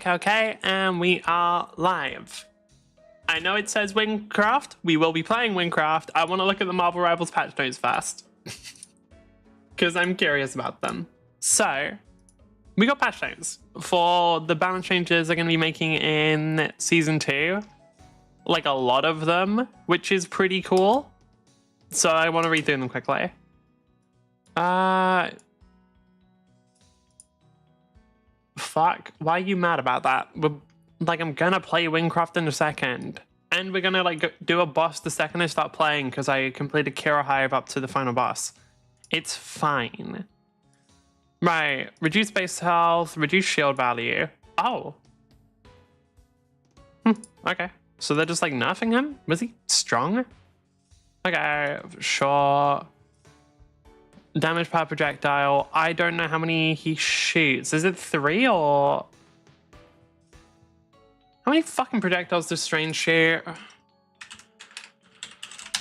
Okay, and we are live. I know it says Wynncraft. We will be playing Wynncraft. I want to look at the Marvel Rivals patch notes first, because I'm curious about them. So, we got patch notes for the balance changes they're going to be making in Season 2. Like, a lot of them, which is pretty cool. So, I want to read through them quickly. Fuck, why are you mad about that? Like, I'm gonna play Wynncraft in a second. And we're gonna, like, do a boss the second I start playing because I completed Kira Hive up to the final boss. It's fine. Right, reduce base health, reduce shield value. Oh. Okay. So they're just, like, nerfing him? Was he strong? Okay, sure. Damage per projectile. I don't know how many he shoots. Is it 3 or... How many fucking projectiles does Strange shoot?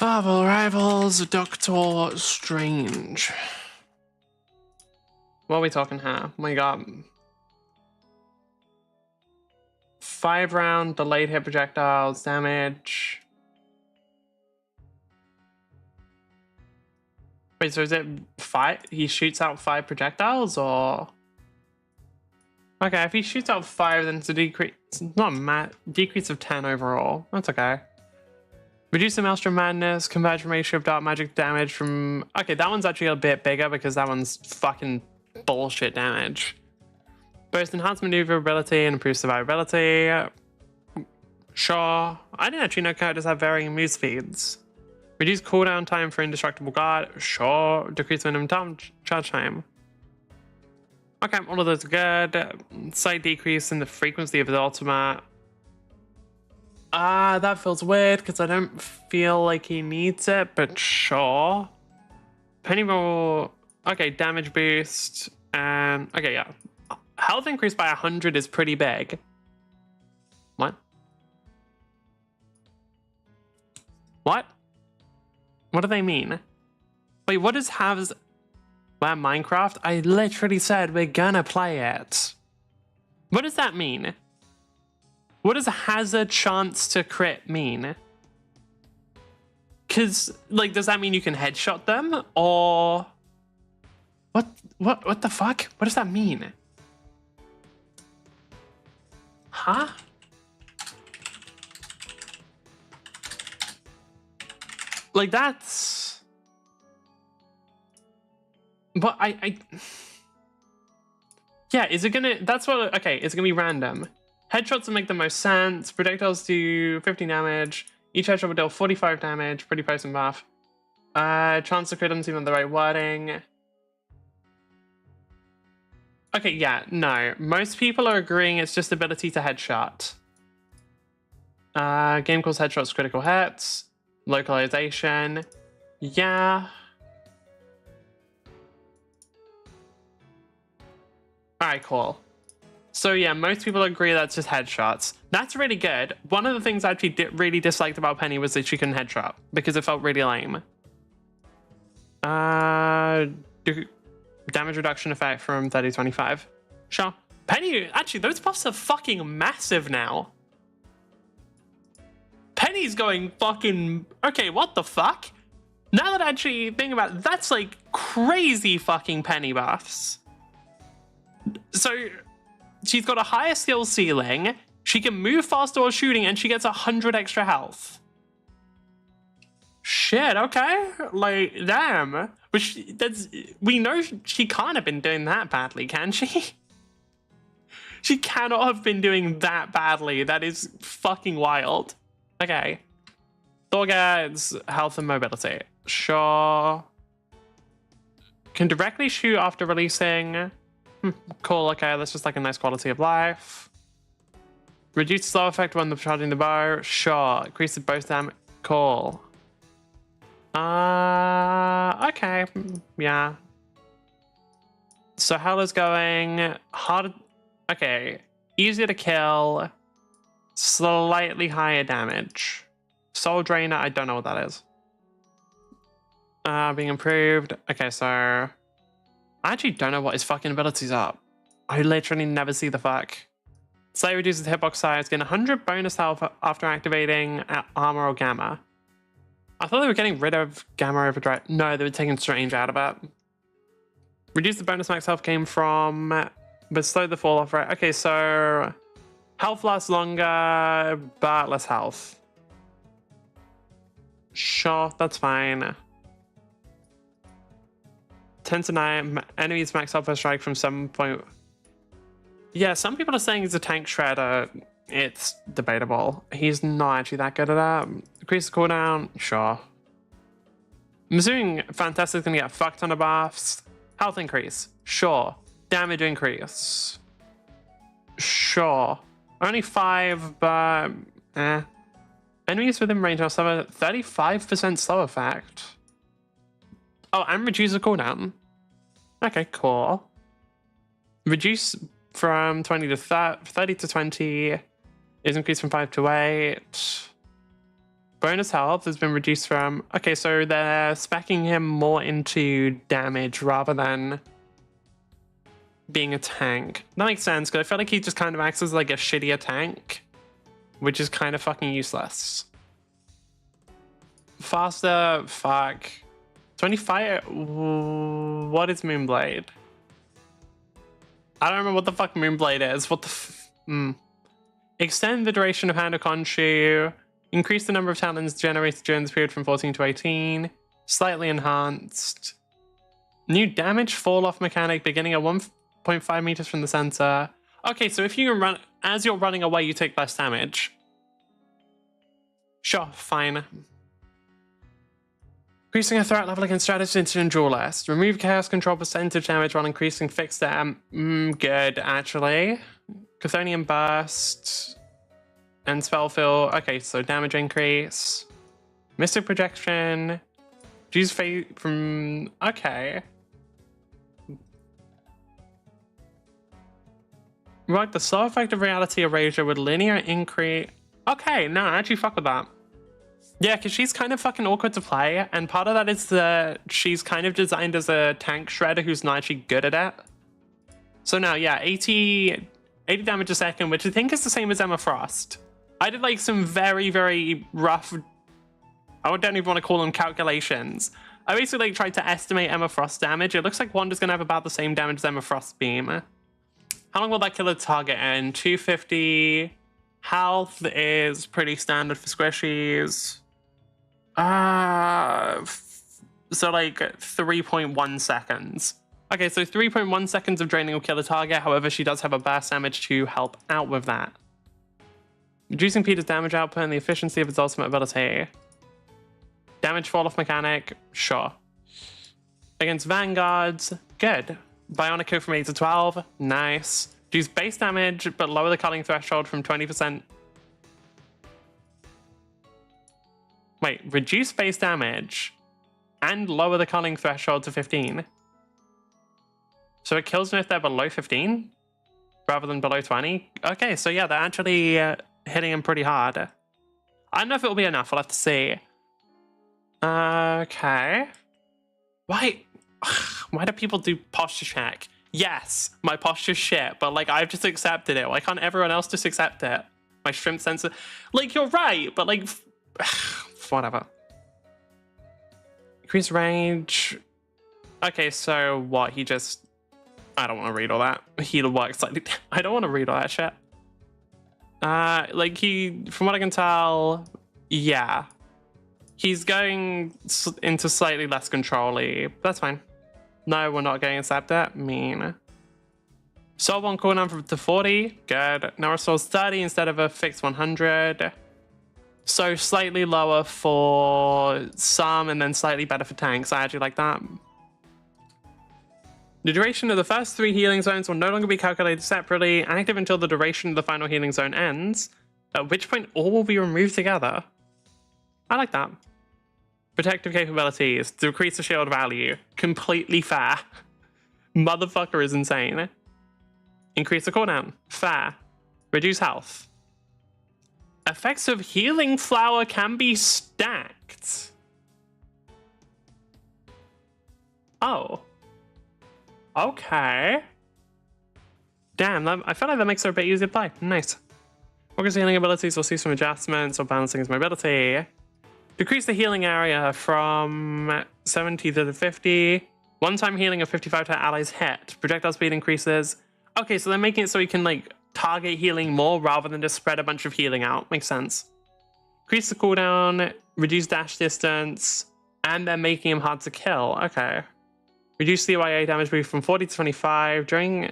Marvel Rivals, Doctor Strange. What are we talking here? Oh my god. 5 round delayed hit projectiles, damage. Wait, so is it 5? He shoots out 5 projectiles, or? Okay, if he shoots out 5, then it's a decrease. It's not a decrease of 10 overall. That's okay. Reduce the Maelstrom Madness, conversion ratio of dark magic damage from. Okay, that one's actually a bit bigger because that one's fucking bullshit damage. Both enhanced maneuverability and improved survivability. Sure. I didn't actually know characters have varying move speeds. Reduce cooldown time for Indestructible Guard. Sure. Decrease minimum charge time. Okay, all of those are good. Slight decrease in the frequency of his ultimate. That feels weird because I don't feel like he needs it, but sure. Penny roll. Okay, damage boost. And okay, yeah. Health increase by 100 is pretty big. What? What? What do they mean? Wait, what does Hav's... Minecraft? I literally said we're gonna play it. What does that mean? What does has a chance to crit mean? Because, like, does that mean you can headshot them? Or... What the fuck? What does that mean? Huh? Like, that's... But yeah, is it gonna... That's what... Okay, it's gonna be random. Headshots will make the most sense. Projectiles do 15 damage. Each headshot will deal 45 damage. Pretty potent buff. Chance to crit doesn't seem like the right wording. Okay, yeah, no. Most people are agreeing it's just ability to headshot. Game calls headshots critical hits. Localization. Yeah. Alright, cool. So yeah, most people agree that's just headshots. That's really good. One of the things I actually really disliked about Penny was that she couldn't headshot because it felt really lame. Damage reduction effect from 30 to 25. Sure. Penny, actually, those buffs are fucking massive now. Penny's going fucking... Okay, what the fuck? Now that I actually think about it, that's like crazy fucking Penny buffs. So she's got a higher skill ceiling, she can move faster while shooting, and she gets 100 extra health. Shit, okay. Like, damn. But we know she can't have been doing that badly, can she? She cannot have been doing that badly. That is fucking wild. Okay. Thor gets health and mobility. Sure. Can directly shoot after releasing. Cool, okay, that's just like a nice quality of life. Reduce slow effect when charging the bow. Sure. Increase the bow damage. Cool. Okay. Yeah. So Hela's going hard. Okay. Easier to kill. Slightly higher damage. Soul Drainer, I don't know what that is. Being improved. Okay, so I actually don't know what his fucking abilities are. I literally never see the fuck. Slightly reduces the hitbox size, gain 100 bonus health after activating armor or gamma. I thought they were getting rid of gamma overdrive. No, they were taking strange out of it. Reduce the bonus max health came from, but slow the fall off rate. Okay, so health lasts longer, but less health. Sure, that's fine. 10 to 9, enemies max health per strike from 7 point. Yeah, some people are saying he's a tank shredder. It's debatable. He's not actually that good at that. Increase the cooldown, sure. I'm assuming Fantastic's gonna get a fuck ton of buffs. Health increase, sure. Damage increase, sure. Only 5, but eh. Enemies within range are suffer 35% slow effect. Oh, and reduce the cooldown. Okay, cool. Reduce from 20 to 30 to 20 is increased from 5 to 8. Bonus health has been reduced from... Okay, so they're speccing him more into damage rather than being a tank. That makes sense, because I feel like he just kind of acts as like a shittier tank, which is kind of fucking useless. Faster, fuck. 25, what is Moonblade? I don't remember what the fuck Moonblade is. What the Extend the duration of Hand of Khonshu. Increase the number of talents generated during this period from 14 to 18. Slightly enhanced. New damage fall off mechanic beginning at 1.5 meters from the center. Okay, so if you can run, as you're running away, you take less damage. Sure, fine. Increasing a threat level against strategist and duelist. Remove chaos control percentage damage while increasing fixed good, actually. Chthonian burst. And spell fill. Okay, so damage increase. Mystic projection. Use fate from... Okay. Right, the slow effect of reality erasure with linear increase. Okay, no, I actually fuck with that. Yeah, because she's kind of fucking awkward to play, and part of that is that she's kind of designed as a tank shredder who's not actually good at it. So now, yeah, 80 damage a second, which I think is the same as Emma Frost. I did like some very, very rough, I don't even want to call them calculations. I basically like tried to estimate Emma Frost damage. It looks like Wanda's going to have about the same damage as Emma Frost's beam. How long will that kill a target in? 250. Health is pretty standard for squishies. So like 3.1 seconds. Okay, so 3.1 seconds of draining will kill a target. However, she does have a burst damage to help out with that. Reducing Peter's damage output and the efficiency of its ultimate ability. Damage fall off mechanic, sure. Against Vanguards, good. Bionic code from 8 to 12, nice. Reduce base damage, but lower the culling threshold from 20%. Wait, reduce base damage and lower the culling threshold to 15. So it kills them if they're below 15? rather than below 20. Okay, so yeah, they're actually hitting him pretty hard. I don't know if it'll be enough. We'll have to see. Okay. Why do people do posture check? Yes, my posture's shit, but like I've just accepted it. Why can't everyone else just accept it? My shrimp sensor. Like, you're right, but like, whatever. Increase range. Okay, so what? He just. I don't want to read all that. He'll work slightly. I don't want to read all that shit. Like from what I can tell, yeah. He's going into slightly less control-y. That's fine. No, we're not getting accept that. Mean. Soul 1 cooldown from to 40. Good. Now restores 30 instead of a fixed 100. So slightly lower for some and then slightly better for tanks. I actually like that. The duration of the first 3 healing zones will no longer be calculated separately, active until the duration of the final healing zone ends, at which point all will be removed together. I like that. Protective capabilities, decrease the shield value, completely fair. Motherfucker is insane. Increase the cooldown, fair. Reduce health. Effects of healing flower can be stacked. Oh. Okay. Damn, I feel like that makes her a bit easier to play. Nice. Focus healing abilities will see some adjustments or balancing his mobility. Decrease the healing area from 70 to 50. One-time healing of 55 to allies hit. Projectile speed increases. Okay, so they're making it so he can like target healing more rather than just spread a bunch of healing out. Makes sense. Increase the cooldown, reduce dash distance, and they're making him hard to kill. Okay. Reduce CYA damage boost from 40 to 25. During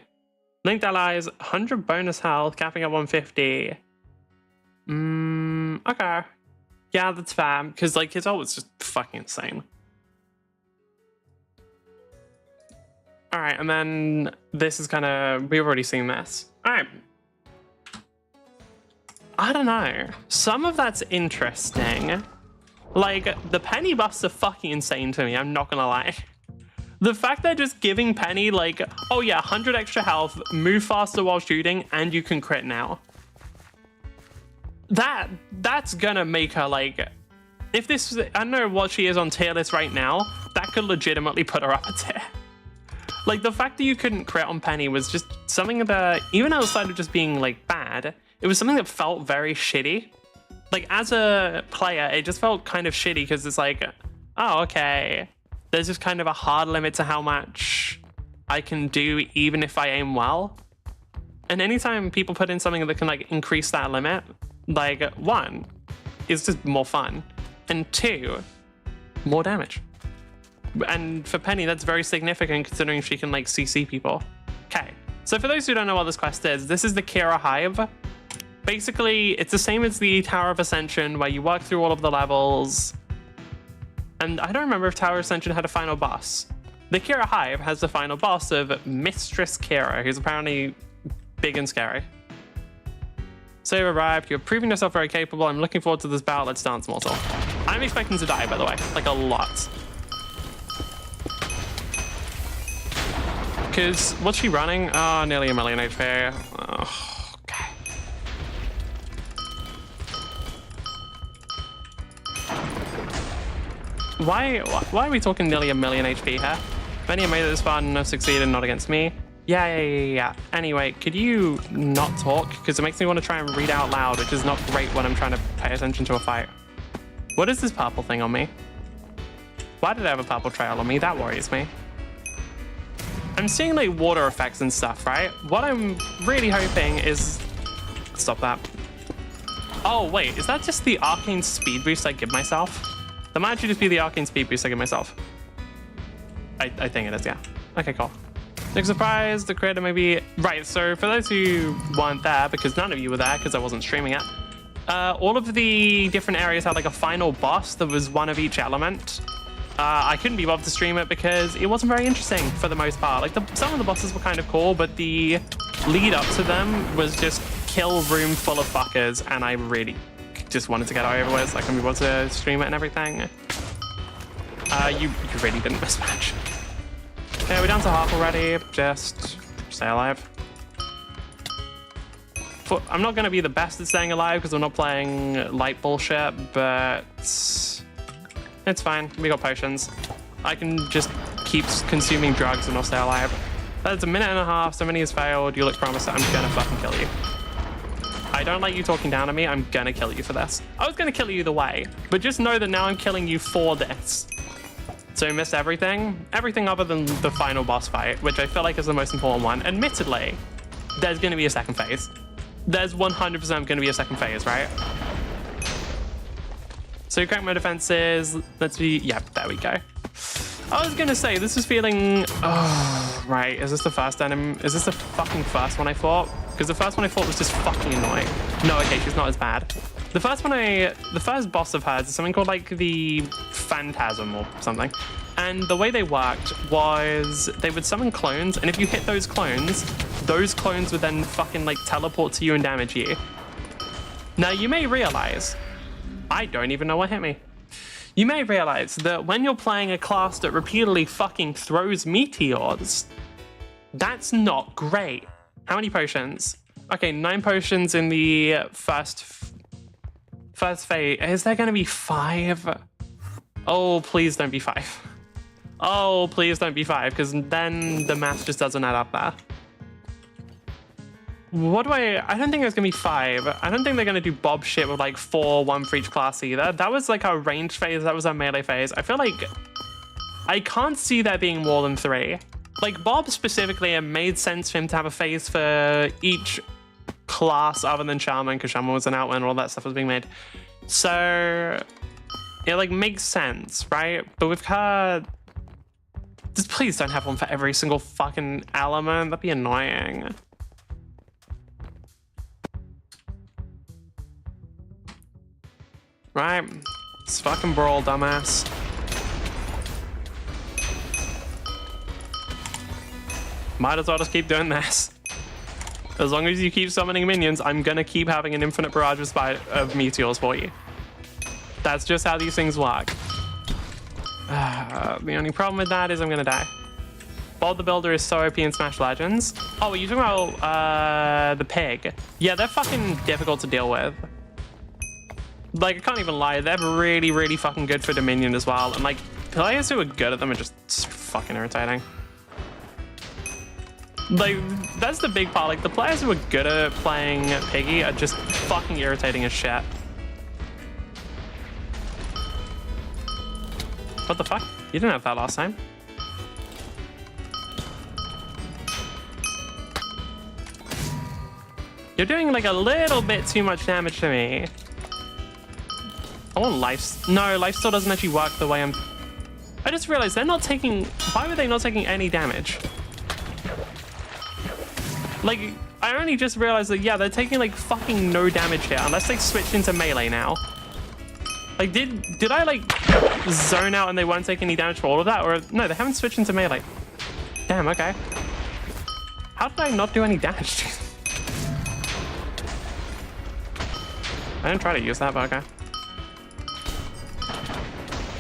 linked allies, 100 bonus health, capping at 150. Okay. Yeah, that's fair, because like his ult was just fucking insane. Alright, and then this is kind of... We've already seen this. Alright. I don't know. Some of that's interesting. Like, the Penny buffs are fucking insane to me, I'm not gonna lie. The fact they're just giving Penny, like, oh yeah, 100 extra health, move faster while shooting, and you can crit now. That's gonna make her, like... If this was... I don't know what she is on tier list right now, that could legitimately put her up a tier. Like, the fact that you couldn't crit on Penny was just something that, even outside of just being, like, bad, it was something that felt very shitty. Like, as a player, it just felt kind of shitty, because it's like, oh, okay. There's just kind of a hard limit to how much I can do, even if I aim well. And anytime people put in something that can, like, increase that limit, like, 1, it's just more fun. And 2, more damage. And for Penny, that's very significant considering she can, like, CC people. Okay, so for those who don't know what this quest is, this is the Kira Hive. Basically, it's the same as the Tower of Ascension, where you work through all of the levels. And I don't remember if Tower of Ascension had a final boss. The Kira Hive has the final boss of Mistress Kira, who's apparently big and scary. So you've arrived, you're proving yourself very capable. I'm looking forward to this battle. Let's dance, mortal. I'm expecting to die, by the way, like a lot. Because what's she running? Oh, nearly 1 million HP. Oh, okay. Why are we talking nearly 1 million HP here? Many have made it this far and have succeeded, not against me. Yeah. Anyway, could you not talk? Because it makes me want to try and read out loud, which is not great when I'm trying to pay attention to a fight. What is this purple thing on me? Why did I have a purple trail on me? That worries me. I'm seeing like water effects and stuff, right? What I'm really hoping is... Stop that. Oh, wait, is that just the arcane speed boost I give myself? That might actually just be the arcane speed boost I give myself. I think it is, yeah. Okay, cool. Big surprise, the creator may be... Right, so for those who weren't there, because none of you were there because I wasn't streaming it, all of the different areas had like a final boss that was one of each element. I couldn't be bothered to stream it because it wasn't very interesting for the most part. Like, some of the bosses were kind of cool, but the lead up to them was just kill room full of fuckers, and I really just wanted to get it over with so I can be able to stream it and everything. You really didn't miss much. Okay, we're down to half already. Just stay alive. I'm not going to be the best at staying alive because I'm not playing light bullshit, but it's fine. We got potions. I can just keep consuming drugs and I'll stay alive. That's a minute and a half. Somebody has failed. You look promising. I'm going to fucking kill you. I don't like you talking down to me. I'm going to kill you for this. I was going to kill you either way, but just know that now I'm killing you for this. So missed everything. Everything other than the final boss fight, which I feel like is the most important one. Admittedly, there's going to be a second phase. There's 100% going to be a second phase, right? So crack my defenses. Let's be... Yep, there we go. I was going to say, this is feeling... Oh, right. Is this the first enemy? Is this the fucking first one I fought? Because the first one I fought was just fucking annoying. No, okay, she's not as bad. The first boss I've heard is something called like the Phantasm or something. And the way they worked was they would summon clones, and if you hit those clones would then fucking like teleport to you and damage you. Now you may realize, I don't even know what hit me. You may realize that when you're playing a class that repeatedly fucking throws meteors, that's not great. How many potions? Okay, 9 potions in the first phase. Is there gonna be 5? Oh, please don't be 5. Oh, please don't be 5, because then the math just doesn't add up there. What do I don't think there's gonna be 5. I don't think they're gonna do Bob shit with like 4, 1 for each class either. That was like our range phase, that was our melee phase. I feel like I can't see there being more than 3. Like Bob specifically, it made sense for him to have a phase for each class other than Shaman, because Shaman was an outland and all that stuff was being made. So it like makes sense, right? But with her, just please don't have one for every single fucking element. That'd be annoying. Right, it's fucking brawl, dumbass. Might as well just keep doing this. As long as you keep summoning minions, I'm gonna keep having an infinite barrage of meteors for you. That's just how these things work. The only problem with that is I'm gonna die. Bold the Builder is so OP in Smash Legends. Oh, are you talking about the pig? Yeah, they're fucking difficult to deal with. Like, I can't even lie, they're really, really fucking good for Dominion as well. And like, players who are good at them are just so fucking irritating. Like, that's the big part. Like, the players who are good at playing Piggy are just fucking irritating as shit. What the fuck? You didn't have that last time. You're doing like a little bit too much damage to me. I want life. No, life still doesn't actually work the way I'm... I just realized they're not taking... Why were they not taking any damage? Like, I only just realized that, yeah, they're taking like fucking no damage here, unless they switch into melee now. Like, did I like zone out and they won't take any damage for all of that? Or no, they haven't switched into melee. Damn, okay. How did I not do any damage? I didn't try to use that, but okay.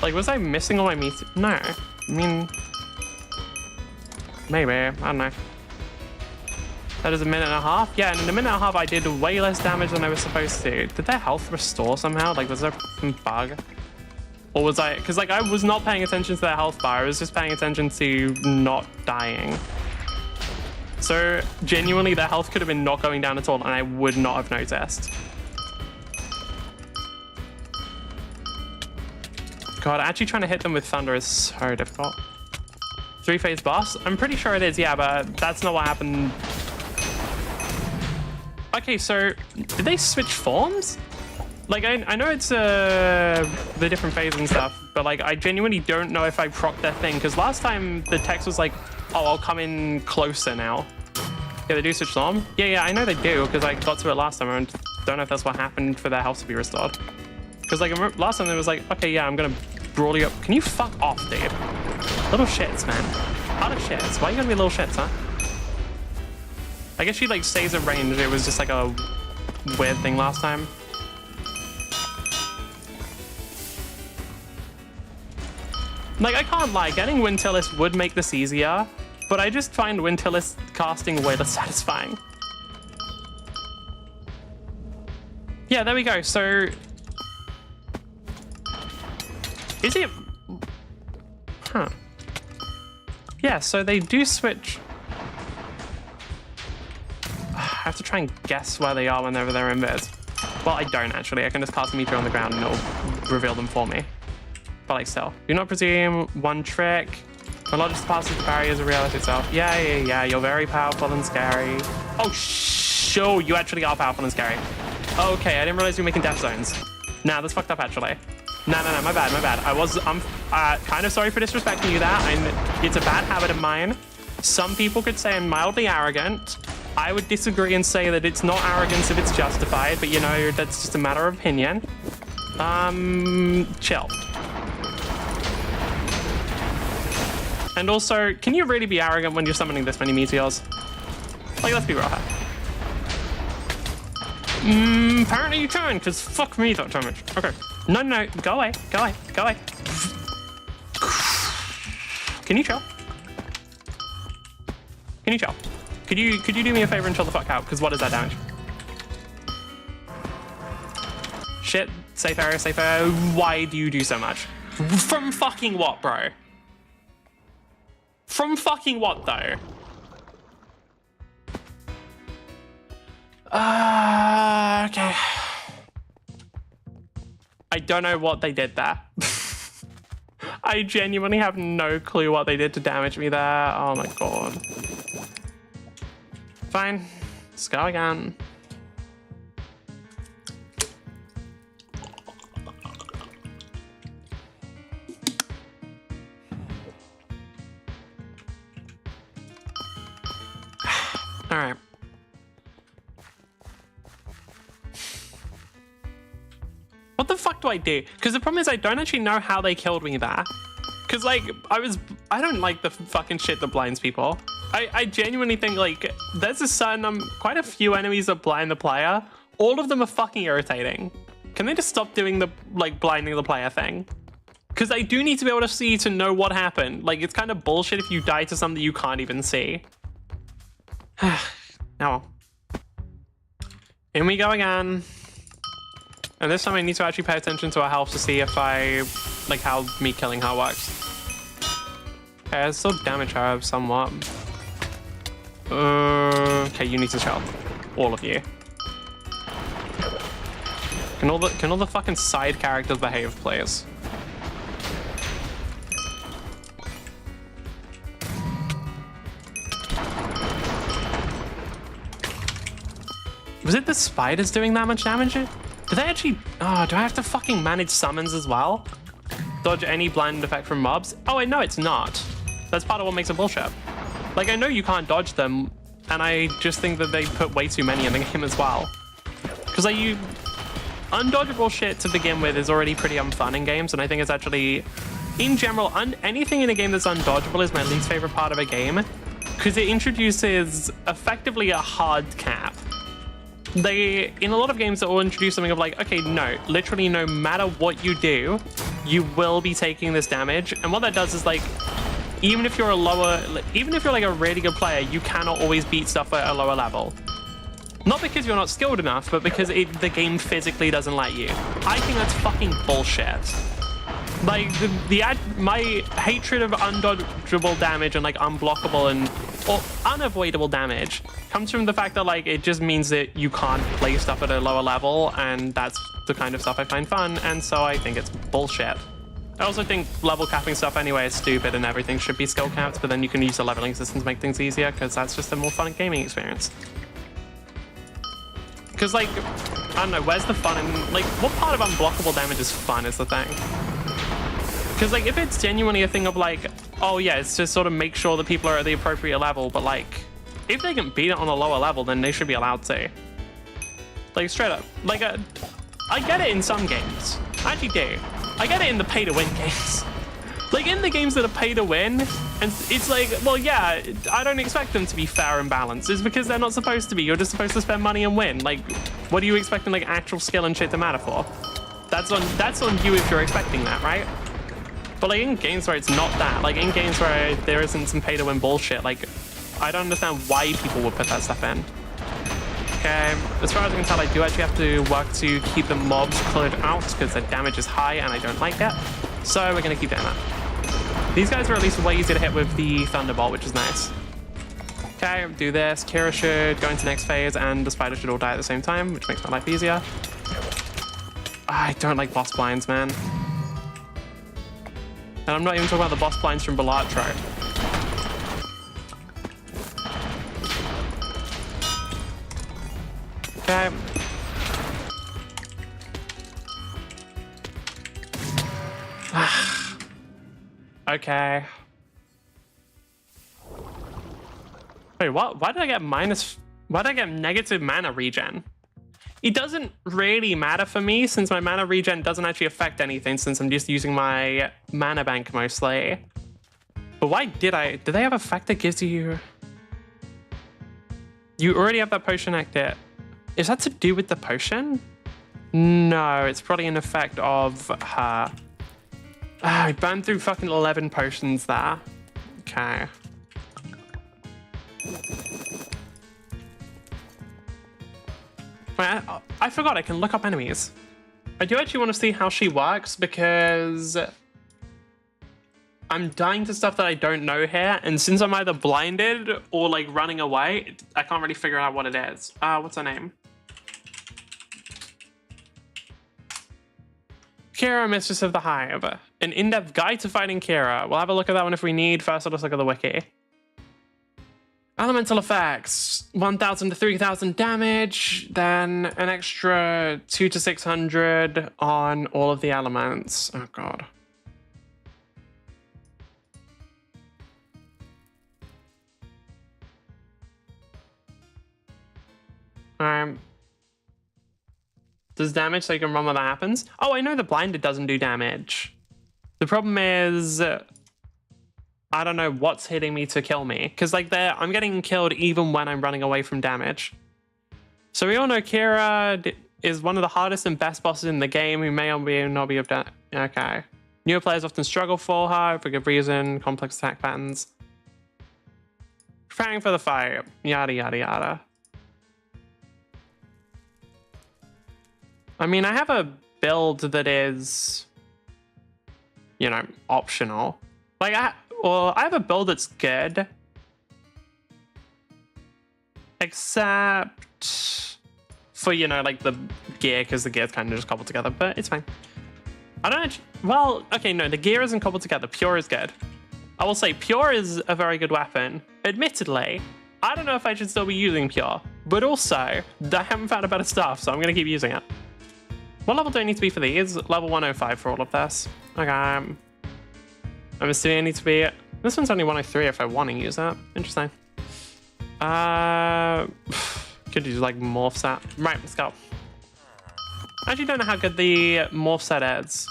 Like, was I missing all my meat? No. I mean, maybe. I don't know. That is a minute and a half? Yeah, and in a minute and a half, I did way less damage than I was supposed to. Did their health restore somehow? Like, was there a bug? Or was I... Because, like, I was not paying attention to their health bar. I was just paying attention to not dying. So, genuinely, their health could have been not going down at all, and I would not have noticed. God, actually trying to hit them with thunder is so difficult. 3-phase boss? I'm pretty sure it is, yeah, but that's not what happened. Okay, so did they switch forms? Like, I know it's the different phase and stuff, but like, I genuinely don't know if I proc their thing, because last time the text was like, oh, I'll come in closer now. Yeah, they do switch form? Yeah, I know they do, because I got to it last time, and don't know if that's what happened for their health to be restored. Because like, last time it was like, okay, yeah, I'm gonna brawl you up. Can you fuck off, dude? Little shits, man. Little shits. Why are you gonna be little shits, huh? I guess she like stays at range. It was just like a weird thing last time. Like, I can't lie, getting Wyntillis would make this easier, but I just find Wyntillis casting way less satisfying. Yeah, there we go. So is it? Huh. Yeah, so they do switch. I have to try and guess where they are whenever they're in viz. Well, I don't actually. I can just cast a meteor on the ground and it'll reveal them for me. But like still. Do not presume. One trick. A lot just passes the barriers of reality itself. Yeah. You're very powerful and scary. Oh, sure. You actually are powerful and scary. Okay, I didn't realize you were making death zones. Nah, that's fucked up actually. No, my bad. I'm kind of sorry for disrespecting you there. It's a bad habit of mine. Some people could say I'm mildly arrogant. I would disagree and say that it's not arrogance if it's justified, but you know, that's just a matter of opinion. Chill. And also, can you really be arrogant when you're summoning this many meteors? Like, let's be real here. Apparently you can, because fuck me that damage. Okay. No, go away. Can you chill? Could you do me a favor and chill the fuck out? Because what is that damage? Shit. Safe area. Why do you do so much? From fucking what, bro? From fucking what, though? Okay. I don't know what they did there. I genuinely have no clue what they did to damage me there. Oh my god. Fine. Let's go again. All right. What the fuck do I do? Because the problem is I don't actually know how they killed me there. Because like, I don't like the fucking shit that blinds people. I genuinely think like, there's a certain, quite a few enemies that blind the player. All of them are fucking irritating. Can they just stop doing the, like, blinding the player thing? Because I do need to be able to see to know what happened. Like, it's kind of bullshit if you die to something you can't even see. Now, in we go again. And this time I need to actually pay attention to her health to see if like how me killing her works. Okay, I still damage her somewhat. Okay, you need to chill. All of you. Can all the fucking side characters behave, please? Was it the spiders doing that much damage? Did they actually... Oh, do I have to fucking manage summons as well? Dodge any blind effect from mobs? Oh, wait, no, it's not. That's part of what makes it bullshit. Like, I know you can't dodge them, and I just think that they put way too many in the game as well. Because, like, undodgeable shit to begin with is already pretty unfun in games, and I think it's actually... In general, anything in a game that's undodgeable is my least favorite part of a game, because it introduces effectively a hard cap. In a lot of games that will introduce something of like, okay, no, literally no matter what you do, you will be taking this damage. And what that does is like, even if you're like a really good player, you cannot always beat stuff at a lower level. Not because you're not skilled enough, but because the game physically doesn't let you. I think that's fucking bullshit. Like, my hatred of undodgeable damage and like unblockable or unavoidable damage comes from the fact that like it just means that you can't play stuff at a lower level, and that's the kind of stuff I find fun, and so I think it's bullshit. I also think level capping stuff anyway is stupid and everything should be skill capped, but then you can use the leveling system to make things easier because that's just a more fun gaming experience. Because like, I don't know, where's the fun in, like, what part of unblockable damage is fun is the thing. Because like, if it's genuinely a thing of like, oh yeah, it's just sort of make sure that people are at the appropriate level, but like, if they can beat it on a lower level, then they should be allowed to. Like, straight up. Like, I get it in some games. I actually do. I get it in the pay-to-win games. Like, in the games that are pay-to-win, and it's like, well, yeah, I don't expect them to be fair and balanced. It's because they're not supposed to be. You're just supposed to spend money and win. Like, what are you expecting, like, actual skill and shit to matter for? That's on you if you're expecting that, right? But like in games where it's not that, like in games where there isn't some pay to win bullshit, like I don't understand why people would put that stuff in. Okay, as far as I can tell, I do actually have to work to keep the mobs cleared out because their damage is high and I don't like that. So we're going to keep doing that. These guys are at least way easier to hit with the Thunderbolt, which is nice. Okay, do this. Kira should go into next phase and the spider should all die at the same time, which makes my life easier. I don't like boss blinds, man. And I'm not even talking about the boss blinds from VRchat. Okay. Okay. Wait, what? Why did I get negative mana regen? It doesn't really matter for me since my mana regen doesn't actually affect anything since I'm just using my mana bank mostly. But why did they have effect that gives you... You already have that potion active. Is that to do with the potion? No, it's probably an effect of her. I burned through fucking 11 potions there. Okay. Wait, I forgot I can look up enemies. I do actually want to see how she works because I'm dying to stuff that I don't know here, and since I'm either blinded or like running away, I can't really figure out what it is. What's her name? Kira, Mistress of the Hive. An in-depth guide to fighting Kira. We'll have a look at that one if we need. First, let's look at the wiki. Elemental effects. 1,000 to 3,000 damage. Then an extra 200 to 600 on all of the elements. Oh, God. Does damage so you can run when that happens? Oh, I know the blinded doesn't do damage. The problem is, I don't know what's hitting me to kill me. Because like I'm getting killed even when I'm running away from damage. So we all know Kira is one of the hardest and best bosses in the game who may or may not be of that. Okay. Newer players often struggle for her for good reason, complex attack patterns. Preparing for the fight, yada, yada, yada. I mean, I have a build that is, you know, optional. Like, I have a build that's good. Except for, you know, like the gear, because the gear's kind of just cobbled together, but it's fine. I don't actually, well, okay, no, the gear isn't cobbled together. Pure is good. I will say Pure is a very good weapon. Admittedly, I don't know if I should still be using Pure, but also, I haven't found a better stuff, so I'm going to keep using it. What level do I need to be for these? Level 105 for all of this. Okay. I'm assuming I need to be... This one's only 103 if I want to use that. Interesting. Could use like morph set. Right, let's go. I actually don't know how good the morph set is.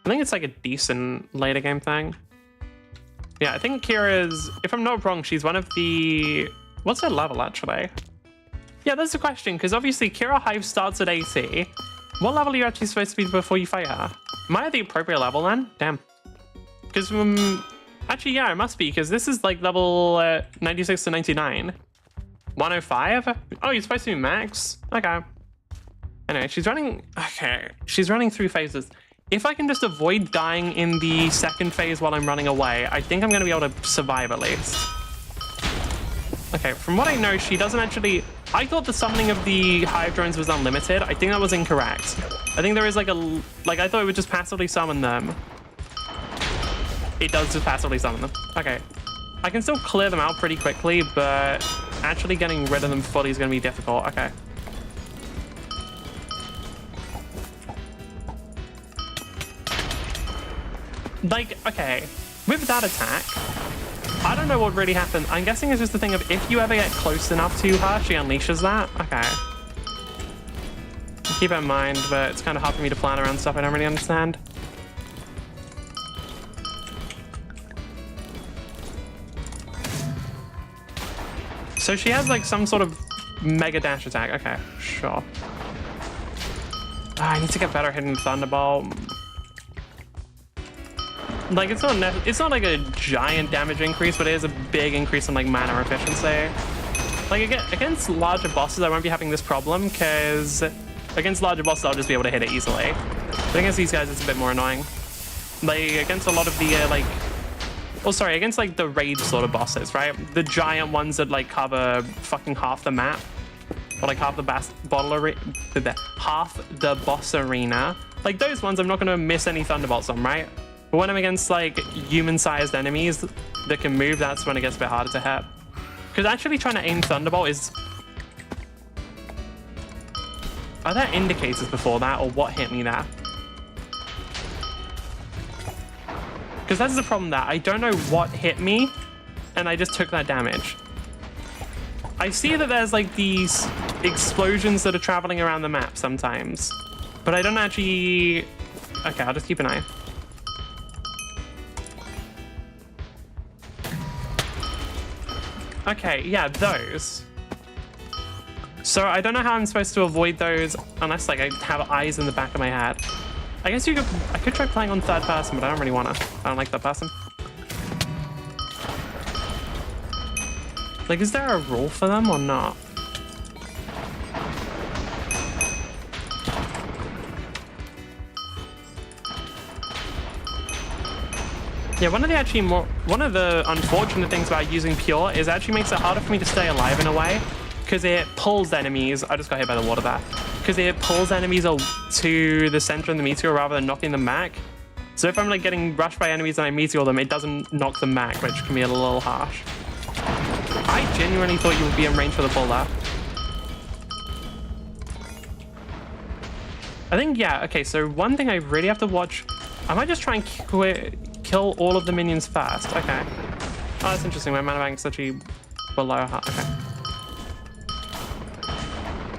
I think it's like a decent later game thing. Yeah, I think Kira's... If I'm not wrong, she's one of the... What's her level, actually? Yeah, that's the question, because obviously Kira Hive starts at 80. What level are you actually supposed to be before you fight her? Am I at the appropriate level then? Damn. Because, actually, yeah, it must be, because this is like level 96 to 99. 105? Oh, you're supposed to be max? Okay. Anyway, she's running... Okay, she's running through phases. If I can just avoid dying in the second phase while I'm running away, I think I'm going to be able to survive at least. Okay, from what I know, she doesn't actually... I thought the summoning of the Hive drones was unlimited. I think that was incorrect. I think there is like a... Like, I thought it would just passively summon them. It does just passively summon them. Okay. I can still clear them out pretty quickly, but actually getting rid of them fully is going to be difficult. Okay. Like, okay. With that attack... I don't know what really happened. I'm guessing it's just the thing of if you ever get close enough to her, she unleashes that. Okay. Keep it in mind, but it's kind of hard for me to plan around stuff I don't really understand. So she has like some sort of mega dash attack. Okay, sure. I need to get better hitting Thunderbolt. Like, it's not like a giant damage increase, but it is a big increase in like mana efficiency. Like, against larger bosses, I won't be having this problem, because against larger bosses, I'll just be able to hit it easily. But against these guys, it's a bit more annoying. Like, against a lot of the, against, like, the raid sort of bosses, right? The giant ones that, like, cover fucking half the map. Or, like, half the boss arena. Like, those ones, I'm not going to miss any Thunderbolts on, right? But when I'm against, like, human-sized enemies that can move, that's when it gets a bit harder to hit. Because actually trying to aim Thunderbolt is... Are there indicators before that, or what hit me there? Because that's the problem there. I don't know what hit me, and I just took that damage. I see that there's, like, these explosions that are traveling around the map sometimes. But I don't actually... Okay, I'll just keep an eye. Okay, yeah, those. So I don't know how I'm supposed to avoid those unless, like, I have eyes in the back of my head. I guess I could try playing on third person, but I don't really want to. I don't like third person. Like, is there a rule for them or not? Yeah, one of the unfortunate things about using Pure is it actually makes it harder for me to stay alive in a way, because it pulls enemies. I just got hit by the water there. Because it pulls enemies to the center of the meteor rather than knocking them back. So if I'm like getting rushed by enemies and I meteor them, it doesn't knock them back, which can be a little harsh. I genuinely thought you would be in range for the pull there. I think, yeah, okay, so one thing I really have to watch, I might just try and kill all of the minions first. Okay. Oh, that's interesting. My mana bank's actually below half. Okay.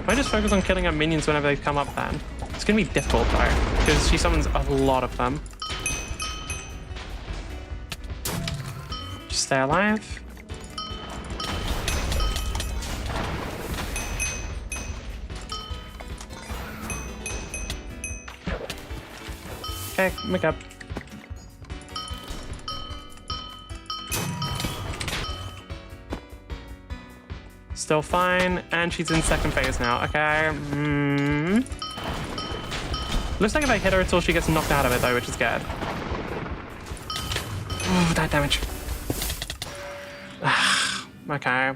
I just focus on killing our minions whenever they come up then. It's gonna be difficult though, because she summons a lot of them. Just stay alive. Okay, make up. Still fine, and she's in second phase now. Okay. Looks like if I hit her until she gets knocked out of it though, which is good. Oh, that damage. Okay.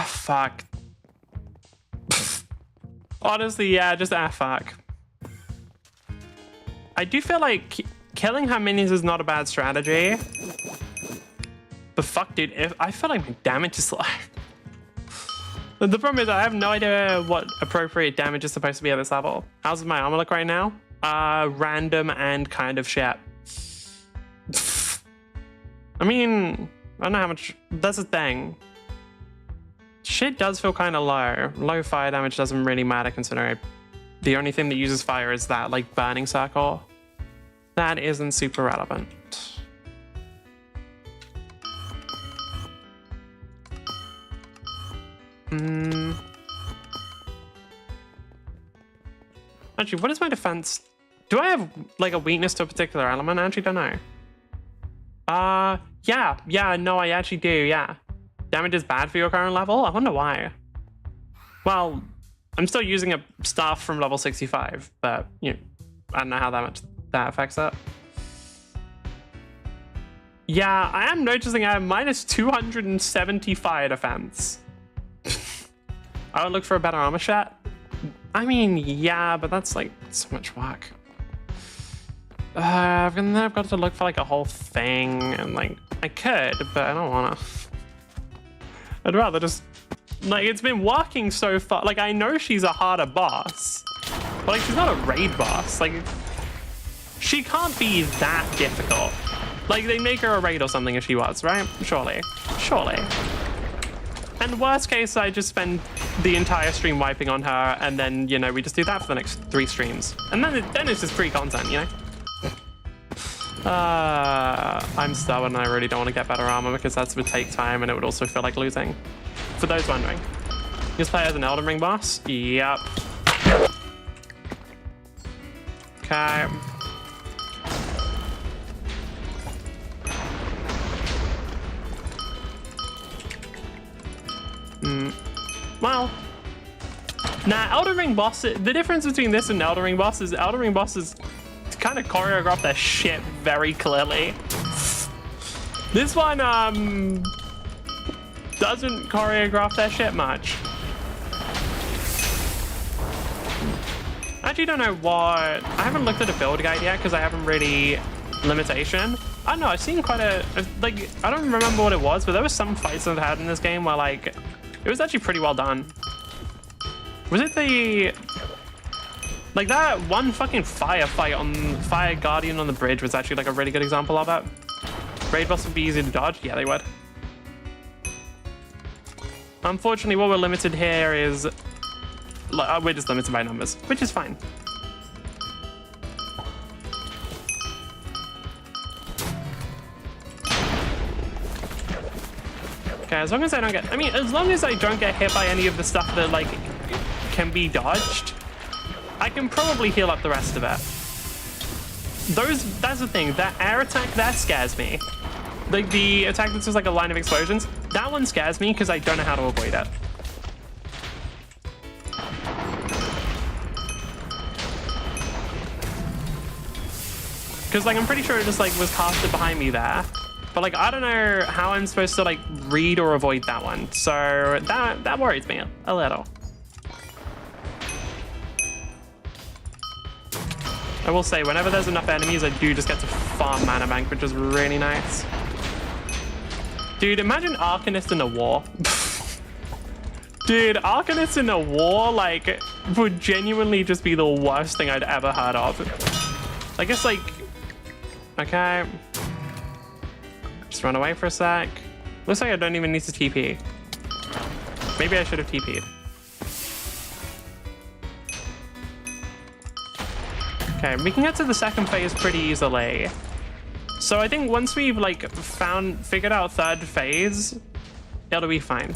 Fuck. Honestly, yeah, just fuck. I do feel like killing her minions is not a bad strategy. But fuck, dude, I feel like my damage is like... The problem is I have no idea what appropriate damage is supposed to be at this level. How's my armor look right now? Random and kind of shit. I mean, I don't know how much... That's the thing. Shit does feel kind of low. Low fire damage doesn't really matter considering the only thing that uses fire is that, like, burning circle. That isn't super relevant. Actually, what is my defense? Do I have, like, a weakness to a particular element? I actually don't know. Yeah, no, I actually do, yeah. Damage is bad for your current level? I wonder why. Well, I'm still using a staff from level 65, but, you know, I don't know how much that affects it. Yeah, I am noticing I have minus 270 fire defense. I would look for a better armor set. I mean, yeah, but that's like so much work. I've got to look for like a whole thing, and like I could, but I don't wanna. I'd rather just like it's been working so far. Like I know she's a harder boss, but like she's not a raid boss. Like she can't be that difficult. Like they make her a raid or something if she was, right? Surely. And worst case, I just spend the entire stream wiping on her, and then, you know, we just do that for the next 3 streams. And then it's just free content, you know? I'm stubborn and I really don't want to get better armor because that would take time and it would also feel like losing. For those wondering. Just play as an Elden Ring boss? Yep. Okay, Okay. Well, nah, Elden Ring boss, the difference between this and Elden Ring boss is Elden Ring bosses kind of choreograph their shit very clearly. This one, doesn't choreograph their shit much. I actually don't know what, I haven't looked at a build guide yet because I haven't really limitation. I don't know, I've seen quite a, like, I don't remember what it was, but there was some fights I've had in this game where like, it was actually pretty well done. Was it the... Like that one fucking fire fight on Fire Guardian on the bridge was actually like a really good example of it. Raid boss would be easy to dodge? Yeah, they would. Unfortunately, what we're limited here is... we're just limited by numbers, which is fine. Okay, as long as I don't get... I mean, as long as I don't get hit by any of the stuff that, like, can be dodged, I can probably heal up the rest of it. That's the thing. That air attack, that scares me. Like, the attack that's just like a line of explosions, that one scares me because I don't know how to avoid it. Because, like, I'm pretty sure it just, like, was casted behind me there. But, like, I don't know how I'm supposed to, like, read or avoid that one. So that worries me a little. I will say, whenever there's enough enemies, I do just get to farm mana bank, which is really nice. Dude, imagine Arcanist in a war. Dude, Arcanist in a war, like, would genuinely just be the worst thing I'd ever heard of. I guess, like... Okay. Just run away for a sec. Looks like I don't even need to TP. Maybe I should have TP'd. Okay, we can get to the second phase pretty easily. So I think once we've like figured out third phase, it'll be fine.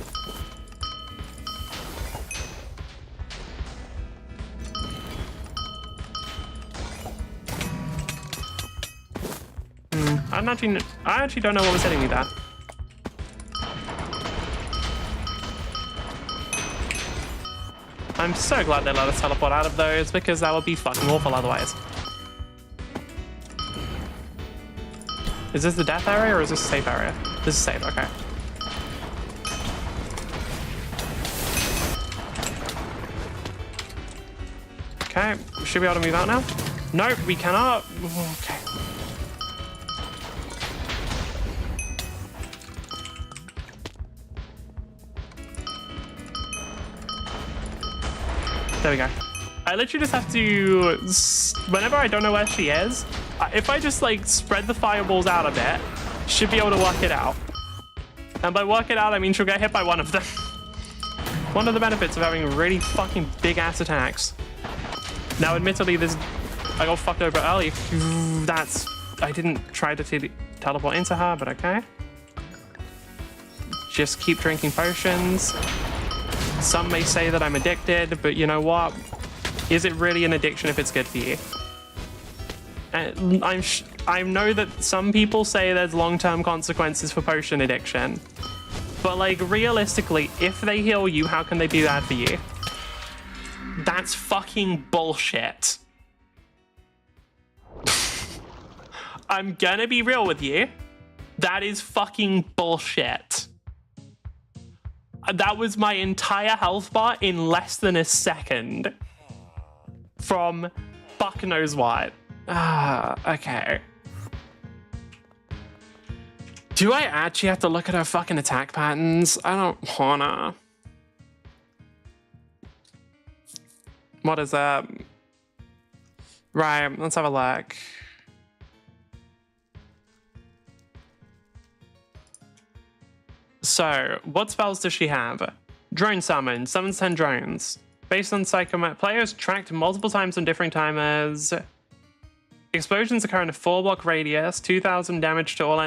I actually don't know what was hitting me there. I'm so glad they let us teleport out of those because that would be fucking awful otherwise. Is this the death area or is this a safe area? This is safe, okay. Okay, we should be able to move out now. Nope, we cannot. Okay. There we go. I literally just have to, whenever I don't know where she is, if I just like spread the fireballs out a bit, should be able to work it out. And by work it out, I mean she'll get hit by one of them. One of the benefits of having really fucking big ass attacks. Now, admittedly, I got fucked over early. I didn't try to teleport into her, but okay. Just keep drinking potions. Some may say that I'm addicted, but you know what? Is it really an addiction if it's good for you? I know that some people say there's long-term consequences for potion addiction, but like realistically, if they heal you, how can they be bad for you? That's fucking bullshit. I'm gonna be real with you. That is fucking bullshit. That was my entire health bar in less than a second. From fuck knows what. Okay. Do I actually have to look at her fucking attack patterns? I don't wanna. What is that? Right, let's have a look. So, what spells does she have? Drone summon, summons 10 drones. Based on psychomat, players tracked multiple times on different timers. Explosions occur in a 4-block radius, 2,000 damage to all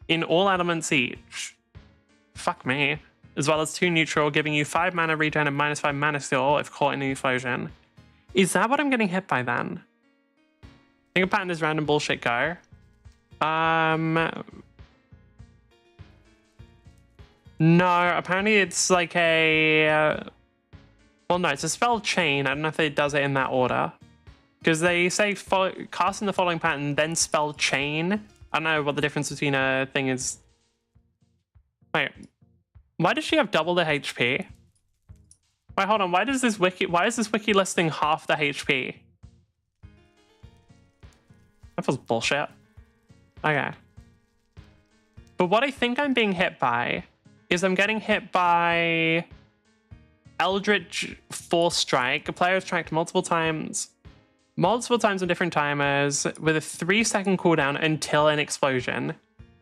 in all elements each. Fuck me. As well as 2 neutral, giving you 5 mana regen and -5 mana steal if caught in an explosion. Is that what I'm getting hit by then? Finger pattern is random bullshit, go. No, apparently it's like a... well, no, it's a spell chain. I don't know if it does it in that order. Because they say cast in the following pattern, then spell chain. I don't know what the difference between a thing is. Wait, why does she have double the HP? Wait, hold on. Why is this wiki listing half the HP? That feels bullshit. Okay. But what I think I'm being hit by is I'm getting hit by Eldritch Force Strike. A player is tracked multiple times on different timers with a 3-second cooldown until an explosion.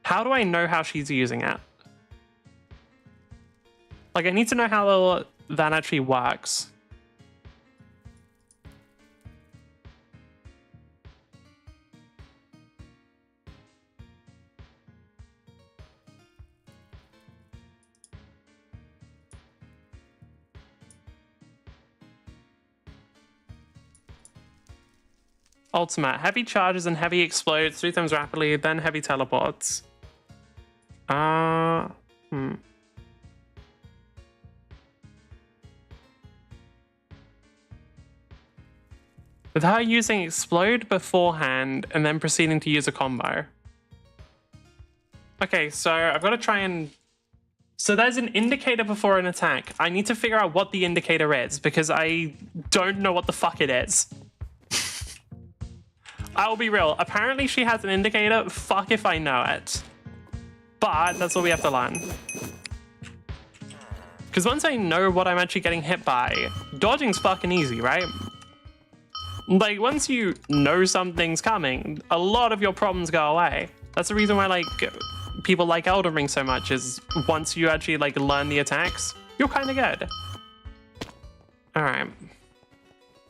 How do I know how she's using it? Like, I need to know how that actually works. Ultimate. Heavy charges and heavy explodes 3 times rapidly, then heavy teleports. With her using explode beforehand and then proceeding to use a combo. Okay, so I've got to try and... So there's an indicator before an attack. I need to figure out what the indicator is because I don't know what the fuck it is. I'll be real. Apparently she has an indicator. Fuck if I know it. But that's what we have to learn. Because once I know what I'm actually getting hit by, dodging's fucking easy, right? Like, once you know something's coming, a lot of your problems go away. That's the reason why, like, people like Elden Ring so much, is once you actually, like, learn the attacks, you're kind of good. Alright.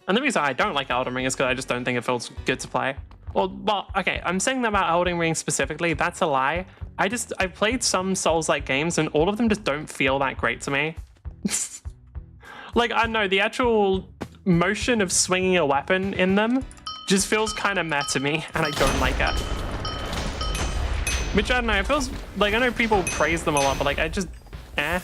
And the reason I don't like Elden Ring is because I just don't think it feels good to play. Well, okay, I'm saying that about Elden Ring specifically, that's a lie. I've played some Souls-like games, and all of them just don't feel that great to me. Like, I don't know, the actual motion of swinging a weapon in them just feels kind of meh to me, and I don't like it. Which, I don't know, it feels like, I know people praise them a lot, but like, I just, I'm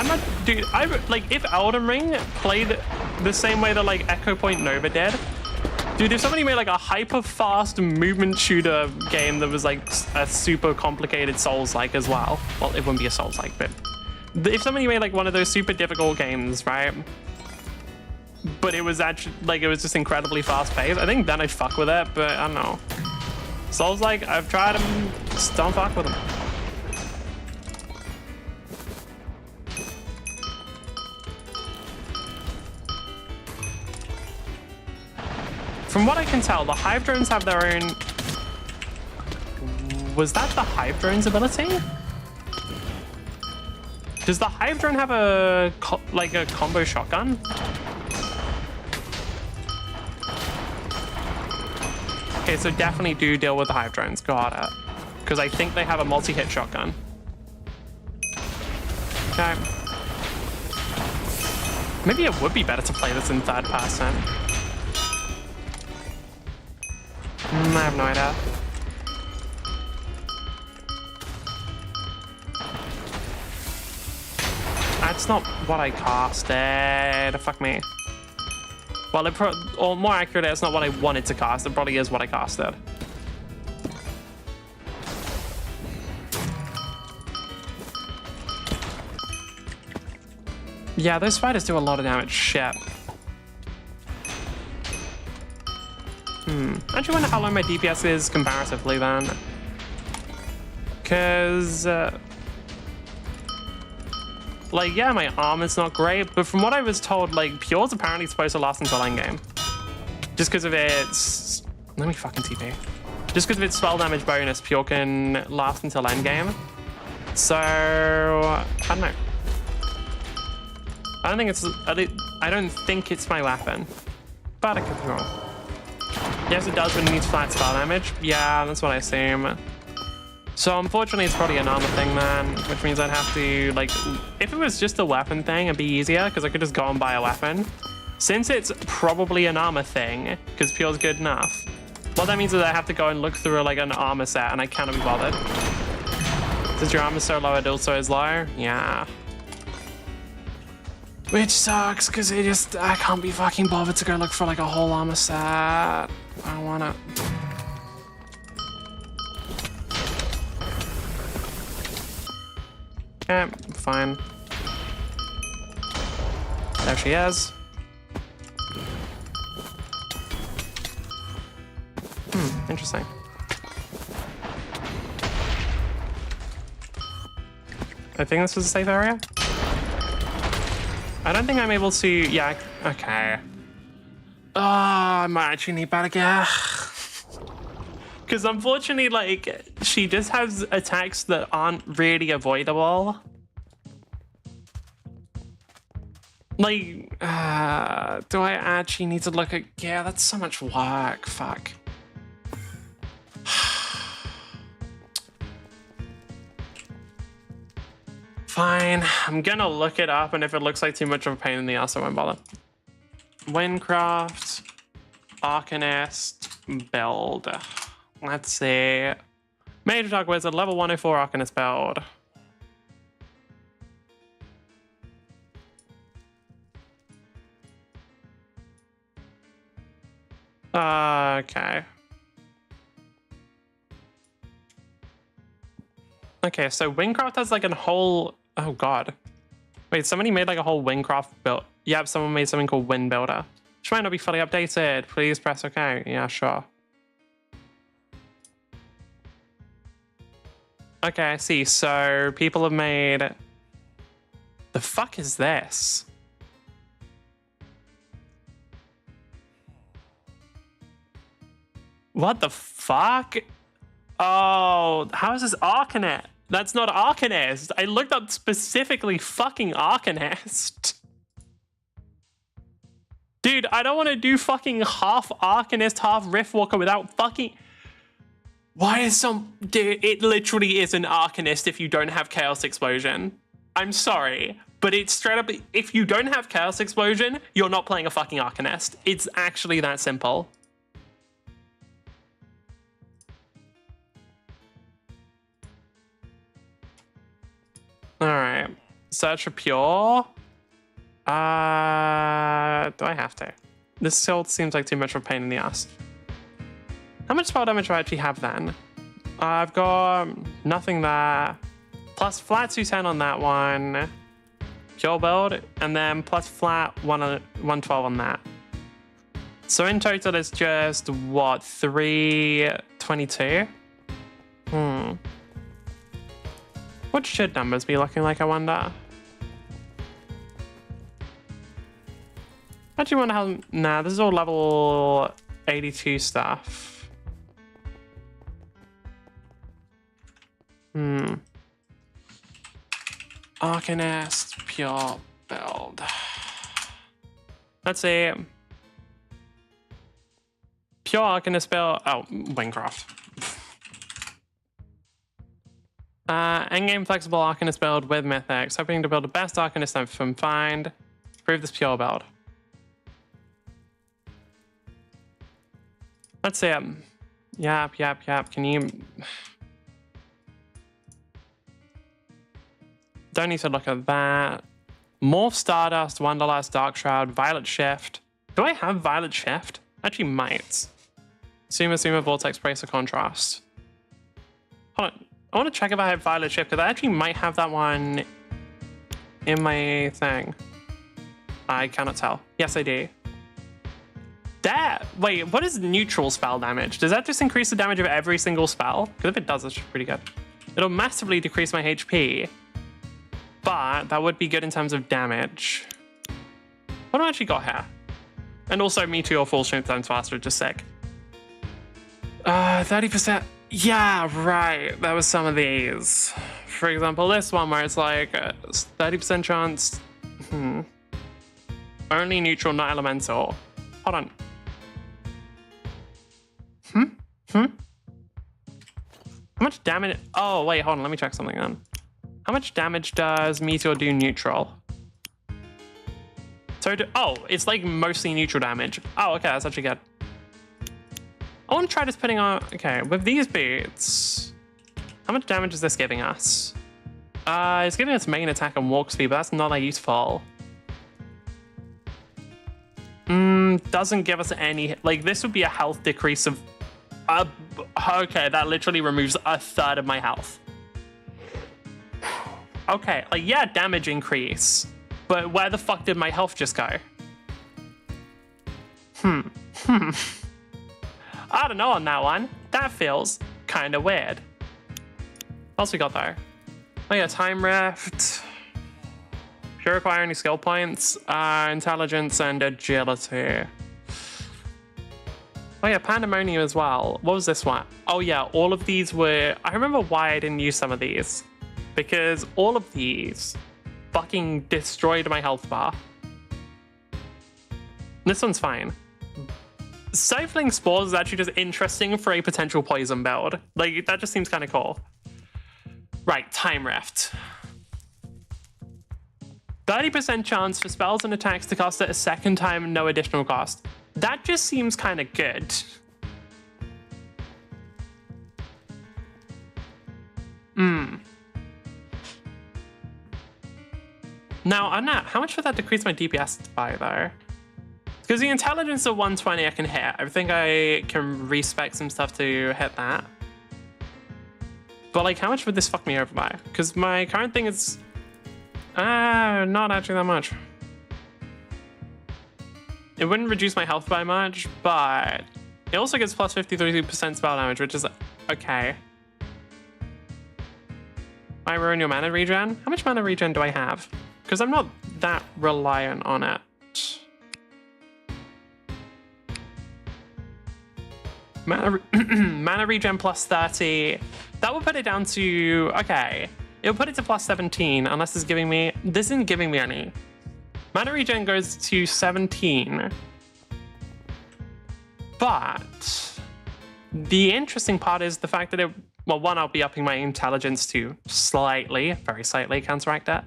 not, dude, like, if Elden Ring played the same way that, like, Echo Point Nova did, dude, if somebody made, like, a hyper-fast movement shooter game that was, like, a super complicated Souls-like as well, well, it wouldn't be a Souls-like, but if somebody made, like, one of those super difficult games, right, but it was actually, like, it was just incredibly fast-paced, I think then I'd fuck with it, but I don't know. Souls-like, I've tried them, just don't fuck with them. From what I can tell, the Hive Drones have their own... Was that the Hive Drone's ability? Does the Hive Drone have a combo shotgun? Okay, so definitely do deal with the Hive Drones. Got it. Because I think they have a multi-hit shotgun. Okay. Maybe it would be better to play this in third person. I have no idea. That's not what I casted. Fuck me. Well, or more accurately, it's not what I wanted to cast. It probably is what I casted. Yeah, those spiders do a lot of damage. Shit. I actually wonder how low my DPS is comparatively then. Because, like, yeah, my armor's not great, but from what I was told, like, Pure's apparently supposed to last until endgame. Just because of its... Let me fucking TP. Just because of its spell damage bonus, Pure can last until endgame. So, I don't know. I don't think it's my weapon. But I could be wrong. Yes, it does when it needs flat spell damage. Yeah, that's what I assume. So unfortunately, it's probably an armor thing then, which means I'd have to, like, if it was just a weapon thing, it'd be easier because I could just go and buy a weapon. Since it's probably an armor thing, because pure's good enough, what that means is I have to go and look through like an armor set, and I cannot be bothered. Since your armor's so low, it also is low. Yeah. Which sucks, because I can't be fucking bothered to go look for like a whole armor set. I don't wanna. Okay, fine. There she is. Interesting. I think this is a safe area. I don't think I'm able to. Yeah, okay. Oh, I might actually need better gear. Because unfortunately, like, she just has attacks that aren't really avoidable. Like, do I actually need to look at gear? That's so much work. Fuck. Fine, I'm gonna look it up, and if it looks like too much of a pain in the ass, I won't bother. Wynncraft, Arcanist, build. Let's see. Major Dark Wizard, level 104 Arcanist build. Okay. Okay, so Wynncraft has like a whole. Oh god. Wait, somebody made like a whole Wynncraft build. Yep, someone made something called Win Builder. Which might not be fully updated. Please press OK. Yeah, sure. Okay, I see. So people have made. The fuck is this? What the fuck? Oh, how is this Arcanist? That's not Arcanist. I looked up specifically fucking Arcanist. Dude, I don't want to do fucking half Arcanist, half Riftwalker without fucking... Why is some... Dude, it literally is an Arcanist if you don't have Chaos Explosion. I'm sorry, but it's straight up... If you don't have Chaos Explosion, you're not playing a fucking Arcanist. It's actually that simple. Alright, search for pure. Do I have to? This still seems like too much of a pain in the ass. How much spell damage do I actually have then? I've got nothing there. Plus flat 210 on that one. Pure build, and then plus flat 112 on that. So in total it's just, what, 322? What should numbers be looking like, I wonder? I actually wonder how... Nah, this is all level 82 stuff. Arcanist, pure build. Let's see. Pure Arcanist build... Oh, Wynncraft. Endgame flexible Arcanist build with Mythics. Hoping to build the best Arcanist I can find. Prove this pure build. Let's see. Yap. Can you... Don't need to look at that. Morph Stardust, Wanderlust, Dark Shroud, Violet Shift. Do I have Violet Shift? Actually might. Suma, Vortex, Bracer, Contrast. Hold on. I want to check if I have Violet Shift, because I actually might have that one in my thing. I cannot tell. Yes, I do. That... Wait, what is neutral spell damage? Does that just increase the damage of every single spell? Because if it does, that's pretty good. It'll massively decrease my HP. But that would be good in terms of damage. What do I actually got here? And also, Meteor full strength times faster, just sick. 30%. Yeah, right. There was some of these. For example, this one where it's like 30% chance. Only neutral, not elemental. Hold on. How much damage? Oh, wait, hold on. Let me check something then. How much damage does Meteor do neutral? So, oh, it's like mostly neutral damage. Oh, okay, that's actually good. I want to try just putting on... Okay, with these boots, how much damage is this giving us? It's giving us main attack and walk speed, but that's not that useful. Doesn't give us any... Like, this would be a health decrease of... okay, that literally removes a third of my health. Okay, like, yeah, damage increase. But where the fuck did my health just go? I don't know on that one. That feels kind of weird. What else we got though? Oh yeah, time rift. Pure require any skill points, intelligence and agility. Oh yeah, pandemonium as well. What was this one? Oh yeah, all of these were... I remember why I didn't use some of these. Because all of these fucking destroyed my health bar. This one's fine. Stifling Spores is actually just interesting for a potential poison build. Like, that just seems kind of cool. Right, Time Rift. 30% chance for spells and attacks to cast it a second time, no additional cost. That just seems kind of good. Now, on that, how much would that decrease my DPS by, though? Because the intelligence of 120 I can hit. I think I can respec some stuff to hit that. But, like, how much would this fuck me over by? Because my current thing is... not actually that much. It wouldn't reduce my health by much, but... It also gets plus 53% spell damage, which is okay. I ruin your mana regen? How much mana regen do I have? Because I'm not that reliant on it. Mana regen plus 30. That will put it down to... Okay. It'll put it to plus 17, unless it's giving me... This isn't giving me any. Mana regen goes to 17. But... The interesting part is the fact that it... Well, one, I'll be upping my intelligence to slightly, very slightly counteract that.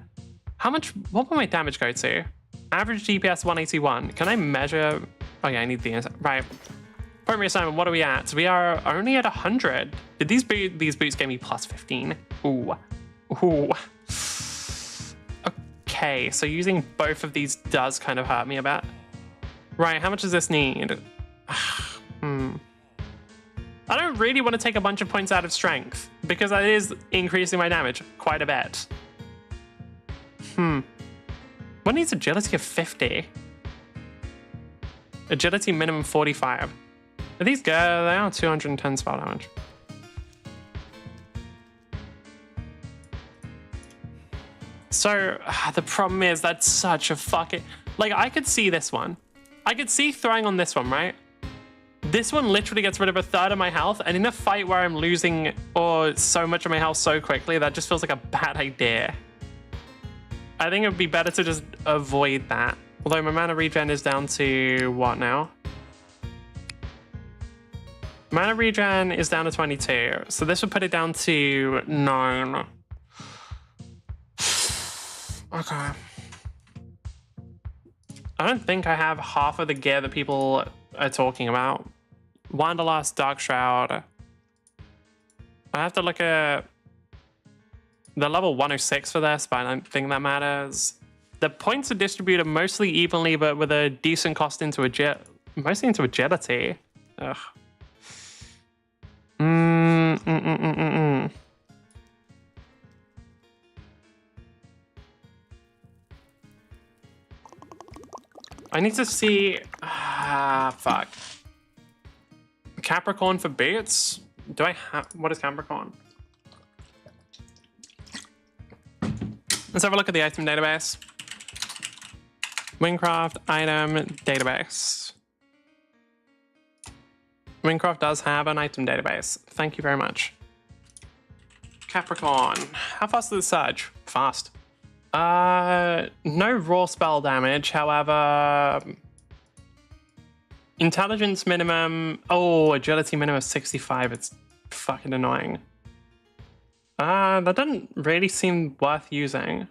How much... What will my damage go to? Average DPS 181. Can I measure... Oh yeah, I need the... Right. Primary assignment, what are we at? We are only at 100. Did these boots give me plus 15? Ooh. Ooh. Okay, so using both of these does kind of hurt me a bit. Right, how much does this need? I don't really want to take a bunch of points out of strength because that is increasing my damage quite a bit. What needs agility of 50? Agility minimum 45. Are these good? They are 210 spell damage. So, the problem is that's such a fucking... Like, I could see this one. I could see throwing on this one, right? This one literally gets rid of a third of my health, and in a fight where I'm losing so much of my health so quickly, that just feels like a bad idea. I think it would be better to just avoid that. Although my mana regen is down to what now? Mana regen is down to 22, so this would put it down to 9. Okay. I don't think I have half of the gear that people are talking about. Wanderlust, Dark Shroud. I have to look at the level 106 for this, but I don't think that matters. The points are distributed mostly evenly, but with a decent cost into mostly into agility. Ugh. I need to see... fuck. Capricorn for boots? Do I have... What is Capricorn? Let's have a look at the item database. Wynncraft item database. Wynncraft does have an item database. Thank you very much. Capricorn. How fast does it surge? Fast. No raw spell damage, however... Intelligence minimum... Oh, agility minimum of 65. It's fucking annoying. That doesn't really seem worth using.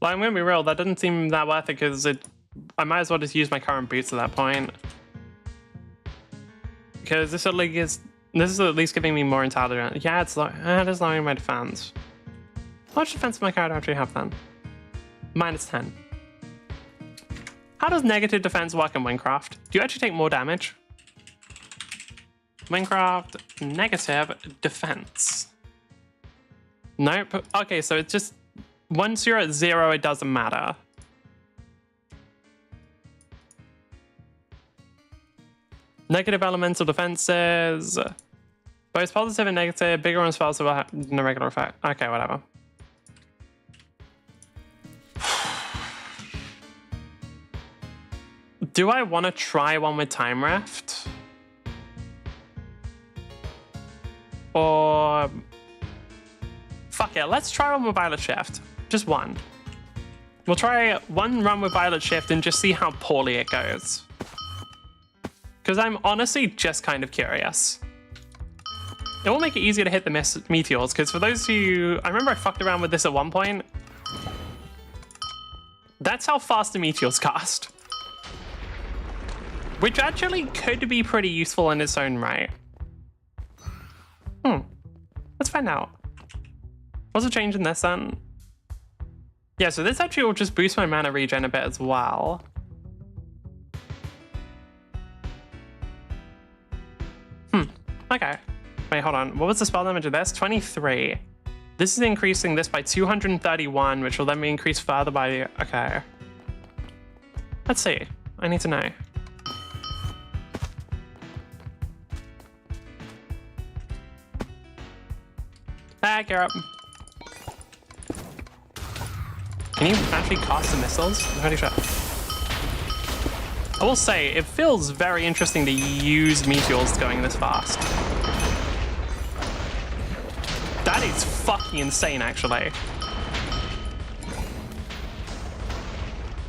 Like, I'm gonna be real, that didn't seem that worth it because I might as well just use my current boots at that point. Because this is at least giving me more intelligence. Yeah, it is lowering my defense. How much defense does my character actually have then? -10. How does negative defense work in Wynncraft? Do you actually take more damage? Wynncraft, negative defense. Nope. Okay, so it's just once you're at 0, it doesn't matter. Negative elemental defenses. Both positive and negative, bigger ones faster than a regular effect. Okay, whatever. Do I want to try one with Time Rift? Or... Fuck it, let's try one with Violet Shift. Just one. We'll try one run with Violet Shift and just see how poorly it goes. Because I'm honestly just kind of curious. It will make it easier to hit the meteors, because for those who... I remember I fucked around with this at one point. That's how fast the meteors cast. Which actually could be pretty useful in its own right. Let's find out. What's the change in this then? Yeah, so this actually will just boost my mana regen a bit as well. Okay. Wait, hold on. What was the spell damage of this? 23. This is increasing this by 231, which will then be increased further by... Okay. Let's see. I need to know. Back her up. Can you actually cast the missiles? I'm pretty sure. I will say, it feels very interesting to use meteors going this fast. That is fucking insane, actually.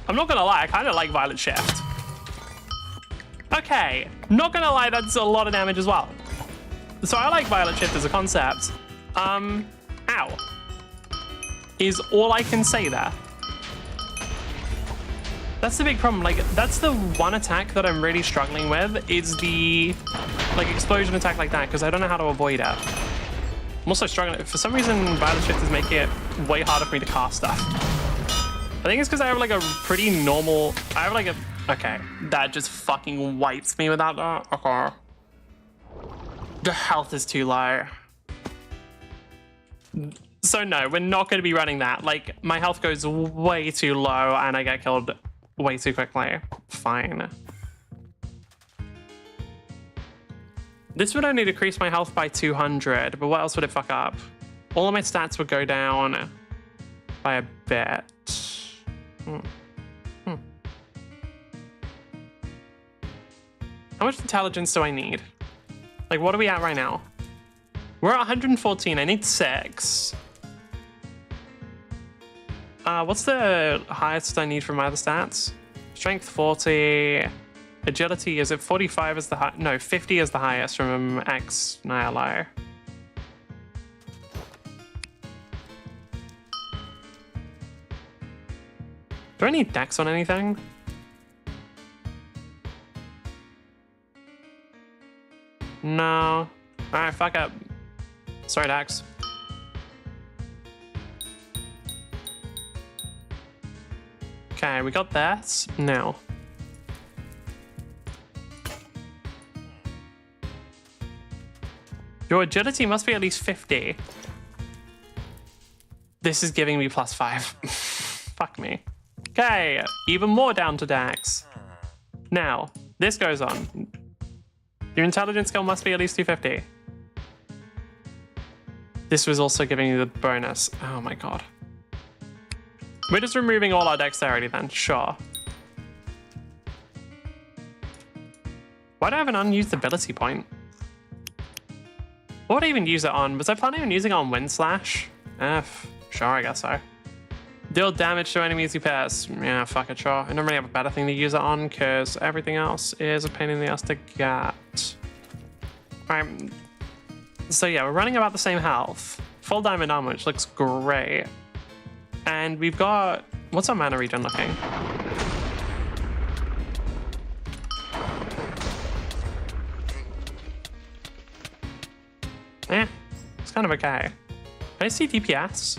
I'm not gonna lie, I kind of like Violet Shift. Okay, not gonna lie, that's a lot of damage as well. So I like Violet Shift as a concept. Ow. Is all I can say there. That's the big problem, like, that's the one attack that I'm really struggling with, is the, like, explosion attack like that, because I don't know how to avoid it. I'm also struggling, for some reason, Violet Shift is making it way harder for me to cast stuff. I think it's because I have, like, a pretty normal, I have, like, a, okay, that just fucking wipes me without that, okay. The health is too low. So no, we're not going to be running that, like, my health goes way too low, and I get killed way too quickly. Fine. This would only decrease my health by 200, but what else would it fuck up? All of my stats would go down by a bit. How much intelligence do I need? Like, what are we at right now? We're at 114. I need 6. What's the highest I need for my other stats? Strength 40. Agility, is it 45 is the high? No, 50 is the highest from X Nihilo. Do I need dex on anything? No. Alright, fuck up. Sorry, Dax. Okay, we got that. Now. Your agility must be at least 50. This is giving me +5. Fuck me. Okay, even more down to Dax. Now, this goes on. Your intelligence skill must be at least 250. This was also giving you the bonus. Oh my god. We're just removing all our dexterity then, sure. Why do I have an unused ability point? What would I even use it on? Was I planning on using it on Wind Slash? Sure, I guess so. Deal damage to enemies you pass. Yeah, fuck it, sure. I don't really have a better thing to use it on because everything else is a pain in the ass to get. Alright. So yeah, we're running about the same health. Full diamond armor, which looks great. And we've got What's our mana regen looking? Eh, it's kind of okay. Can I see DPS?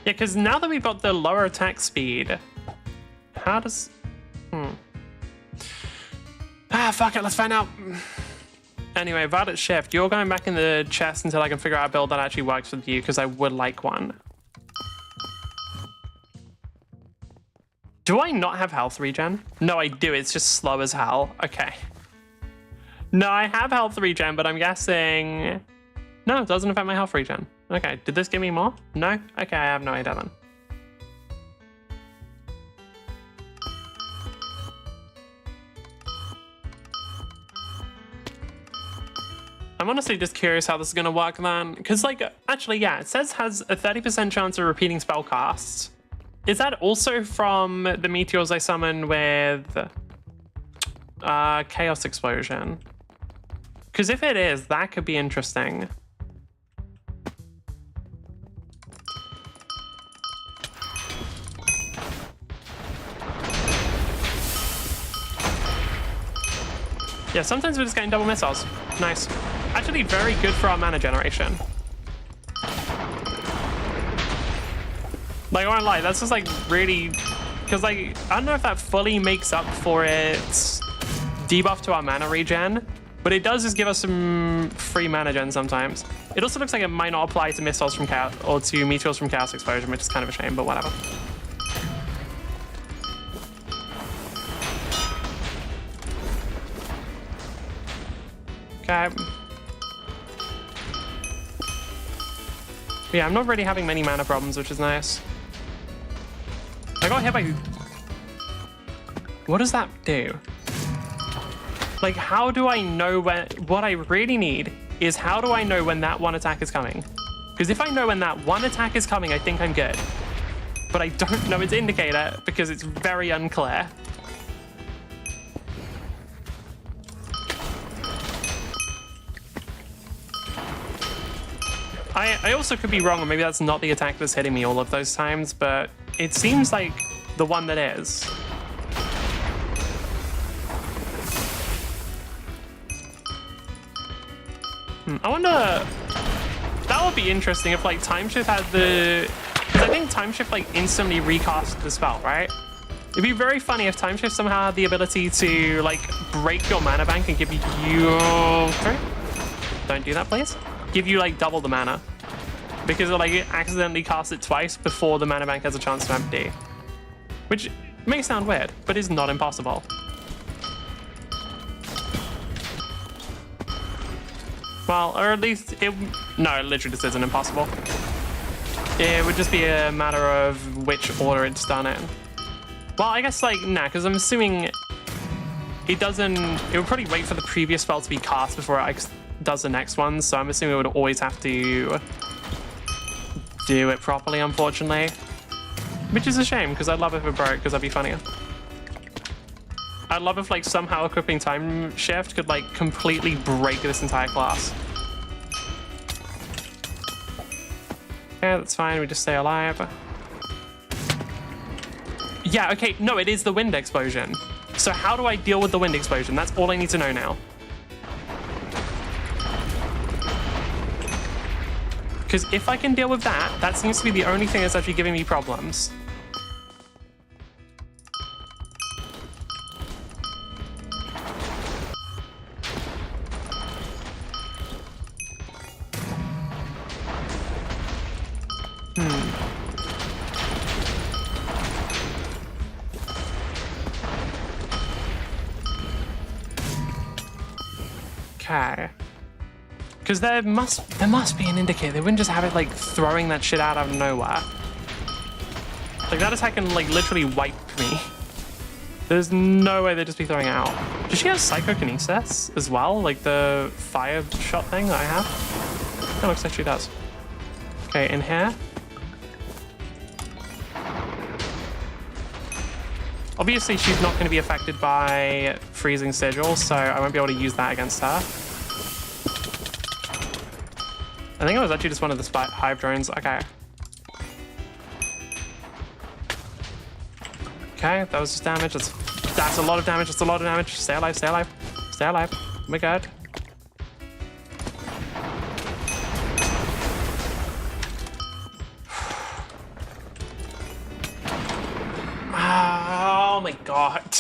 Yeah, because now that we've got the lower attack speed, how does... Ah, fuck it, let's find out. Anyway, Violet Shift, you're going back in the chest until I can figure out a build that actually works with you, because I would like one. Do I not have health regen? No, I do. It's just slow as hell. Okay. No, I have health regen, but I'm guessing... No, it doesn't affect my health regen. Okay, did this give me more? No? Okay, I have no idea then. I'm honestly just curious how this is going to work then. Because, like, actually, yeah, it says has a 30% chance of repeating spell casts. Is that also from the meteors I summon with Chaos Explosion? Because if it is, that could be interesting. Yeah, sometimes we're just getting double missiles. Nice. Actually, very good for our mana generation. Like, I won't lie, that's just like really... Because like, I don't know if that fully makes up for its debuff to our mana regen, but it does just give us some free mana gen sometimes. It also looks like it might not apply to missiles from Chaos, or to meteors from Chaos Explosion, which is kind of a shame, but whatever. Okay. Yeah, I'm not really having many mana problems, which is nice. I got hit by... What does that do? Like, how do I know when... What I really need is how do I know when that one attack is coming? Because if I know when that one attack is coming, I think I'm good. But I don't know its indicator because it's very unclear. I also could be wrong, or maybe that's not the attack that's hitting me all of those times, but it seems like the one that is. I wonder... That would be interesting if, like, Time Shift had the... Because I think Time Shift, like, instantly recast the spell, right? It'd be very funny if Time Shift somehow had the ability to, like, break your mana bank and give you... Sorry? Don't do that, please. Give you, like, double the mana. Because it, like, it accidentally casts it twice before the mana bank has a chance to empty. Which may sound weird, but is not impossible. Well, or at least it... No, it literally just isn't impossible. It would just be a matter of which order it's done in. Well, I guess, like, nah, because I'm assuming it doesn't... It would probably wait for the previous spell to be cast before it does the next one, so I'm assuming it would always have to do it properly, unfortunately. Which is a shame, because I'd love if it broke, because that'd be funnier. I'd love if, like, somehow equipping Time Shift could, like, completely break this entire class. Okay, that's fine, we just stay alive. Yeah, okay, no, it is the wind explosion. So how do I deal with the wind explosion? That's all I need to know now. Because if I can deal with that, that seems to be the only thing that's actually giving me problems. Okay. Because there must be an indicator. They wouldn't just have it, like, throwing that shit out of nowhere. Like, that attack can, like, literally wipe me. There's no way they'd just be throwing it out. Does she have psychokinesis as well? Like the fire shot thing that I have? It looks like she does. Okay, in here. Obviously, she's not going to be affected by freezing sigil, so I won't be able to use that against her. I think it was actually just one of the hive drones. Okay. Okay, that was just damage. That's a lot of damage. That's a lot of damage. Stay alive, stay alive. Stay alive. Oh my god. Oh my god.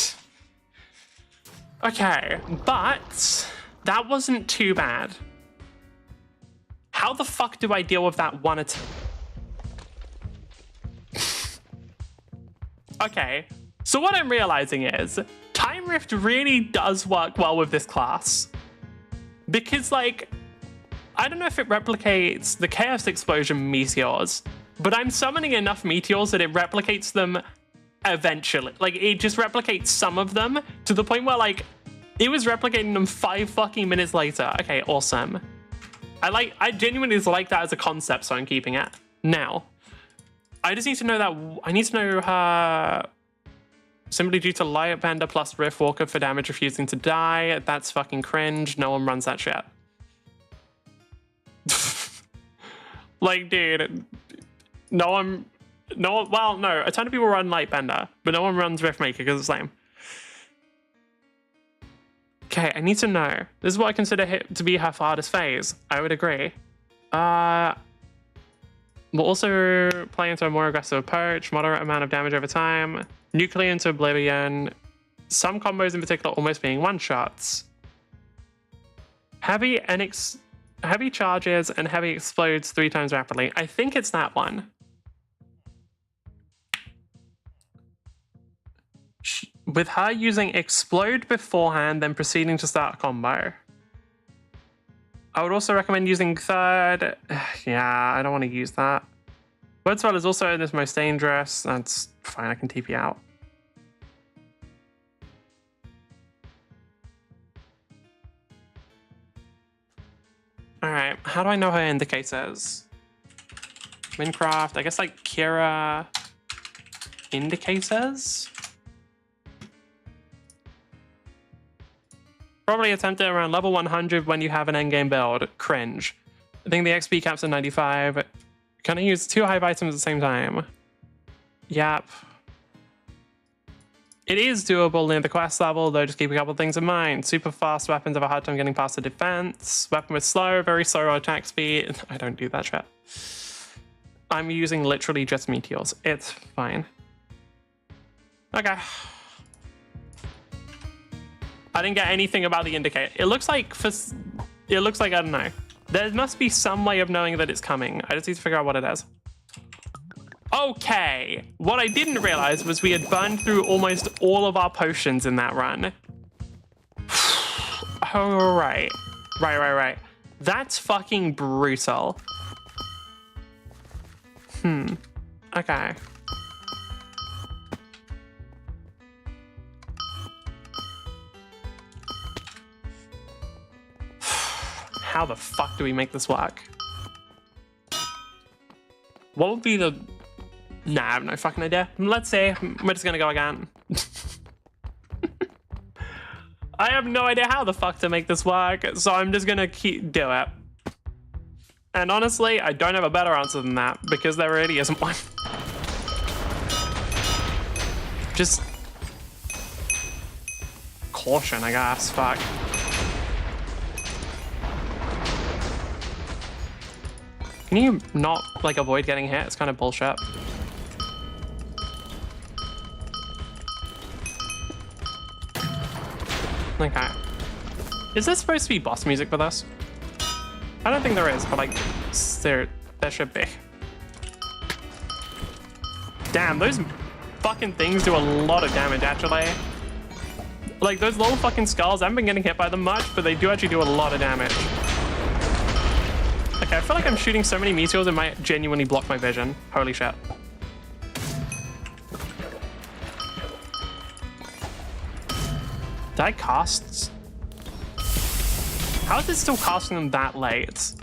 Okay, but that wasn't too bad. How the fuck do I deal with that one attack? Okay, so what I'm realizing is Time Rift really does work well with this class. Because, like, I don't know if it replicates the Chaos Explosion meteors, but I'm summoning enough meteors that it replicates them eventually. Like, it just replicates some of them to the point where, like, it was replicating them 5 fucking minutes later. Okay, awesome. I genuinely like that as a concept, so I'm keeping it. Now, I just need to know that, I need to know her simply due to Lightbender plus Rift Walker for damage refusing to die. That's fucking cringe. No one runs that shit. Like, dude, well, no, a ton of people run Lightbender, but no one runs Riftmaker because it's lame. Okay, I need to know. This is what I consider to be her hardest phase. I would agree. We'll also play into a more aggressive approach, moderate amount of damage over time, nuclear into oblivion, some combos in particular almost being one-shots. Heavy charges and heavy explodes 3 times rapidly. I think it's that one. With her using explode beforehand, then proceeding to start a combo. I would also recommend using third. Yeah, I don't want to use that. Word Swell is also in this most dangerous. That's fine, I can TP out. Alright, how do I know her indicators? Wynncraft, I guess like Kira indicators? Probably attempt it around level 100 when you have an endgame build. Cringe. I think the XP cap's at 95. Can I use 2 hive items at the same time? Yep. It is doable near the quest level, though just keep a couple things in mind. Super fast weapons have a hard time getting past the defense. Weapon with very slow attack speed. I don't do that shit. I'm using literally just meteors. It's fine. Okay. I didn't get anything about the indicator. It looks like I don't know. There must be some way of knowing that it's coming. I just need to figure out what it is. Okay. What I didn't realize was we had burned through almost all of our potions in that run. Oh, right. Right. That's fucking brutal. Okay. How the fuck do we make this work? What would be the... Nah, I have no fucking idea. Let's see. We're just gonna go again. I have no idea how the fuck to make this work, so I'm just gonna do it. And honestly, I don't have a better answer than that, because there really isn't one. Just... caution, I guess. Fuck. Can you not, like, avoid getting hit? It's kind of bullshit. Okay. Is there supposed to be boss music for this? I don't think there is, but, like, there should be. Damn, those fucking things do a lot of damage, actually. Like, those little fucking skulls, I haven't been getting hit by them much, but they do actually do a lot of damage. Okay, I feel like I'm shooting so many meteors it might genuinely block my vision. Holy shit. Did I cast? How is it still casting them that late?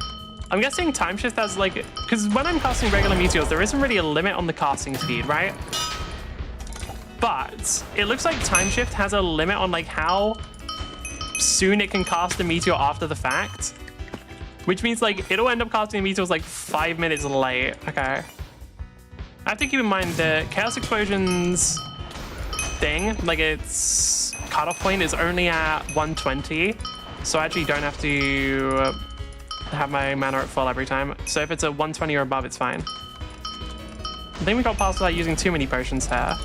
I'm guessing Time Shift has like... Because when I'm casting regular meteors, there isn't really a limit on the casting speed, right? But it looks like Time Shift has a limit on like how soon it can cast a meteor after the fact. Which means, like, it'll end up casting meteors, like, 5 minutes late. Okay. I have to keep in mind that Chaos Explosions thing, like its cutoff point is only at 120, so I actually don't have to have my mana at full every time. So if it's at 120 or above, it's fine. I think we got past without using too many potions here.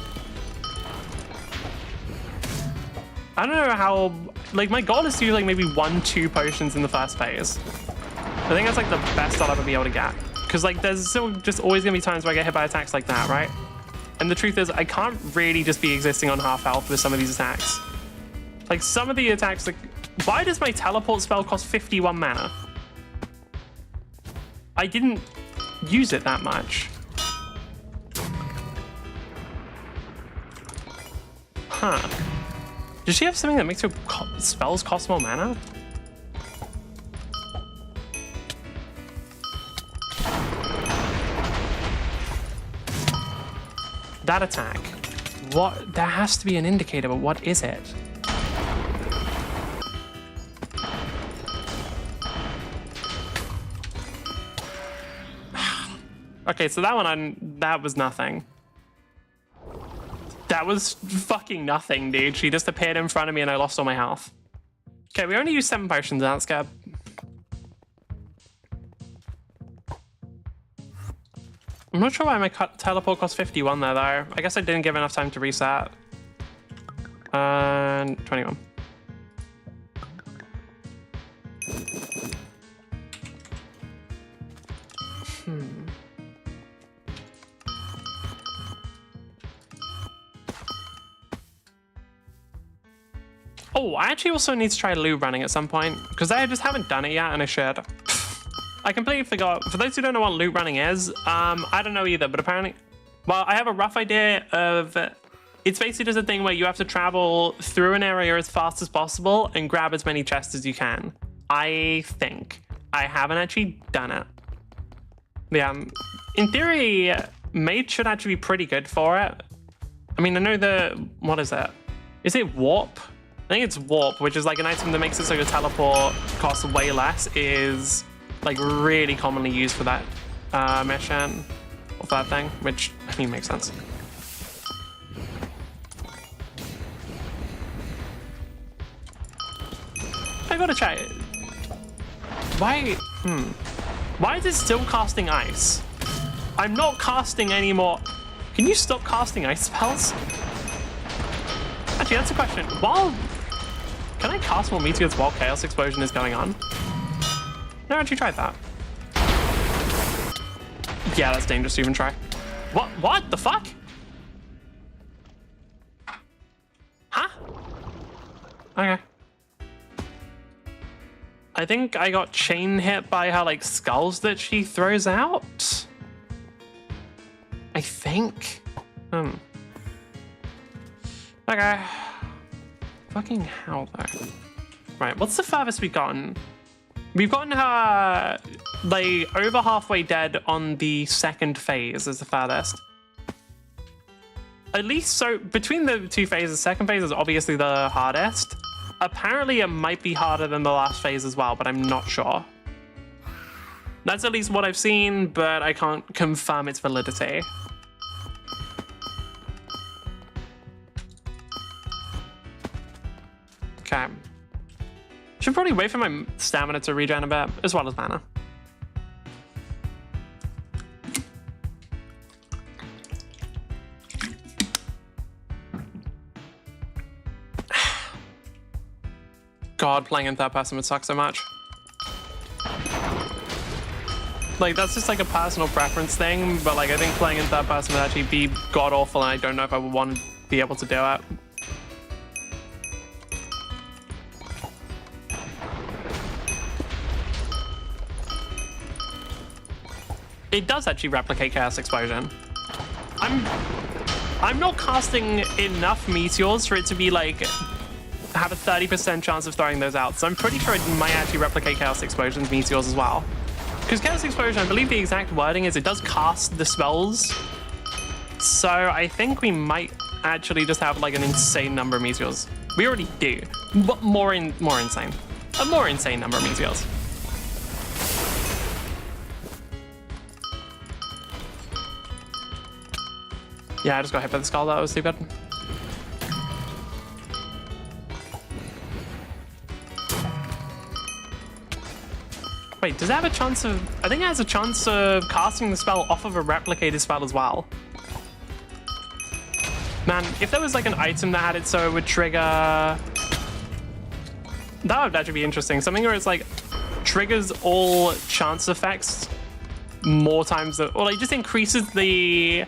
I don't know how, like my goal is to use like maybe 1-2 potions in the first phase. I think that's like the best I'll ever be able to get. Because like there's still just always gonna be times where I get hit by attacks like that, right? And the truth is I can't really just be existing on half health with some of these attacks. Like some of the attacks, like, why does my teleport spell cost 51 mana? I didn't use it that much. Huh. Does she have something that makes her spells cost more mana? That attack. What? There has to be an indicator, but what is it? Okay, so that one, that was nothing. That was fucking nothing, dude. She just appeared in front of me and I lost all my health. Okay, we only used 7 potions, that's good. I'm not sure why my teleport cost 51 there, though. I guess I didn't give enough time to reset. 21. Oh, I actually also need to try loop running at some point, because I just haven't done it yet, and I should. I completely forgot. For those who don't know what loop running is, I don't know either, but apparently... Well, I have a rough idea of... It's basically just a thing where you have to travel through an area as fast as possible and grab as many chests as you can. I think. I haven't actually done it. Yeah, in theory, Mage should actually be pretty good for it. I mean, I know the... What is it? Is it Warp? I think it's Warp, which is like an item that makes it so your teleport costs way less, is like really commonly used for that mission, or for that thing, which I mean makes sense. I gotta check. Why? Why is it still casting ice? I'm not casting anymore. Can you stop casting ice spells? Actually, that's a question. Can I cast more meteors while Chaos Explosion is going on? Never actually tried that. Yeah, that's dangerous to even try. What the fuck? Huh? Okay. I think I got chain hit by her like skulls that she throws out. I think. Okay. Fucking hell, though. Right, what's the furthest we've gotten? We've gotten her, like, over halfway dead on the second phase is the furthest. At least, so, between the 2 phases, second phase is obviously the hardest. Apparently, it might be harder than the last phase as well, but I'm not sure. That's at least what I've seen, but I can't confirm its validity. Okay. Should probably wait for my stamina to regen a bit, as well as mana. God, playing in third person would suck so much. Like, that's just like a personal preference thing, but like I think playing in third person would actually be god awful, and I don't know if I would want to be able to do it. It does actually replicate Chaos Explosion. I'm not casting enough meteors for it to be like have a 30% chance of throwing those out, so I'm pretty sure it might actually replicate Chaos Explosion's meteors as well. Because Chaos Explosion, I believe the exact wording is it does cast the spells, so I think we might actually just have like an insane number of meteors. We already do, but more insane. A more insane number of meteors. Yeah, I just got hit by the skull. That was stupid. Wait, does it have a chance of... I think it has a chance of casting the spell off of a replicated spell as well. Man, if there was like an item that had it so it would trigger... That would actually be interesting. Something where it's like triggers all chance effects more times than... Or like just increases the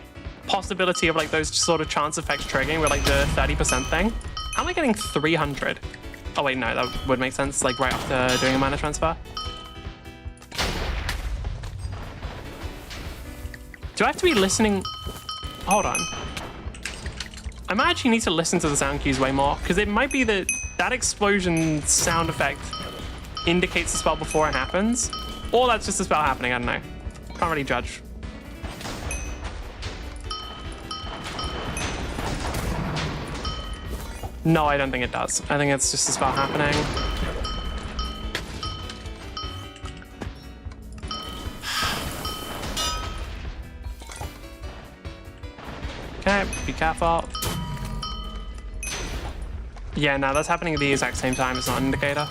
possibility of like those sort of chance effects triggering with like the 30% thing. How am I getting 300? Oh wait, no, that would make sense, like right after doing a mana transfer. Do I have to be listening? Hold on. I might actually need to listen to the sound cues way more, because it might be that that explosion sound effect indicates the spell before it happens, or that's just the spell happening, I don't know. Can't really judge. No, I don't think it does. I think it's just the spell happening. Okay, be careful. Yeah, no, that's happening at the exact same time. It's not an indicator.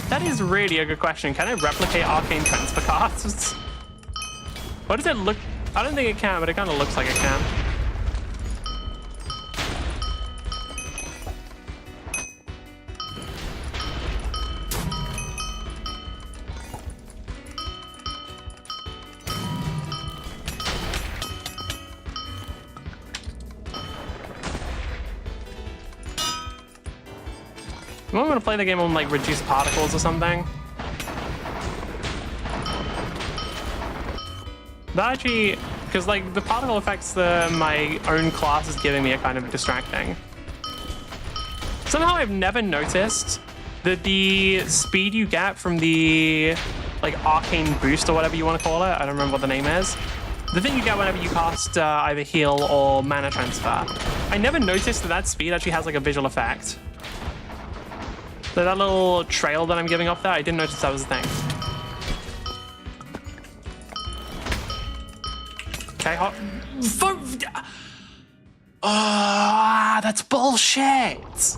That is really a good question. Can I replicate arcane transfer cards? What does it look? I don't think it can, but it kind of looks like it can. I'm gonna play the game on like reduced particles or something. That actually, because like the particle effects that my own class is giving me are kind of distracting. Somehow I've never noticed that the speed you get from the like arcane boost or whatever you want to call it, I don't remember what the name is. The thing you get whenever you cast either heal or mana transfer. I never noticed that that speed actually has like a visual effect. So that little trail that I'm giving off there, I didn't notice that was a thing. Okay, hot. That's bullshit.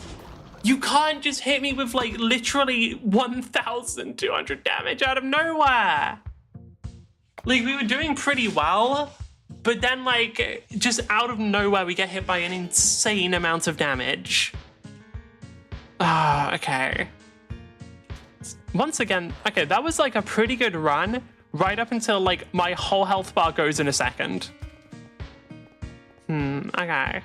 You can't just hit me with like literally 1,200 damage out of nowhere. Like we were doing pretty well, but then like just out of nowhere we get hit by an insane amount of damage. Okay. Once again, okay, that was like a pretty good run right up until like my whole health bar goes in a second. Okay.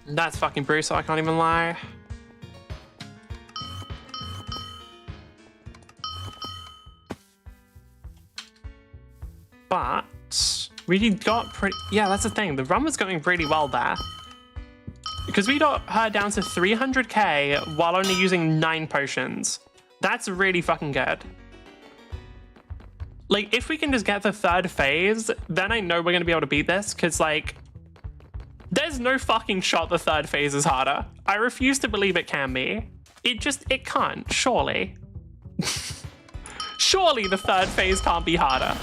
That's fucking brutal, I can't even lie. But we got pretty... Yeah, that's the thing. The run was going really well there. Because we got her down to 300k while only using 9 potions. That's really fucking good. Like, if we can just get the 3rd phase, then I know we're going to be able to beat this. Because, like, there's no fucking shot the 3rd phase is harder. I refuse to believe it can be. It can't, surely. Surely the 3rd phase can't be harder.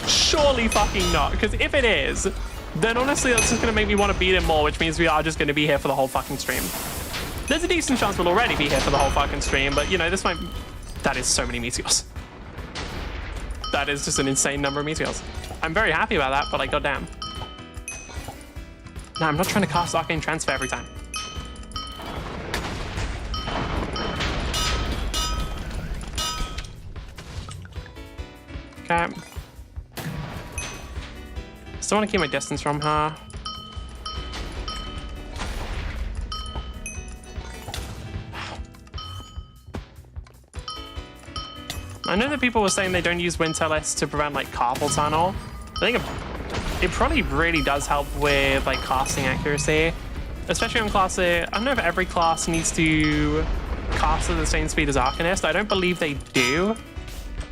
Surely fucking not. Because if it is... then honestly that's just going to make me want to beat it more, which means we are just going to be here for the whole fucking stream. There's a decent chance we'll already be here for the whole fucking stream, but you know, this might... That is so many meteors. That is just an insane number of meteors. I'm very happy about that, but like, goddamn. No, I'm not trying to cast Arcane Transfer every time. Okay. Still want to keep my distance from her. I know that people were saying they don't use Wynncraft to prevent like carpal tunnel. I think it probably really does help with like casting accuracy, especially on classes. I don't know if every class needs to cast at the same speed as Arcanist. I don't believe they do.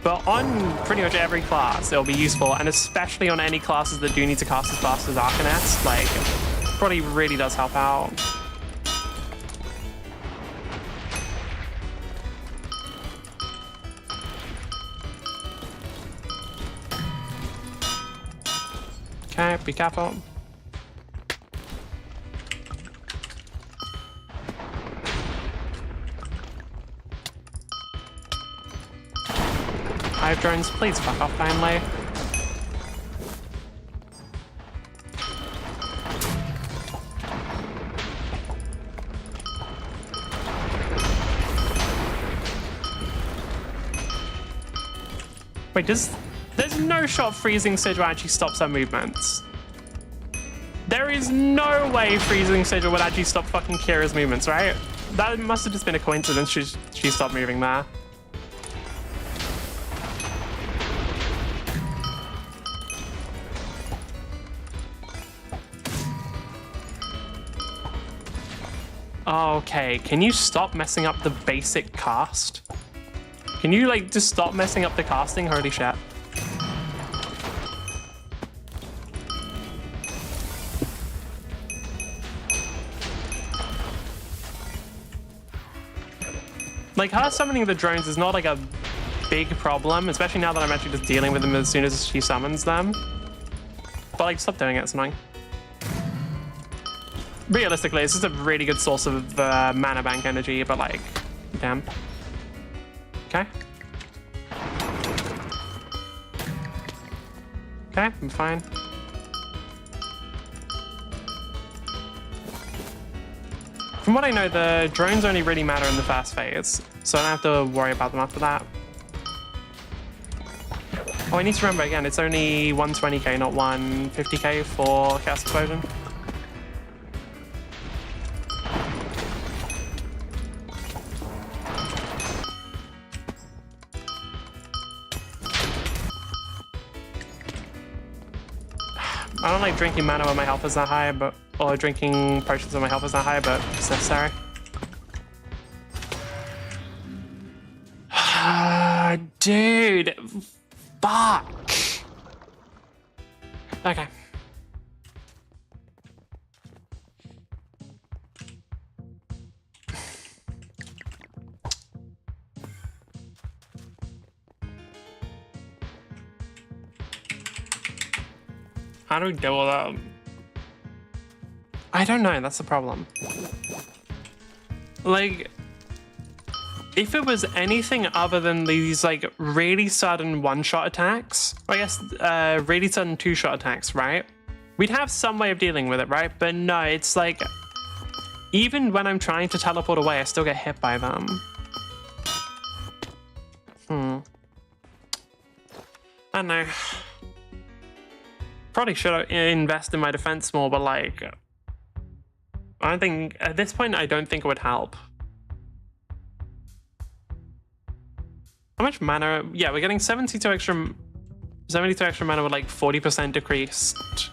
But on pretty much every class, it'll be useful, and especially on any classes that do need to cast as fast as Arcanist, like, probably really does help out. Okay, be careful. Hive drones, please fuck off finally. Wait, there's no shot freezing Sigil actually stops her movements. There is no way freezing Sigil would actually stop fucking Kira's movements, right? That must have just been a coincidence she stopped moving there. Okay, can you stop messing up the basic cast? Can you, like, just stop messing up the casting? Holy shit. Like, her summoning the drones is not, like, a big problem, especially now that I'm actually just dealing with them as soon as she summons them. But, like, stop doing it, it's annoying. Realistically, it's just a really good source of mana bank energy, but, like, damn. Okay. Okay, I'm fine. From what I know, the drones only really matter in the first phase, so I don't have to worry about them after that. Oh, I need to remember again, it's only 120k, not 150k for Chaos Explosion. I don't like drinking mana when my health is that high, or drinking potions when my health is that high, but it's necessary. Dude, fuck. Okay. How do we deal with that? I don't know, that's the problem. Like, if it was anything other than these, like, really sudden one-shot attacks, or I guess really sudden two-shot attacks, right? We'd have some way of dealing with it, right? But no, it's like, even when I'm trying to teleport away, I still get hit by them. I don't know. Probably should invest in my defense more, but like, I don't think, at this point, I don't think it would help. How much mana? Yeah, we're getting 72 extra mana with like 40% decreased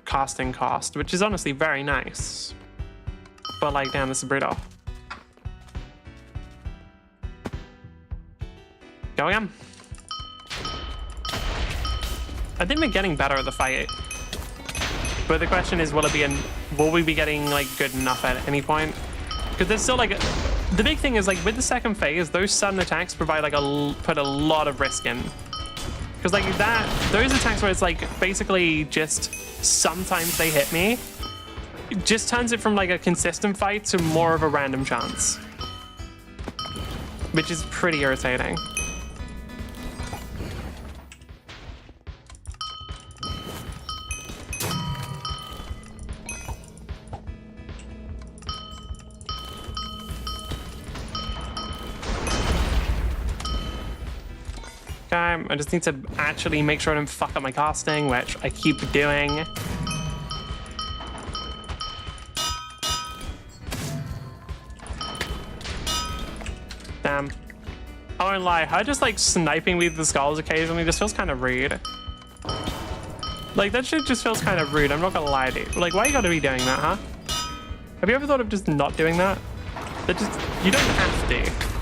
casting cost, which is honestly very nice. But like, damn, this is brutal. Go again. I think we're getting better at the fight, but the question is, will we be getting like good enough at any point? Because there's still like the big thing is like with the second phase, those sudden attacks provide like put a lot of risk in. Because like those attacks where it's like basically just sometimes they hit me, it just turns it from like a consistent fight to more of a random chance, which is pretty irritating. I just need to actually make sure I don't fuck up my casting, which I keep doing. Damn. I won't lie, her just like sniping me with the skulls occasionally just feels kind of rude. Like, that shit just feels kind of rude, I'm not gonna lie to you. Like, why you gotta be doing that, huh? Have you ever thought of just not doing that? You don't have to.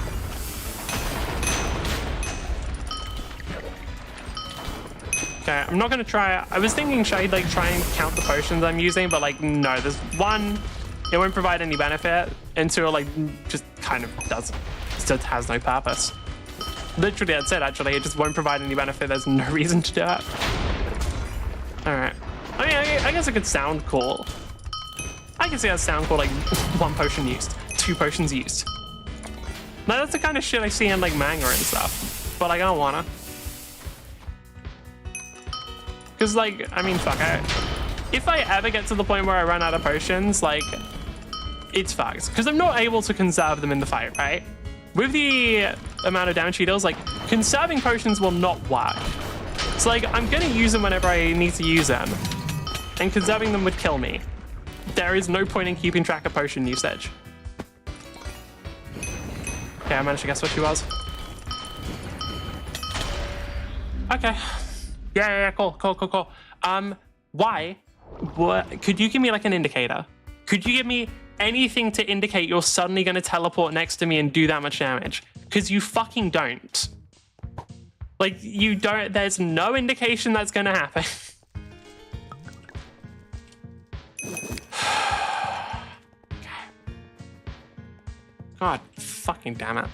Okay, I'm not gonna try. I was thinking, should I like try and count the potions I'm using, but like, no, there's one, it won't provide any benefit, and two, like, just kind of doesn't. It just has no purpose. Literally, that's it, actually. It just won't provide any benefit. There's no reason to do it. All right. I guess it could sound cool. I can see that sound cool, like 1 potion used, 2 potions used. Now that's the kind of shit I see in like manga and stuff, but like I don't wanna. Cause like, I mean, fuck it. If I ever get to the point where I run out of potions, like, it's fucked. Because I'm not able to conserve them in the fight, right? With the amount of damage he deals, like, conserving potions will not work. So, like, I'm going to use them whenever I need to use them. And conserving them would kill me. There is no point in keeping track of potion usage. Okay, I managed to guess what she was. Okay. Yeah, cool. Why? What? Could you give me like an indicator? Could you give me anything to indicate you're suddenly going to teleport next to me and do that much damage? Because you fucking don't. Like, you don't, there's no indication that's going to happen. God fucking damn it.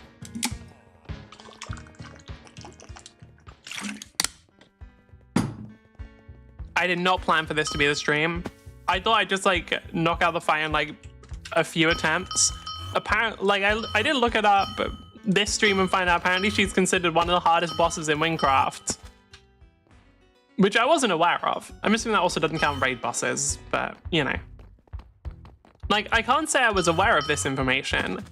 I did not plan for this to be the stream. I thought I'd just like knock out the fight in like a few attempts. Apparently, like I did look it up this stream and find out apparently she's considered one of the hardest bosses in Wynncraft. Which I wasn't aware of. I'm assuming that also doesn't count raid bosses, but you know. Like, I can't say I was aware of this information.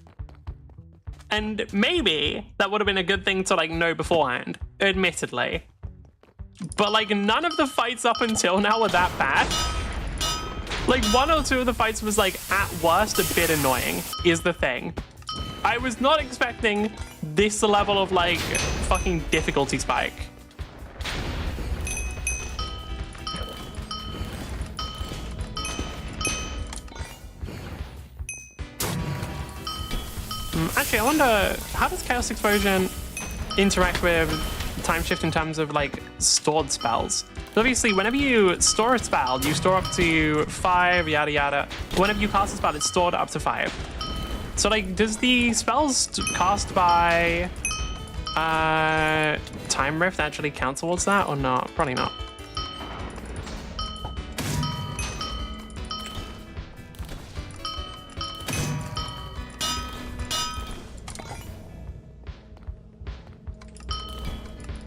And maybe that would have been a good thing to like know beforehand, admittedly. But like none of the fights up until now were that bad. Like 1 or 2 of the fights was like at worst a bit annoying is the thing. I was not expecting this level of like fucking difficulty spike. Actually, I wonder, how does Chaos Explosion interact with Time Shift in terms of like stored spells? So obviously, whenever you store a spell, you store up to 5, yada yada. Whenever you cast a spell, it's stored up to 5. So like, does the spells cast by Time Rift actually count towards that or not? Probably not.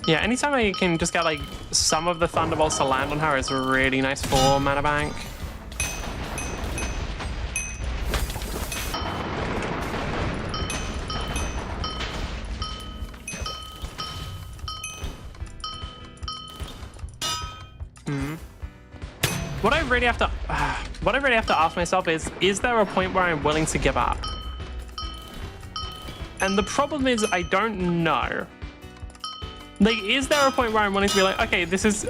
Yeah, anytime I can just get like some of the Thunderbolts to land on her is really nice for mana bank. What I really have to ask myself is there a point where I'm willing to give up? And the problem is I don't know. Like, is there a point where I'm willing to be like, okay,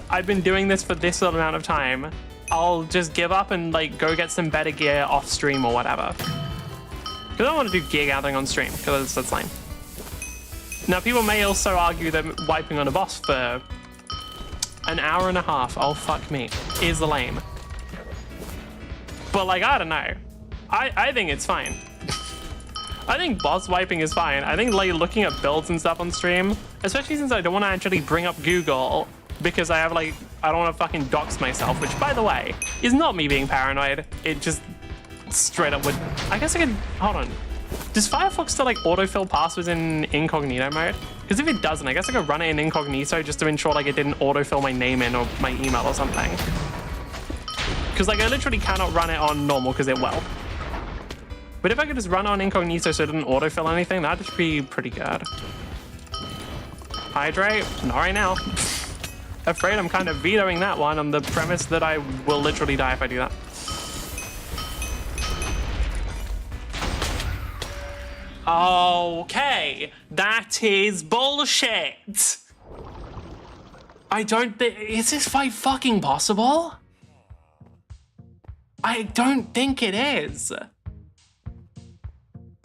I've been doing this for this amount of time. I'll just give up and like go get some better gear off stream or whatever. Because I don't want to do gear gathering on stream, because that's lame. Now, people may also argue that wiping on a boss for an hour and a half, oh fuck me, is lame. But like, I don't know. I think it's fine. I think boss wiping is fine. I think like looking at builds and stuff on stream, especially since I don't want to actually bring up Google because I don't want to fucking dox myself, which by the way, is not me being paranoid. It just straight up would, I guess I could, hold on. Does Firefox still like autofill passwords in incognito mode? Because if it doesn't, I guess I could run it in incognito just to ensure like it didn't autofill my name in or my email or something. Because like I literally cannot run it on normal because it will. But if I could just run on incognito so it didn't autofill anything, that'd just be pretty good. Hydrate? Not right now. Afraid I'm kind of vetoing that one on the premise that I will literally die if I do that. Okay, that is bullshit. I don't think, is this fight fucking possible? I don't think it is.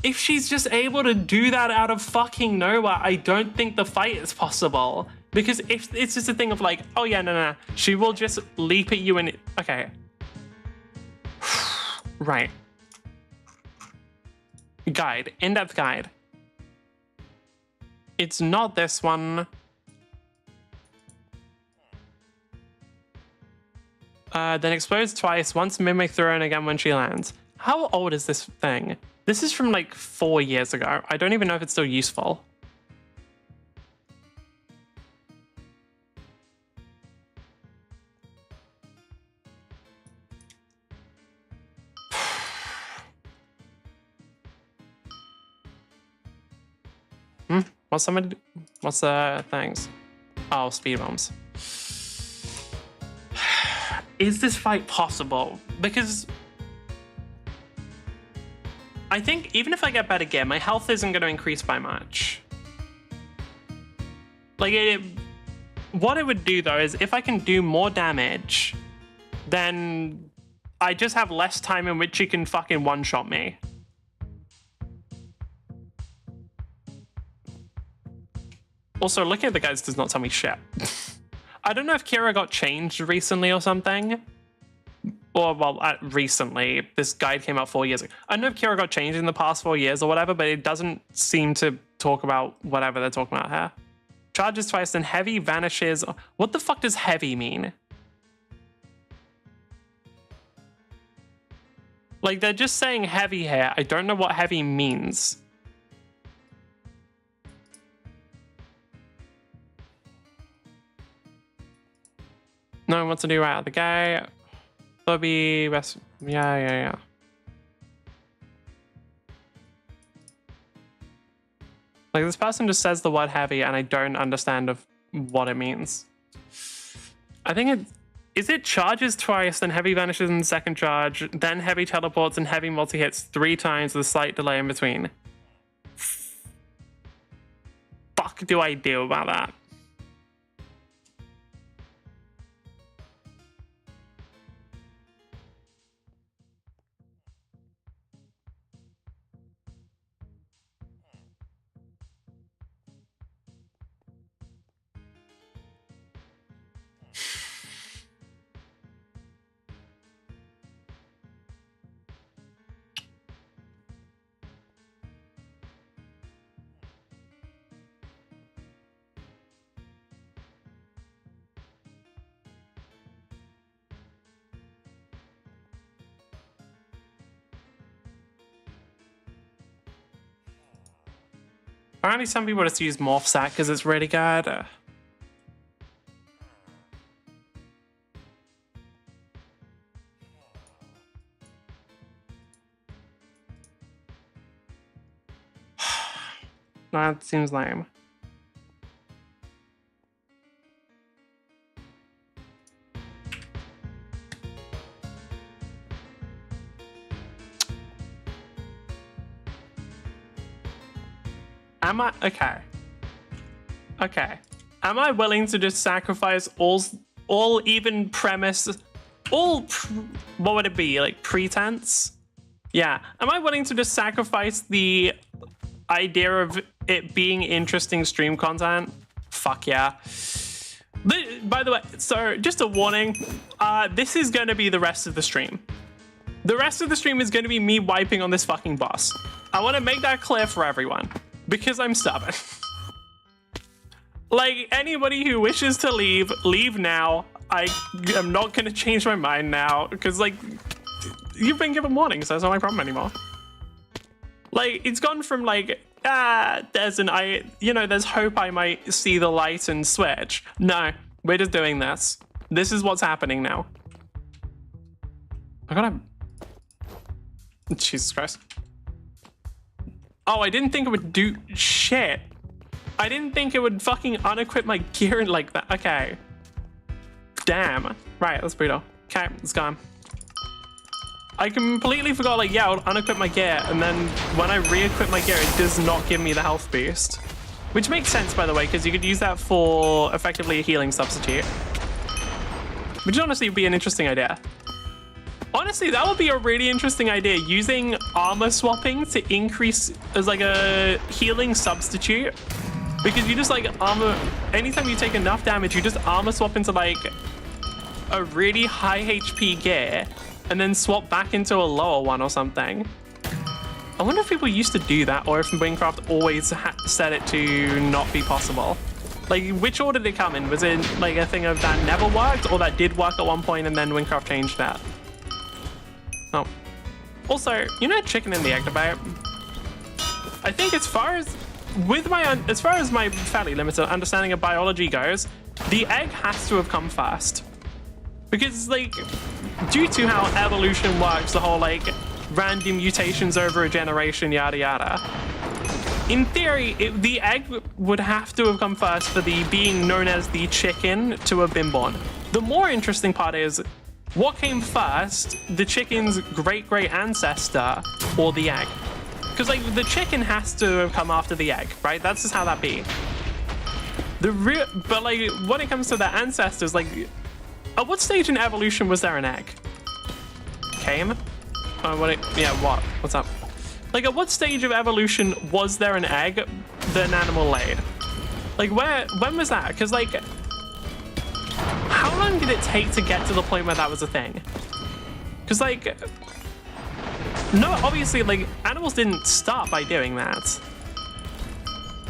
If she's just able to do that out of fucking nowhere, I don't think the fight is possible. Because if it's just a thing of like, oh yeah, no, she will just leap at you and okay. Right. Guide, in-depth guide. It's not this one. Then explodes twice, once mimic throw and again when she lands. How old is this thing? This is from like 4 years ago. I don't even know if it's still useful. What's the things? Oh, speed bombs. Is this fight possible? Because I think even if I get better gear, my health isn't going to increase by much. Like, what it would do though is if I can do more damage, then I just have less time in which he can fucking one-shot me. Also, looking at the guys does not tell me shit. I don't know if Kira got changed recently or something. Or, well, recently. This guide came out 4 years ago. I don't know if Kira got changed in the past 4 years or whatever, but it doesn't seem to talk about whatever they're talking about here. Charges twice, then heavy vanishes. What the fuck does heavy mean? Like, they're just saying heavy here. I don't know what heavy means. No one wants to do right out of the gate. Bobby, West. Yeah. Like, this person just says the word heavy and I don't understand of what it means. I think is it charges twice, then heavy vanishes in the second charge, then heavy teleports and heavy multi-hits 3 times with a slight delay in between. Fuck do I do about that? Apparently some people just use Morph Sack because it's really good. That seems lame. Am I okay? Am I willing to just sacrifice all even premise, what would it be, like pretense? Yeah. Am I willing to just sacrifice the idea of it being interesting stream content? Fuck yeah. By the way, so just a warning, this is going to be the rest of the stream. The rest of the stream is going to be me wiping on this fucking boss. I want to make that clear for everyone. Because I'm stubborn. Like, anybody who wishes to leave now. I am not going to change my mind now. Because, like, you've been given warnings, so it's not my problem anymore. Like, it's gone from, like, there's hope I might see the light and switch. No, we're just doing this. This is what's happening now. I gotta... Jesus Christ. Oh, I didn't think it would do shit. I didn't think it would fucking unequip my gear like that. Okay. Damn. Right, that's brutal. Okay, it's gone. I completely forgot, like, yeah, I would unequip my gear, and then when I re-equip my gear, it does not give me the health boost. Which makes sense, by the way, because you could use that for effectively a healing substitute. Which honestly would be an interesting idea. Honestly, that would be a really interesting idea, using armor swapping to increase as like a healing substitute. Because you just like anytime you take enough damage, you just armor swap into like a really high HP gear and then swap back into a lower one or something. I wonder if people used to do that or if Wynncraft always set it to not be possible. Like, which order did it come in? Was it like a thing of that never worked, or that did work at one point and then Wynncraft changed that? Oh. Also, you know chicken and the egg debate? I think as far as my fairly limited understanding of biology goes, the egg has to have come first. Because, like, due to how evolution works, the whole, like, random mutations over a generation, yada yada, in theory, the egg would have to have come first for the being known as the chicken to have been born. The more interesting part is, what came first, the chicken's great-great ancestor or the egg? Because, like, the chicken has to have come after the egg, right? That's just how that be. But, like, when it comes to the ancestors, like, at what stage in evolution was there an egg? Came? What? What's up? Like, at what stage of evolution was there an egg that an animal laid? Like, when was that? Because, like, how long did it take to get to the point where that was a thing? Because, like, no, obviously, like, animals didn't start by doing that.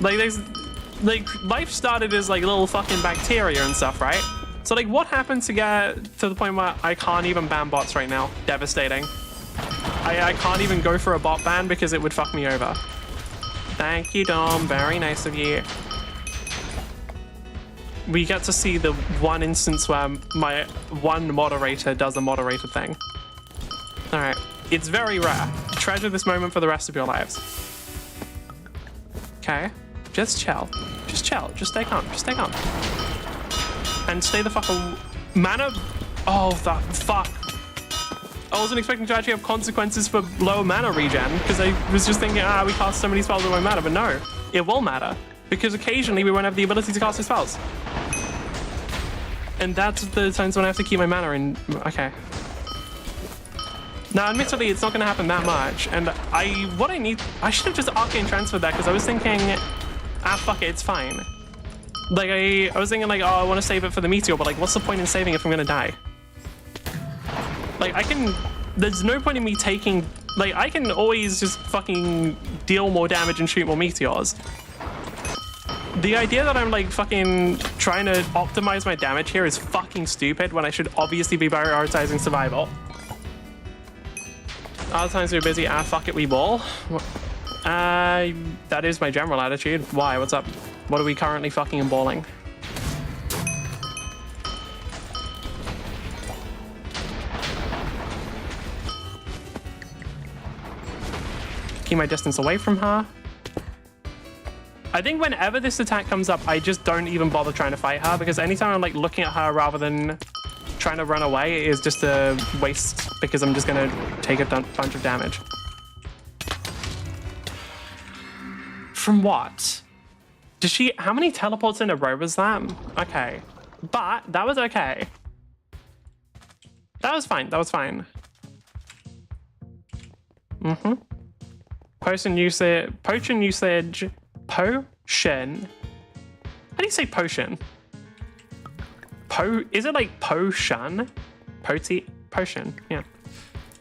Like, life started as, like, little fucking bacteria and stuff, right? So, like, what happened to get to the point where I can't even ban bots right now? Devastating. I can't even go for a bot ban because it would fuck me over. Thank you, Dom. Very nice of you. We get to see the one instance where my one moderator does a moderator thing. All right. It's very rare. Treasure this moment for the rest of your lives. Okay. Just chill. Just chill. Just stay calm. Just stay calm. And stay the fuck mana. Oh, that fuck. I wasn't expecting to actually have consequences for low mana regen because I was just thinking, we cast so many spells that won't matter, but no, it will matter because occasionally we won't have the ability to cast the spells. And that's the times when I have to keep my mana in. Okay. Now, admittedly, it's not going to happen that much. And I should have just arcane transferred that because I was thinking, fuck it, it's fine. Like, I was thinking, like, I want to save it for the meteor, but, like, what's the point in saving if I'm going to die? Like, there's no point in me taking, like, I can always just fucking deal more damage and shoot more meteors. The idea that I'm, like, fucking trying to optimize my damage here is fucking stupid when I should obviously be prioritizing survival. Other times we're busy, fuck it, we ball. That is my general attitude. Why? What's up? What are we currently fucking balling? Keep my distance away from her. I think whenever this attack comes up, I just don't even bother trying to fight her because anytime I'm like looking at her rather than trying to run away is just a waste because I'm just gonna take a bunch of damage. From what? How many teleports in a row was that? Okay. But that was okay. That was fine. That was fine. Mm-hmm. Potion usage. Potion. How do you say potion? Is it like potion? Potion, yeah.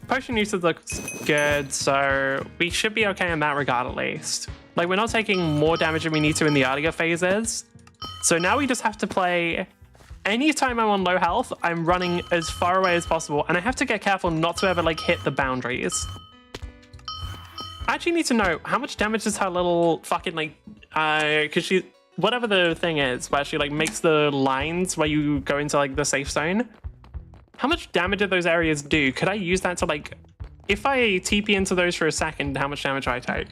Potion usage looks good, so we should be okay in that regard at least. Like, we're not taking more damage than we need to in the earlier phases. So now we just have to play... Anytime I'm on low health, I'm running as far away as possible, and I have to get careful not to ever, like, hit the boundaries. I actually need to know, how much damage does her little fucking, like... because she... Whatever the thing is, where she, like, makes the lines where you go into, like, the safe zone. How much damage do those areas do? Could I use that to, like... If I TP into those for a second, how much damage do I take?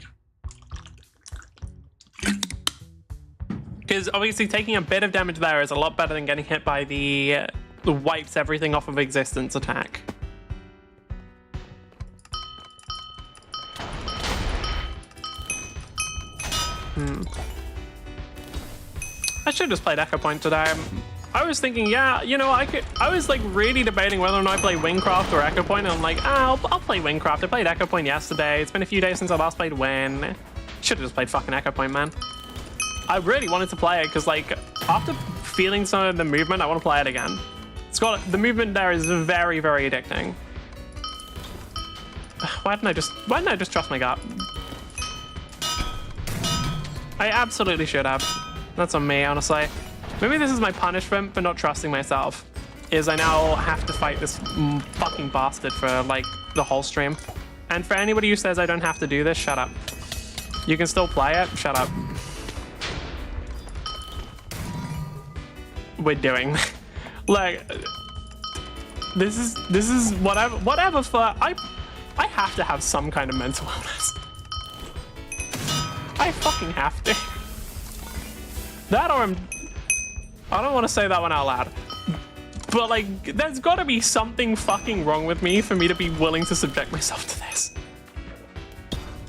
Because obviously taking a bit of damage there is a lot better than getting hit by the wipes everything off of existence attack. I should have just played Echo Point today. I was thinking, yeah, you know, I was like really debating whether or not I play Wynncraft or Echo Point, and I'm like, I'll play Wynncraft. I played Echo Point yesterday. It's been a few days since I last played Wynn. Should have just played fucking Echo Point, man. I really wanted to play it because, like, after feeling some of the movement, I want to play it again. The movement there is very, very addicting. Why didn't I just trust my gut? I absolutely should have. That's on me, honestly. Maybe this is my punishment for not trusting myself, is I now have to fight this fucking bastard for, like, the whole stream. And for anybody who says I don't have to do this, shut up. You can still play it, shut up. We're doing. Like, this is whatever for, I have to have some kind of mental illness. I fucking have to. That or I don't want to say that one out loud. But like, there's gotta be something fucking wrong with me for me to be willing to subject myself to this.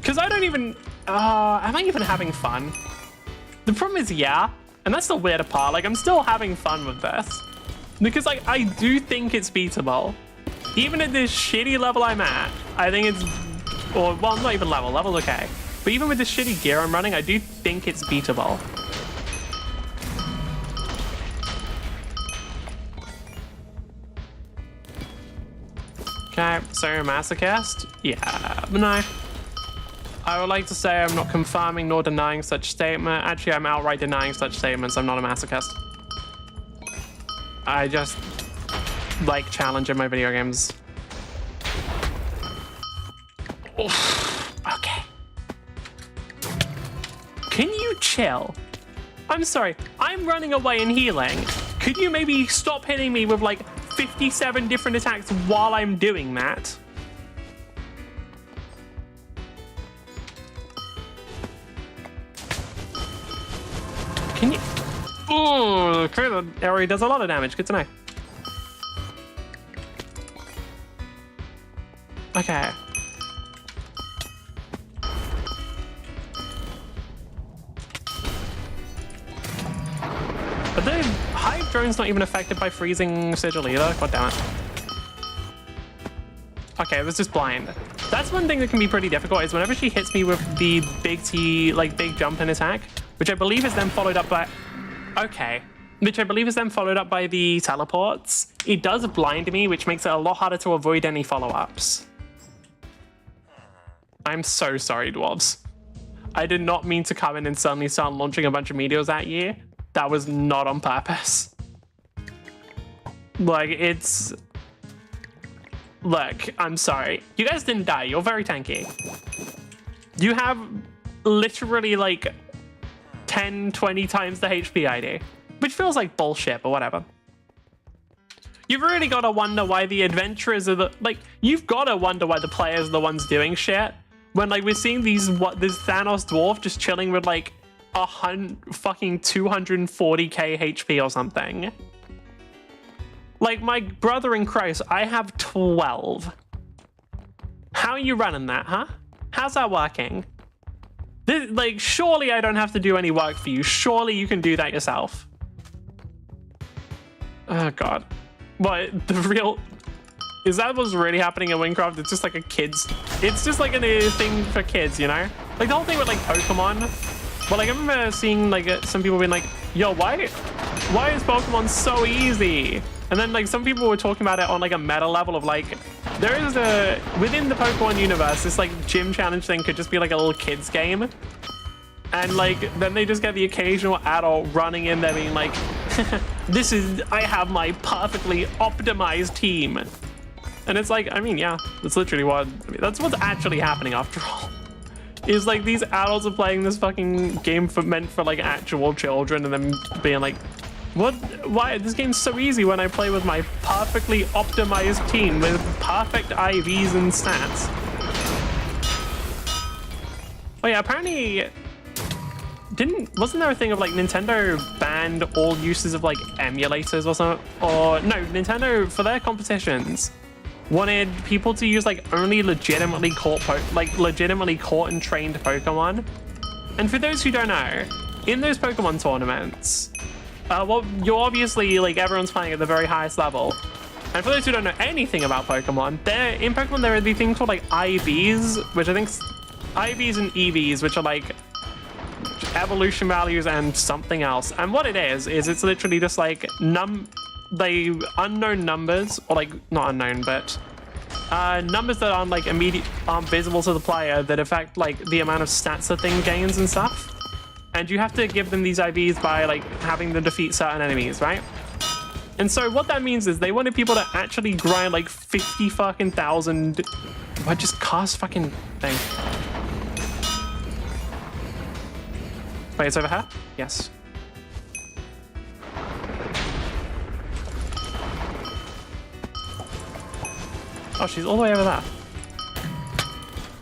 Cause I don't even, am I even having fun? The problem is, yeah, and that's the weirder part. Like, I'm still having fun with this. Because like, I do think it's beatable. Even at this shitty level I'm at, I think it's, or well, not even level's okay. But even with the shitty gear I'm running, I do think it's beatable. Okay, so you're a masochist? Yeah, but no. I would like to say I'm not confirming nor denying such statement. Actually, I'm outright denying such statements. I'm not a masochist. I just like challenge in my video games. Oof. Okay. Can you chill? I'm sorry, I'm running away and healing. Could you maybe stop hitting me with like 57 different attacks while I'm doing that? Can you? Oh, okay, the area does a lot of damage. Good to know. Okay. But the hive drone's not even affected by freezing sigil either. God damn it. Okay, it was just blind. That's one thing that can be pretty difficult is whenever she hits me with the big T, like big jump and attack, which I believe is then followed up by, okay, which I believe is then followed up by the teleports. It does blind me, which makes it a lot harder to avoid any follow-ups. I'm so sorry, dwarves. I did not mean to come in and suddenly start launching a bunch of meteors at you. That was not on purpose. Like, it's... Look, I'm sorry. You guys didn't die. You're very tanky. You have literally like 10, 20 times the HP I do, which feels like bullshit, but whatever. You've really got to wonder why the adventurers are the... Like, you've got to wonder why the players are the ones doing shit. When, like, we're seeing these... this Thanos dwarf just chilling with, like, fucking 240k HP or something. Like, my brother in Christ, I have 12. How are you running that, huh? How's that working? This, like, surely I don't have to do any work for you. Surely you can do that yourself. Oh, God. What, the real... Is that what's really happening in Wynncraft? It's just like a kid's... It's just like a thing for kids, you know? Like, the whole thing with, like, Pokemon. Well, like, I remember seeing, like, some people being like, yo, why is Pokemon so easy? And then, like, some people were talking about it on, like, a meta level of, like, there is a... Within the Pokemon universe, this, like, gym challenge thing could just be, like, a little kid's game. And, like, then they just get the occasional adult running in there being like, this is... I have my perfectly optimized team. And it's like, I mean, yeah, that's literally what... I mean, that's what's actually happening after all. Is, like, these adults are playing this fucking game meant for, like, actual children and then being like, what? Why? This game's so easy when I play with my perfectly optimized team with perfect IVs and stats. Oh yeah, apparently... Wasn't there a thing of, like, Nintendo banned all uses of, like, emulators or something? Or, no, Nintendo, for their competitions, wanted people to use, like, only legitimately caught and trained Pokemon. And for those who don't know, in those Pokemon tournaments, well, you're obviously, like, everyone's playing at the very highest level. And for those who don't know anything about Pokemon, in Pokemon there are these things called, like, IVs, which I think... IVs and EVs, which are, like, evolution values and something else. And what it is it's literally just, like, unknown numbers, or, like, not unknown, but numbers that aren't, like, aren't visible to the player that affect, like, the amount of stats the thing gains and stuff. and you have to give them these IVs by like having them defeat certain enemies, right? And so what that means is they wanted people to actually grind like 50 fucking thousand. What, just cast fucking thing? Wait, it's over here? Yes. Oh, she's all the way over there.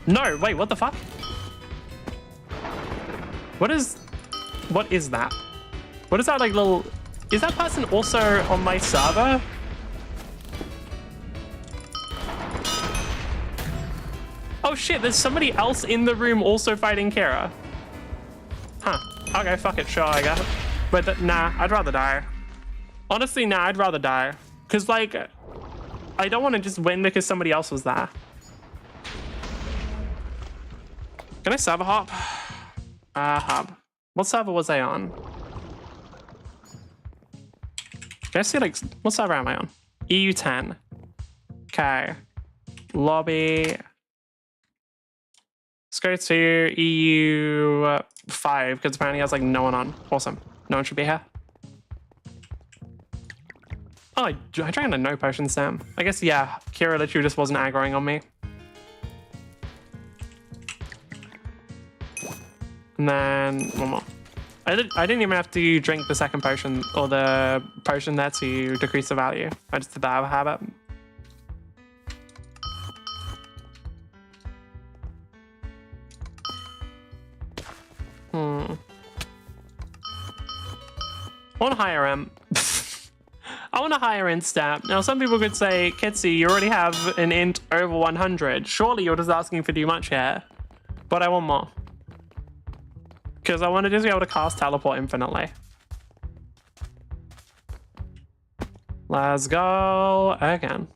No, wait, what the fuck? What is that? What is that like little... Is that person also on my server? Oh shit, there's somebody else in the room also fighting Kira. Huh. Okay, fuck it, sure, I guess. But nah, I'd rather die. Honestly, nah, I'd rather die. Because, like, I don't want to just win because somebody else was there. Can I server hop? Hub. What server was I on? Can I see, like, what server am I on? EU10. Okay. Lobby. Let's go to EU5 because apparently has, like, no one on. Awesome. No one should be here. Oh, I drank a no potion, Sam. I guess, yeah, Kira literally just wasn't aggroing on me. And then one more. I didn't even have to drink the second potion or the potion there to decrease the value. I just did that out of habit. I want a higher M. I want a higher int stat. Now, some people could say, Kitsy, you already have an int over 100. Surely you're just asking for too much here. But I want more. Because I want to just be able to cast teleport infinitely. Let's go again.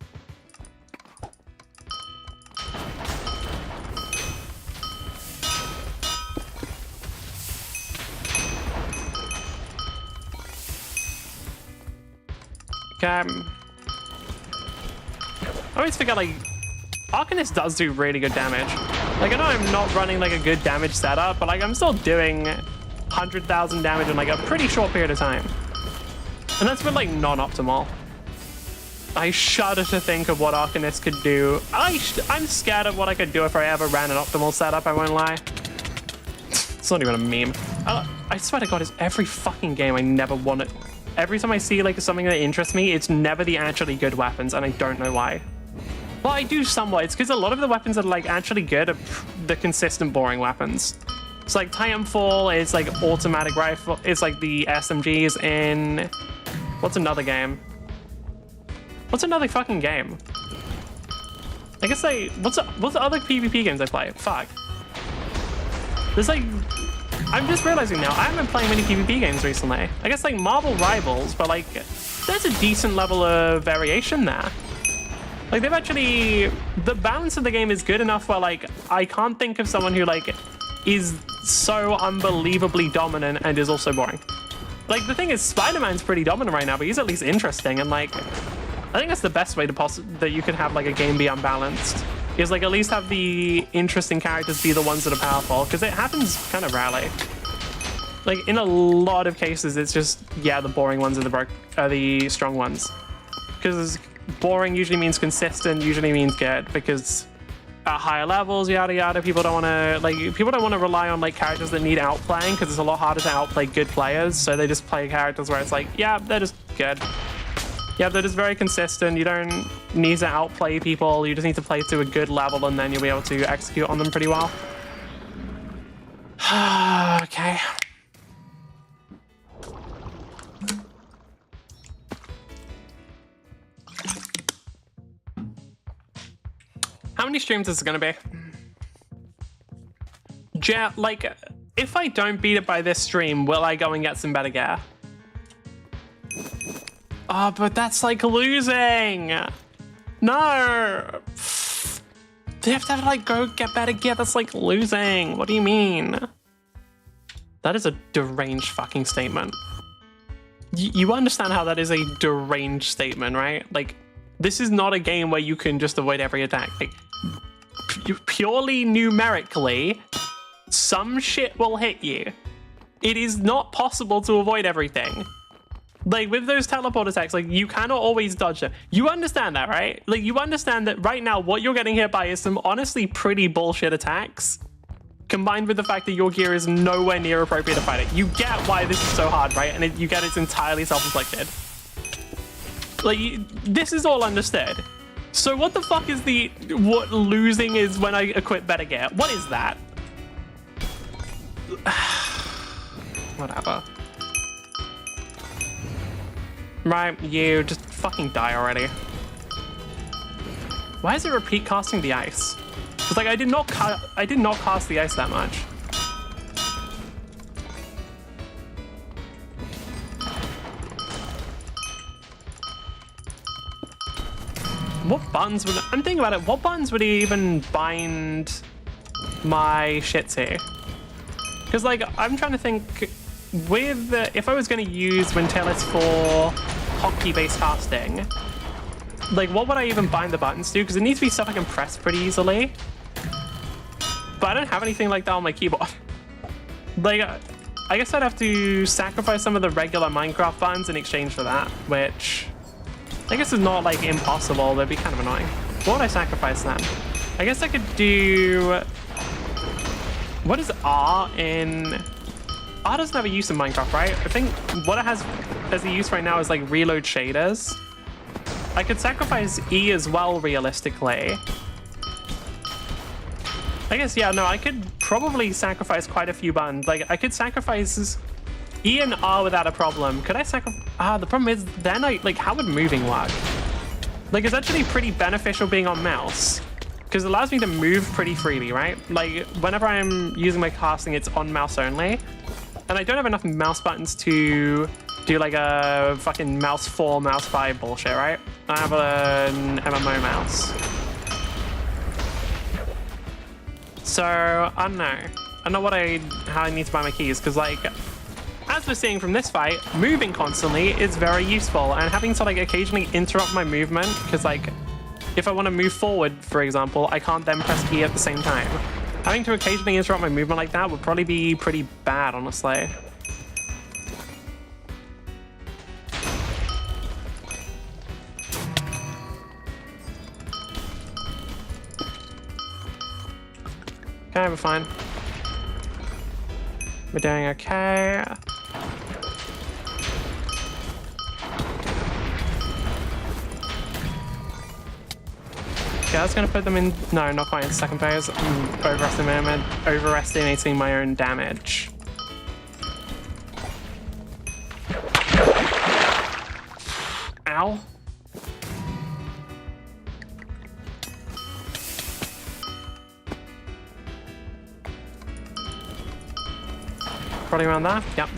Okay. I always forget, like, Arcanist does do really good damage. Like, I know I'm not running, like, a good damage setup, but, like, I'm still doing 100,000 damage in, like, a pretty short period of time. And that's been, like, non-optimal. I shudder to think of what Arcanist could do. I'm scared of what I could do if I ever ran an optimal setup, I won't lie. It's not even a meme. I swear to God, it's every fucking game I never want it. Every time I see, like, something that interests me, it's never the actually good weapons, and I don't know why. Well, I do somewhat. It's because a lot of the weapons that are, like, actually good are the consistent boring weapons. It's like Titanfall, it's like automatic rifle, it's like the SMGs in... What's another game? What's another fucking game? I guess what's the other PvP games I play? Fuck. There's like... I'm just realizing now, I haven't been playing many PvP games recently. I guess like Marvel Rivals, but like, there's a decent level of variation there. Like, they've actually... The balance of the game is good enough where, like, I can't think of someone who, like, is so unbelievably dominant and is also boring. Like, the thing is, Spider-Man's pretty dominant right now, but he's at least interesting, and, like, I think that's the best way to that you could have, like, a game be unbalanced. Is, like, at least have the interesting characters be the ones that are powerful, because it happens kind of rarely. Like, in a lot of cases, it's just, yeah, the boring ones are the strong ones. Because... boring usually means consistent, usually means good, because at higher levels, yada yada, people don't want to rely on like characters that need outplaying, because it's a lot harder to outplay good players, so they just play characters where it's like, yeah, they're just good. Yeah, they're just very consistent. You don't need to outplay people, you just need to play to a good level, and then you'll be able to execute on them pretty well. Okay. How many streams is it gonna be? Like, if I don't beat it by this stream, will I go and get some better gear? Oh, but that's like losing. No. They have to like go get better gear. That's like losing. What do you mean? That is a deranged fucking statement. You understand how that is a deranged statement, right? Like, this is not a game where you can just avoid every attack. Like, purely numerically, some shit will hit you. It is not possible to avoid everything. Like, with those teleport attacks, like, you cannot always dodge them. You understand that, right? Like, you understand that right now what you're getting hit by is some honestly pretty bullshit attacks, combined with the fact that your gear is nowhere near appropriate to fight it. You get why this is so hard, right? And you get it's entirely self-inflicted. Like, this is all understood. So what the fuck is what losing is when I equip better gear? What is that? Whatever. Right, you just fucking die already. Why is it repeat casting the ice? It's like I did not cast the ice that much. What buttons would I'm thinking about it? What buttons would he even bind my shit to? Because like I'm trying to think with if I was going to use Wynncraft for hotkey-based casting, like what would I even bind the buttons to? Because it needs to be stuff I can press pretty easily. But I don't have anything like that on my keyboard. Like, I guess I'd have to sacrifice some of the regular Minecraft buttons in exchange for that, which I guess is not like impossible. That'd be kind of annoying. What would I sacrifice then? I guess I could do. What is R in? R doesn't have a use in Minecraft, right? I think what it has as a use right now is like reload shaders. I could sacrifice E as well, realistically. I guess, yeah, no, I could probably sacrifice quite a few buttons. Like, I could sacrifice E and R without a problem. Could I sacrifice... the problem is, then like, how would moving work? Like, it's actually pretty beneficial being on mouse, because it allows me to move pretty freely, right? Like, whenever I'm using my casting, it's on mouse only. And I don't have enough mouse buttons to do, like, a fucking mouse 4, mouse 5 bullshit, right? I have an MMO mouse. So, I don't know. I don't know how I need to buy my keys, because, like, as we're seeing from this fight, moving constantly is very useful, and having to, like, occasionally interrupt my movement, because, like, if I want to move forward, for example, I can't then press E at the same time. Having to occasionally interrupt my movement like that would probably be pretty bad, honestly. Okay, we're fine. We're doing okay. Okay, I was gonna put them in. No, not quite in second phase. I'm overestimating my own damage. Ow. Probably around there? Yep.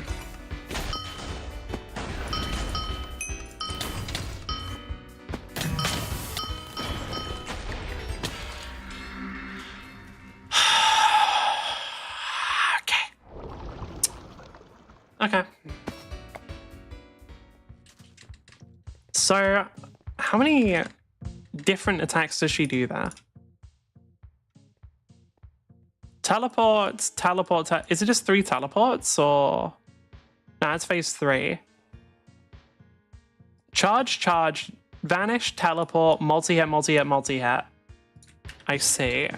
Okay. So, how many different attacks does she do there? Teleports, is it just 3 teleports or? No, it's phase 3. Charge, vanish, teleport, multi-hit, multi-hit, multi-hit. I see.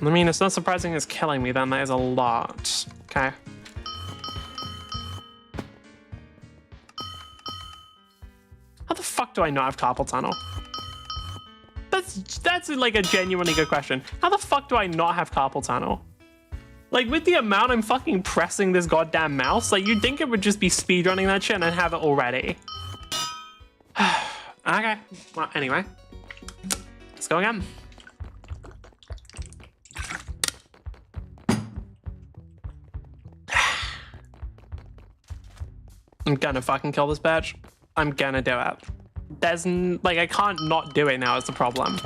I mean, it's not surprising it's killing me then. That is a lot. Okay. How the fuck do I not have carpal tunnel? That's like a genuinely good question. How the fuck do I not have carpal tunnel? Like, with the amount I'm fucking pressing this goddamn mouse, like, you'd think it would just be speedrunning that shit and I'd have it already. Okay. Well, anyway. Let's go again. I'm gonna fucking kill this bitch. I'm gonna do it. There's like, I can't not do it now is the problem.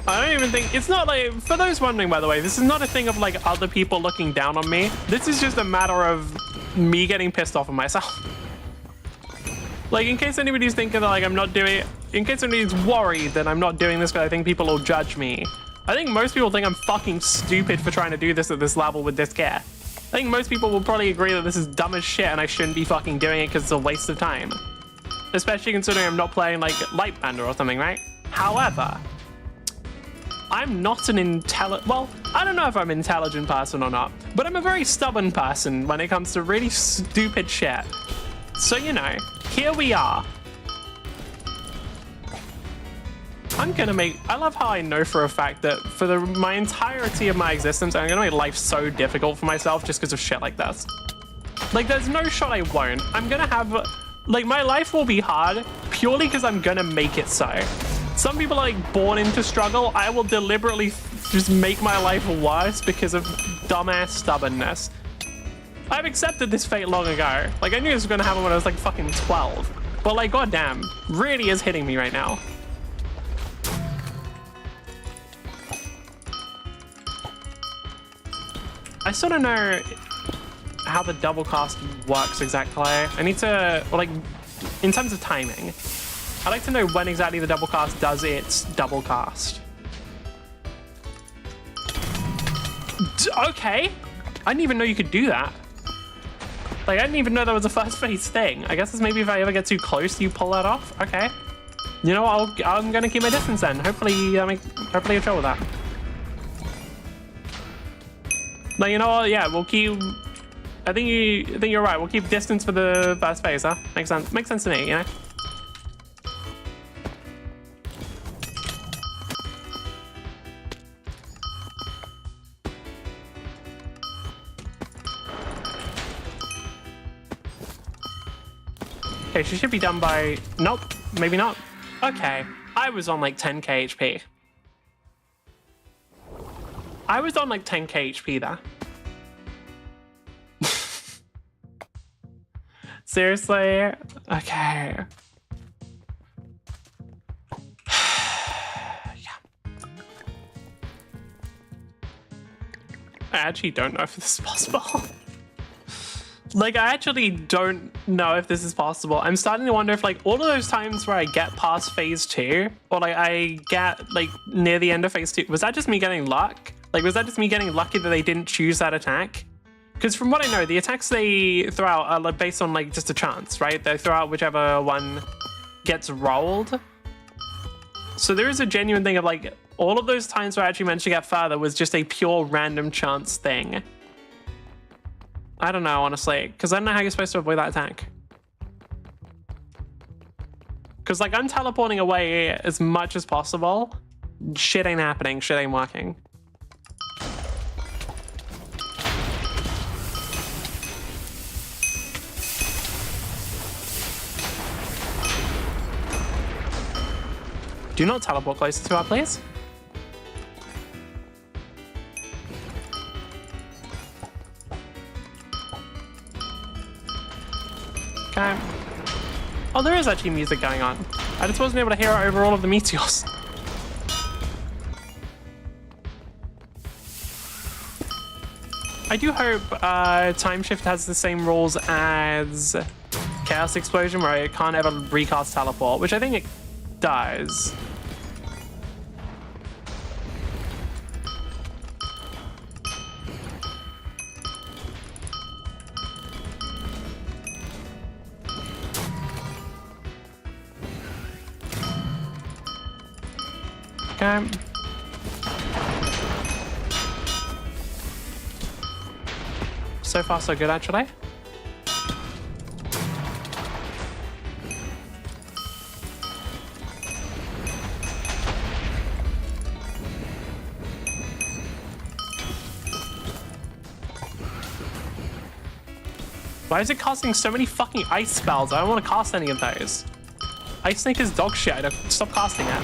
I don't even think, it's not like, for those wondering by the way, this is not a thing of like other people looking down on me. This is just a matter of me getting pissed off at myself. Like, in case anybody's thinking that, like, I'm not doing it, in case anybody's worried that I'm not doing this because I think people will judge me. I think most people think I'm fucking stupid for trying to do this at this level with this gear. I think most people will probably agree that this is dumb as shit and I shouldn't be fucking doing it because it's a waste of time. Especially considering I'm not playing, like, Lightbender or something, right? However, I'm not an well, I don't know if I'm an intelligent person or not, but I'm a very stubborn person when it comes to really stupid shit. So, you know, here we are. I love how I know for a fact that for my entirety of my existence, I'm gonna make life so difficult for myself just because of shit like this. Like, there's no shot I won't. I'm gonna have, like, my life will be hard purely because I'm gonna make it so. Some people are, like, born into struggle. I will deliberately just make my life worse because of dumbass stubbornness. I've accepted this fate long ago. Like, I knew this was gonna happen when I was, like, fucking 12. But, like, goddamn, really is hitting me right now. I still don't know how the double cast works exactly. I need to, like, in terms of timing, I'd like to know when exactly the double cast does its double cast. Okay, I didn't even know you could do that. Like, I didn't even know that was a first phase thing. I guess it's maybe if I ever get too close, you pull that off. Okay, you know what? I'm gonna keep my distance then. Hopefully, hopefully you'll chill with that. Like, you know what? Yeah, we'll keep. I think you're right. We'll keep distance for the first phase, huh? Makes sense. Makes sense to me, you know. Okay, she should be done by. Nope, maybe not. Okay, I was on like 10k HP. I was on like 10k HP there. Seriously? Okay. Yeah. I actually don't know if this is possible. Like, I actually don't know if this is possible. I'm starting to wonder if, like, all of those times where I get past phase 2, or like I get like near the end of phase 2, was that just me getting luck? Like, was that just me getting lucky that they didn't choose that attack? Because from what I know, the attacks they throw out are like based on like just a chance, right? They throw out whichever one gets rolled. So there is a genuine thing of like, all of those times where I actually managed to get further was just a pure random chance thing. I don't know, honestly, because I don't know how you're supposed to avoid that attack. Because, like, I'm teleporting away as much as possible. Shit ain't happening. Shit ain't working. Do not teleport closer to her, please. Okay. Oh, there is actually music going on. I just wasn't able to hear it over all of the meteors. I do hope Time Shift has the same rules as Chaos Explosion, where it can't ever recast teleport, which I think it does. Okay. So far, so good, actually. Why is it casting so many fucking ice spells? I don't want to cast any of those. Ice Snake is dog shit. I don't stop casting it.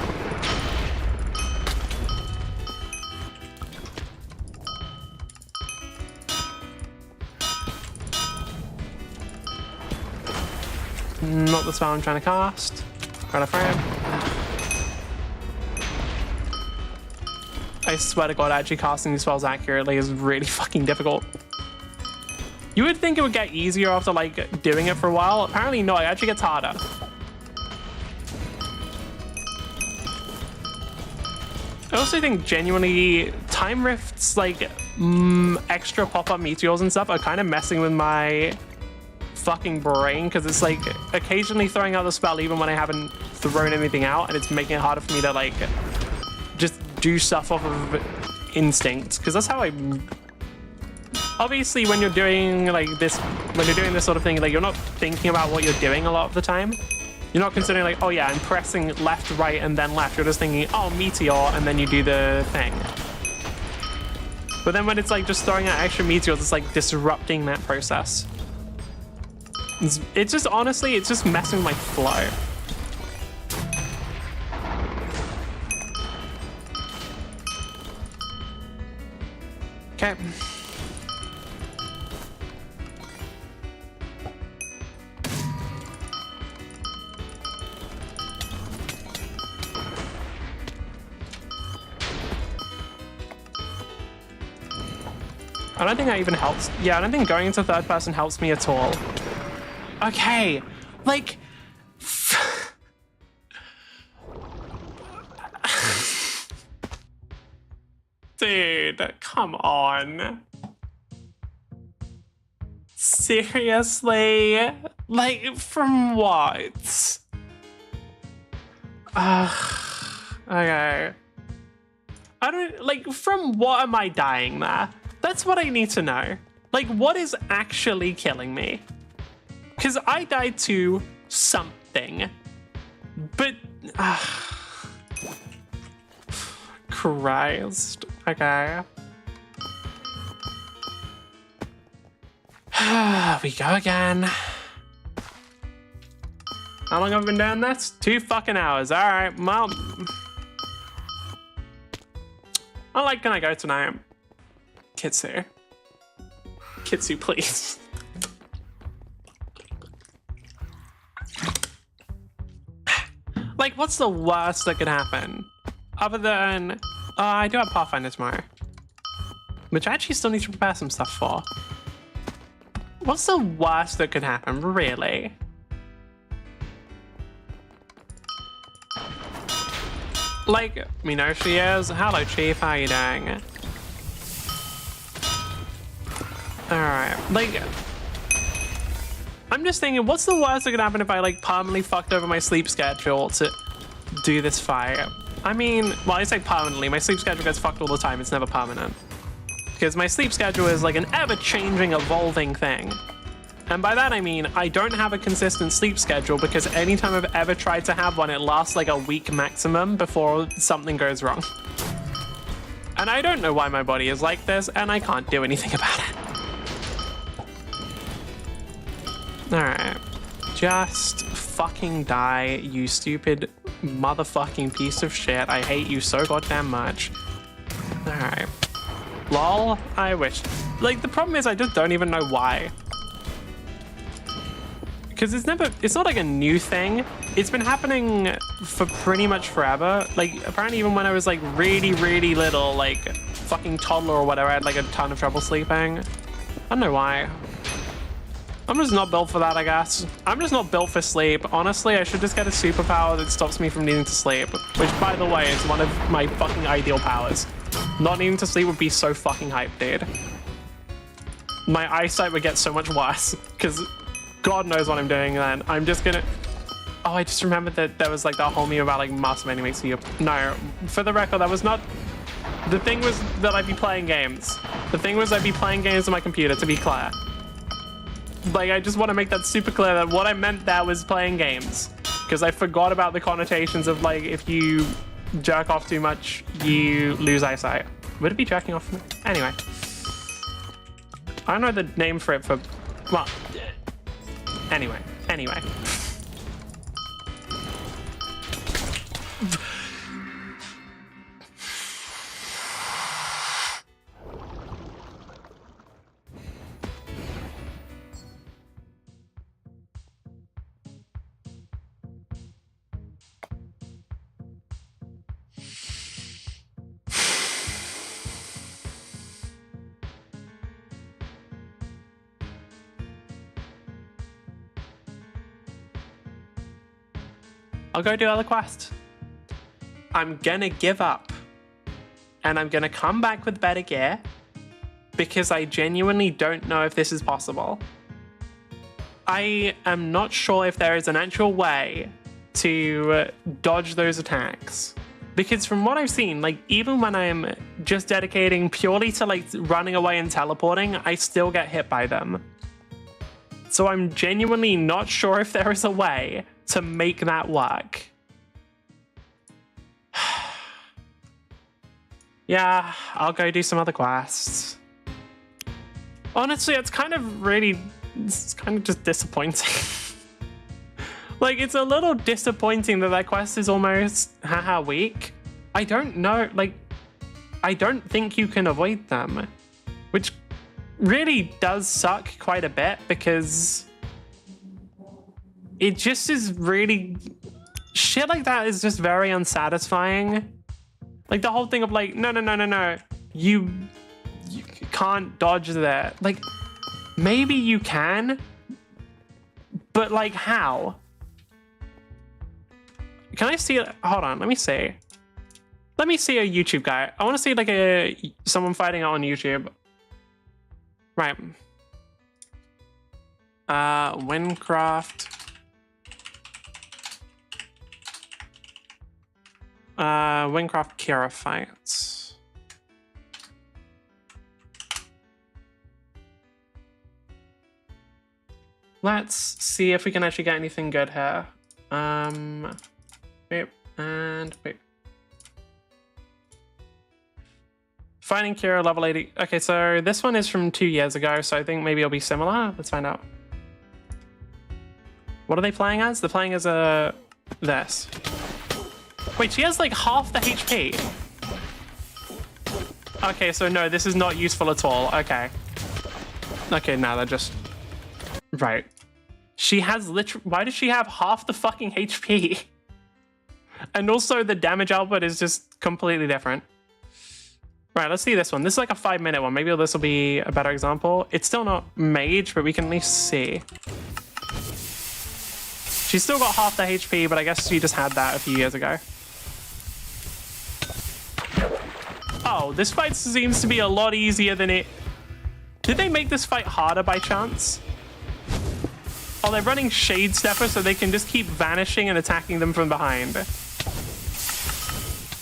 Not the spell I'm trying to cast. Right off frame. I swear to God, actually casting these spells accurately is really fucking difficult. You would think it would get easier after like doing it for a while. Apparently no, it actually gets harder. I also think genuinely time rifts, like extra pop-up meteors and stuff are kind of messing with my fucking brain, because it's like occasionally throwing out the spell even when I haven't thrown anything out, and it's making it harder for me to like just do stuff off of instinct, because that's how I... Obviously when you're doing like this, when you're doing this sort of thing, like you're not thinking about what you're doing a lot of the time. You're not considering like, oh yeah, I'm pressing left, right, and then left. You're just thinking, oh, meteor, and then you do the thing. But then when it's like just throwing out extra meteors, it's like disrupting that process. It's just, honestly, it's just messing with my flow. Okay. I don't think that even helps. Yeah, I don't think going into third person helps me at all. Okay, like... Dude, come on. Seriously? Like, from what? Okay. I don't, like, from what am I dying there? That's what I need to know. Like, what is actually killing me? Because I died to something. But... Christ. Okay. We go again. How long have I been doing this? 2 fucking hours. Alright, well... How late can I go tonight? Kitsu. Kitsu, please. Like, what's the worst that could happen? Other than... I do have Pathfinder tomorrow. Which I actually still need to prepare some stuff for. What's the worst that could happen, really? Like, we know she is. Hello, Chief. How you doing? Alright, like... I'm just thinking, what's the worst that could happen if I, like, permanently fucked over my sleep schedule to do this fight? I mean, well, I say permanently. My sleep schedule gets fucked all the time. It's never permanent. Because my sleep schedule is, like, an ever-changing, evolving thing. And by that, I mean, I don't have a consistent sleep schedule because anytime I've ever tried to have one, it lasts, like, a week maximum before something goes wrong. And I don't know why my body is like this, and I can't do anything about it. Alright. Just fucking die, you stupid motherfucking piece of shit. I hate you so goddamn much. Alright. Lol, I wish. Like, the problem is I just don't even know why. Because it's not like a new thing. It's been happening for pretty much forever. Like, apparently even when I was like really, really little, like fucking toddler or whatever, I had like a ton of trouble sleeping. I don't know why. I'm just not built for that, I guess. I'm just not built for sleep. Honestly, I should just get a superpower that stops me from needing to sleep. Which, by the way, is one of my fucking ideal powers. Not needing to sleep would be so fucking hype, dude. My eyesight would get so much worse. Because God knows what I'm doing then. I'm just gonna... Oh, I just remembered that there was like that whole meme about like masturbating makes you... No, for the record, that was not... The thing was that I'd be playing games. The thing was I'd be playing games on my computer, to be clear. Like, I just want to make that super clear that what I meant there was playing games. Because I forgot about the connotations of, like, if you jerk off too much, you lose eyesight. Would it be jerking off? Anyway. I don't know the name for it for... Well, anyway. I'll go do other quests. I'm gonna give up. And I'm gonna come back with better gear because I genuinely don't know if this is possible. I am not sure if there is an actual way to dodge those attacks. Because from what I've seen, like even when I'm just dedicating purely to like running away and teleporting, I still get hit by them. So I'm genuinely not sure if there is a way to make that work. Yeah, I'll go do some other quests. Honestly, it's kind of just disappointing. Like, it's a little disappointing that quest is almost haha weak. I don't know, like, I don't think you can avoid them, which really does suck quite a bit because it just is really, shit like that is just very unsatisfying. Like the whole thing of like, no, you can't dodge that. Like, maybe you can, but like how? Can I see it? Hold on, let me see. Let me see a YouTube guy. I want to see like someone fighting on YouTube. Right. Wynncraft. Wynncraft Kira fights. Let's see if we can actually get anything good here. Wait. Fighting Kira level 80. Okay, so this one is from 2 years ago, so I think maybe it'll be similar. Let's find out. What are they playing as? They're playing as this. Wait, she has like half the HP. Okay, so no, this is not useful at all. Okay. Okay, now they're just... Right. She has literally... Why does she have half the fucking HP? And also the damage output is just completely different. Right, let's see this one. This is like a 5-minute one. Maybe this will be a better example. It's still not mage, but we can at least see. She's still got half the HP, but I guess she just had that a few years ago. Oh, this fight seems to be a lot easier than it... Did they make this fight harder by chance? Oh, they're running Shade Stepper so they can just keep vanishing and attacking them from behind.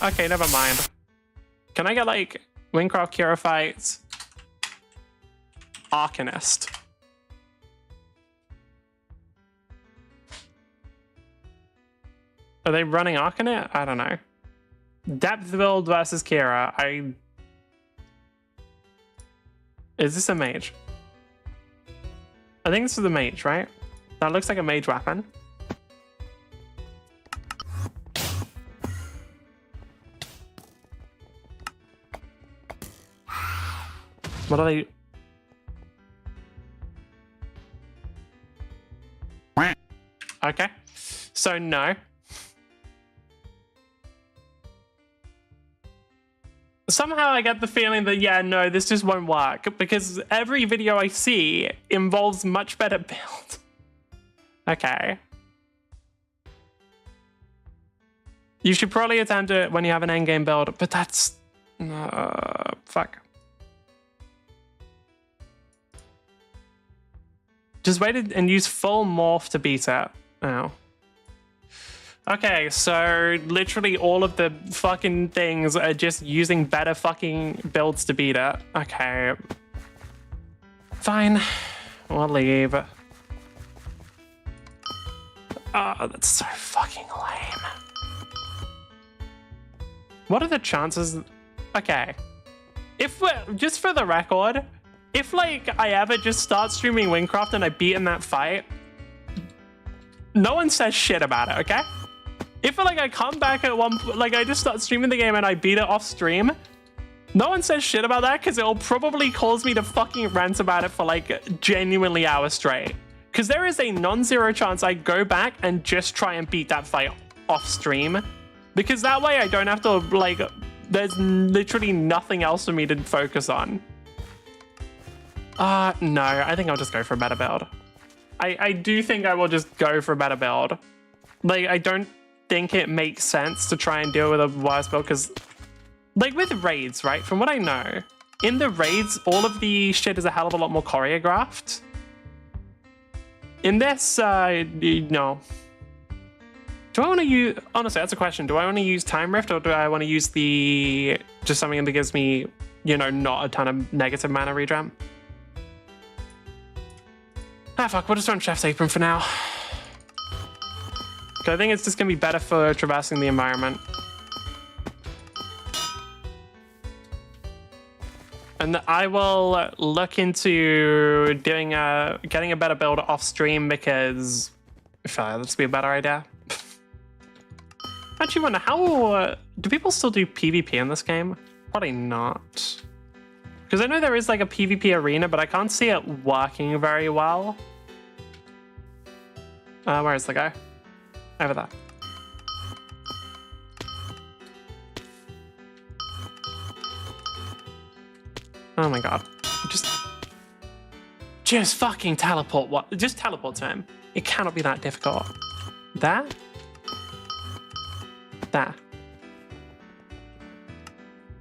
Okay, never mind. Can I get like Wynncraft Kira fights? Arcanist. Are they running Arcanist? I don't know. Depth build versus Kira. Is this a mage? I think this is a mage, right? That looks like a mage weapon. What are they? Okay. So no. Somehow I get the feeling that, yeah, no, this just won't work because every video I see involves much better build. Okay. You should probably attempt it when you have an endgame build, but that's... fuck. Just waited and use full morph to beat it. Oh. Okay, so literally all of the fucking things are just using better fucking builds to beat it. Okay. Fine. We'll leave. Oh, that's so fucking lame. What are the chances? Okay. If we're, just for the record, if like I ever just start streaming Wynncraft and I beat in that fight, no one says shit about it, okay? If like I come back at like I just start streaming the game and I beat it off stream, no one says shit about that because it'll probably cause me to fucking rant about it for like genuinely hours straight. Because there is a non-zero chance I go back and just try and beat that fight off stream. Because that way I don't have to like, there's literally nothing else for me to focus on. No, I think I'll just go for a better build. I do think I will just go for a better build. Like, I don't think it makes sense to try and deal with a worse build, because like with raids, right, from what I know, in the raids all of the shit is a hell of a lot more choreographed. In this, no. Do I want to use, honestly, that's a question, do I want to use Time Rift, or do I want to use the, just something that gives me, you know, not a ton of negative mana regen? Ah, fuck, we'll just run Chef's Apron for now. I think it's just going to be better for traversing the environment. And I will look into doing getting a better build off stream, because I feel like that's be a better idea. I actually wonder, how do people still do PvP in this game? Probably not. Because I know there is like a PvP arena, but I can't see it working very well. Where is the guy? Over there. Oh my god. Just fucking teleport. What? Just teleport to him. It cannot be that difficult. There? There.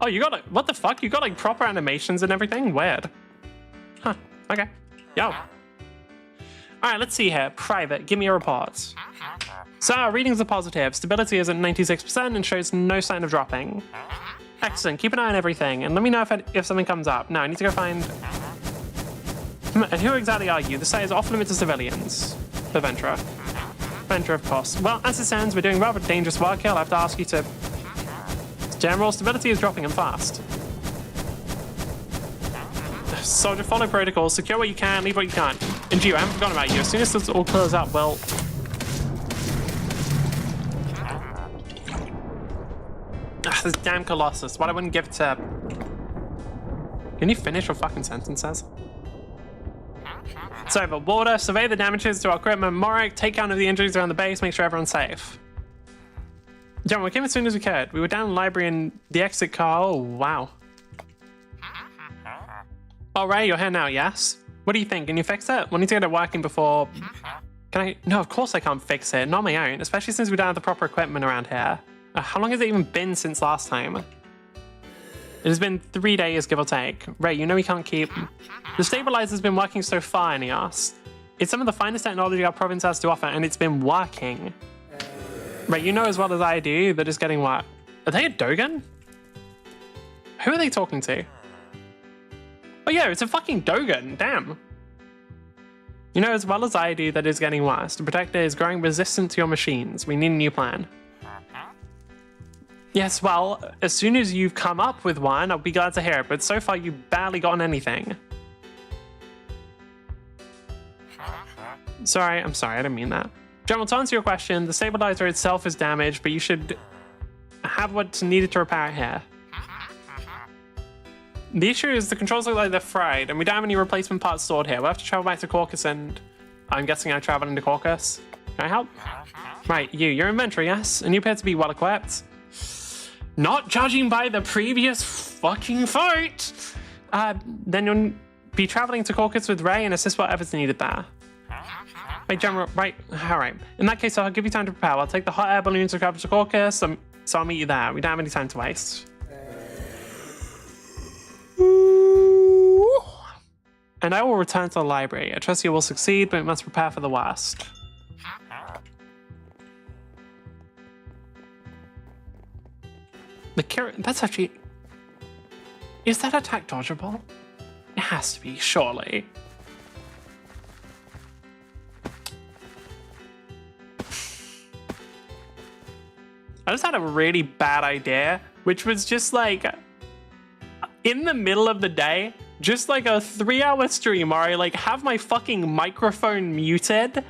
Oh, you got like, what the fuck? You got like proper animations and everything? Weird. Huh. Okay. Yo. Alright, let's see here. Private, give me a report. So, our readings are positive. Stability is at 96% and shows no sign of dropping. Excellent. Keep an eye on everything, and let me know if something comes up. Now, I need to go find... And who exactly are you? The site is off limits to civilians. The Venturer. Venturer, of course. Well, as it stands, we're doing rather dangerous work here. I'll have to ask you to... General, stability is dropping and fast. Soldier, follow protocols. Secure what you can, leave what you can't. And Gio, I haven't forgotten about you. As soon as this all clears up, well... This damn Colossus. What I wouldn't give to... Can you finish your fucking sentences? It's over. Water, survey the damages to our equipment. Morik, take count of the injuries around the base, make sure everyone's safe. John, we came as soon as we could. We were down in the library and the exit car. Oh, wow. All right, you're here now, yes? What do you think? Can you fix it? We'll need to get it working before... Can I? No, of course I can't fix it. Not my own, especially since we don't have the proper equipment around here. How long has it even been since last time? It has been 3 days, give or take. Ray, you know we can't keep... The stabilizer's been working so far, Aeneas. It's some of the finest technology our province has to offer, and it's been working. Ray, you know as well as I do that it's getting work. Are they a Dogan? Who are they talking to? Oh yeah, it's a fucking Dogan, damn. You know as well as I do that it's getting worse. The Protector is growing resistant to your machines. We need a new plan. Yes, well, as soon as you've come up with one, I'll be glad to hear it, but so far you've barely gotten anything. Sorry, I'm sorry, I didn't mean that. General, to answer your question, the stabilizer itself is damaged, but you should have what's needed to repair it here. The issue is the controls look like they're fried, and we don't have any replacement parts stored here. We'll have to travel back to Caucus, and I'm guessing I'm traveling to Caucus. Can I help? Right, you're inventory, yes? And you appear to be well equipped. Not judging by the previous fucking fight! Then you'll be traveling to Caucus with Ray and assist whatever's needed there. Wait, General, right, alright. In that case, I'll give you time to prepare. I'll take the hot air balloons to travel to Caucus, so I'll meet you there. We don't have any time to waste. And I will return to the library. I trust you will succeed, but we must prepare for the worst. The cure, that's actually... Is that attack dodgeable? It has to be, surely. I just had a really bad idea, which was just like, in the middle of the day, just like a 3-hour stream where I like have my fucking microphone muted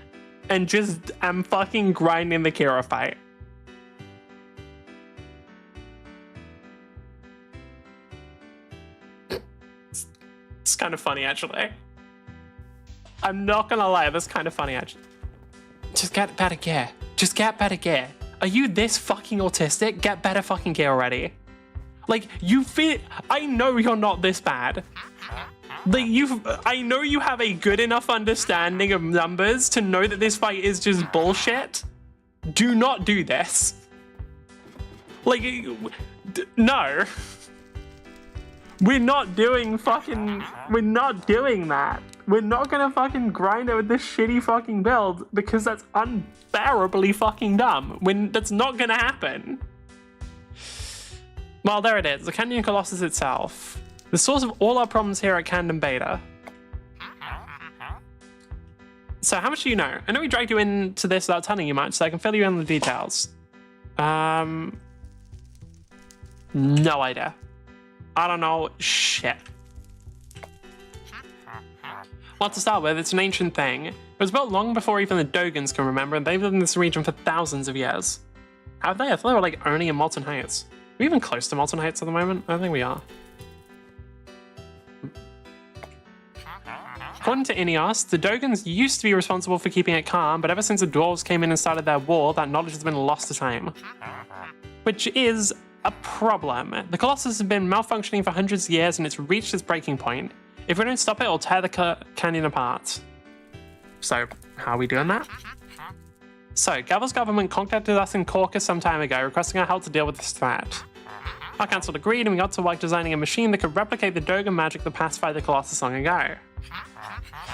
and just am fucking grinding the Kira fight. It's kind of funny, actually. I'm not gonna lie, that's kind of funny, actually. Just get better gear. Just get better gear. Are you this fucking autistic? Get better fucking gear already. Like, you feel... I know you're not this bad. Like, I know you have a good enough understanding of numbers to know that this fight is just bullshit. do not do this. Like, no. We're not doing that. We're not gonna fucking grind it with this shitty fucking build because that's unbearably fucking dumb. That's not gonna happen. Well, there it is, the Canyon Colossus itself. The source of all our problems here at Canyon Beta. So how much do you know? I know we dragged you into this without telling you much, so I can fill you in on the details. No idea. I don't know shit. Well, to start with, it's an ancient thing. It was built long before even the Dogons can remember, and they've lived in this region for thousands of years. Have they? I thought they were like only in Molten Heights. Are we even close to Molten Heights at the moment? I don't think we are. According to Ineos, the Dogons used to be responsible for keeping it calm, but ever since the Dwarves came in and started their war, that knowledge has been lost to time. Which is a problem. The Colossus has been malfunctioning for hundreds of years and it's reached its breaking point. If we don't stop it, it'll tear the canyon apart. So, how are we doing that? So, Gavel's government contacted us in Caucus some time ago, requesting our help to deal with this threat. Our council agreed and we got to work designing a machine that could replicate the Dogan magic that pacified the Colossus long ago.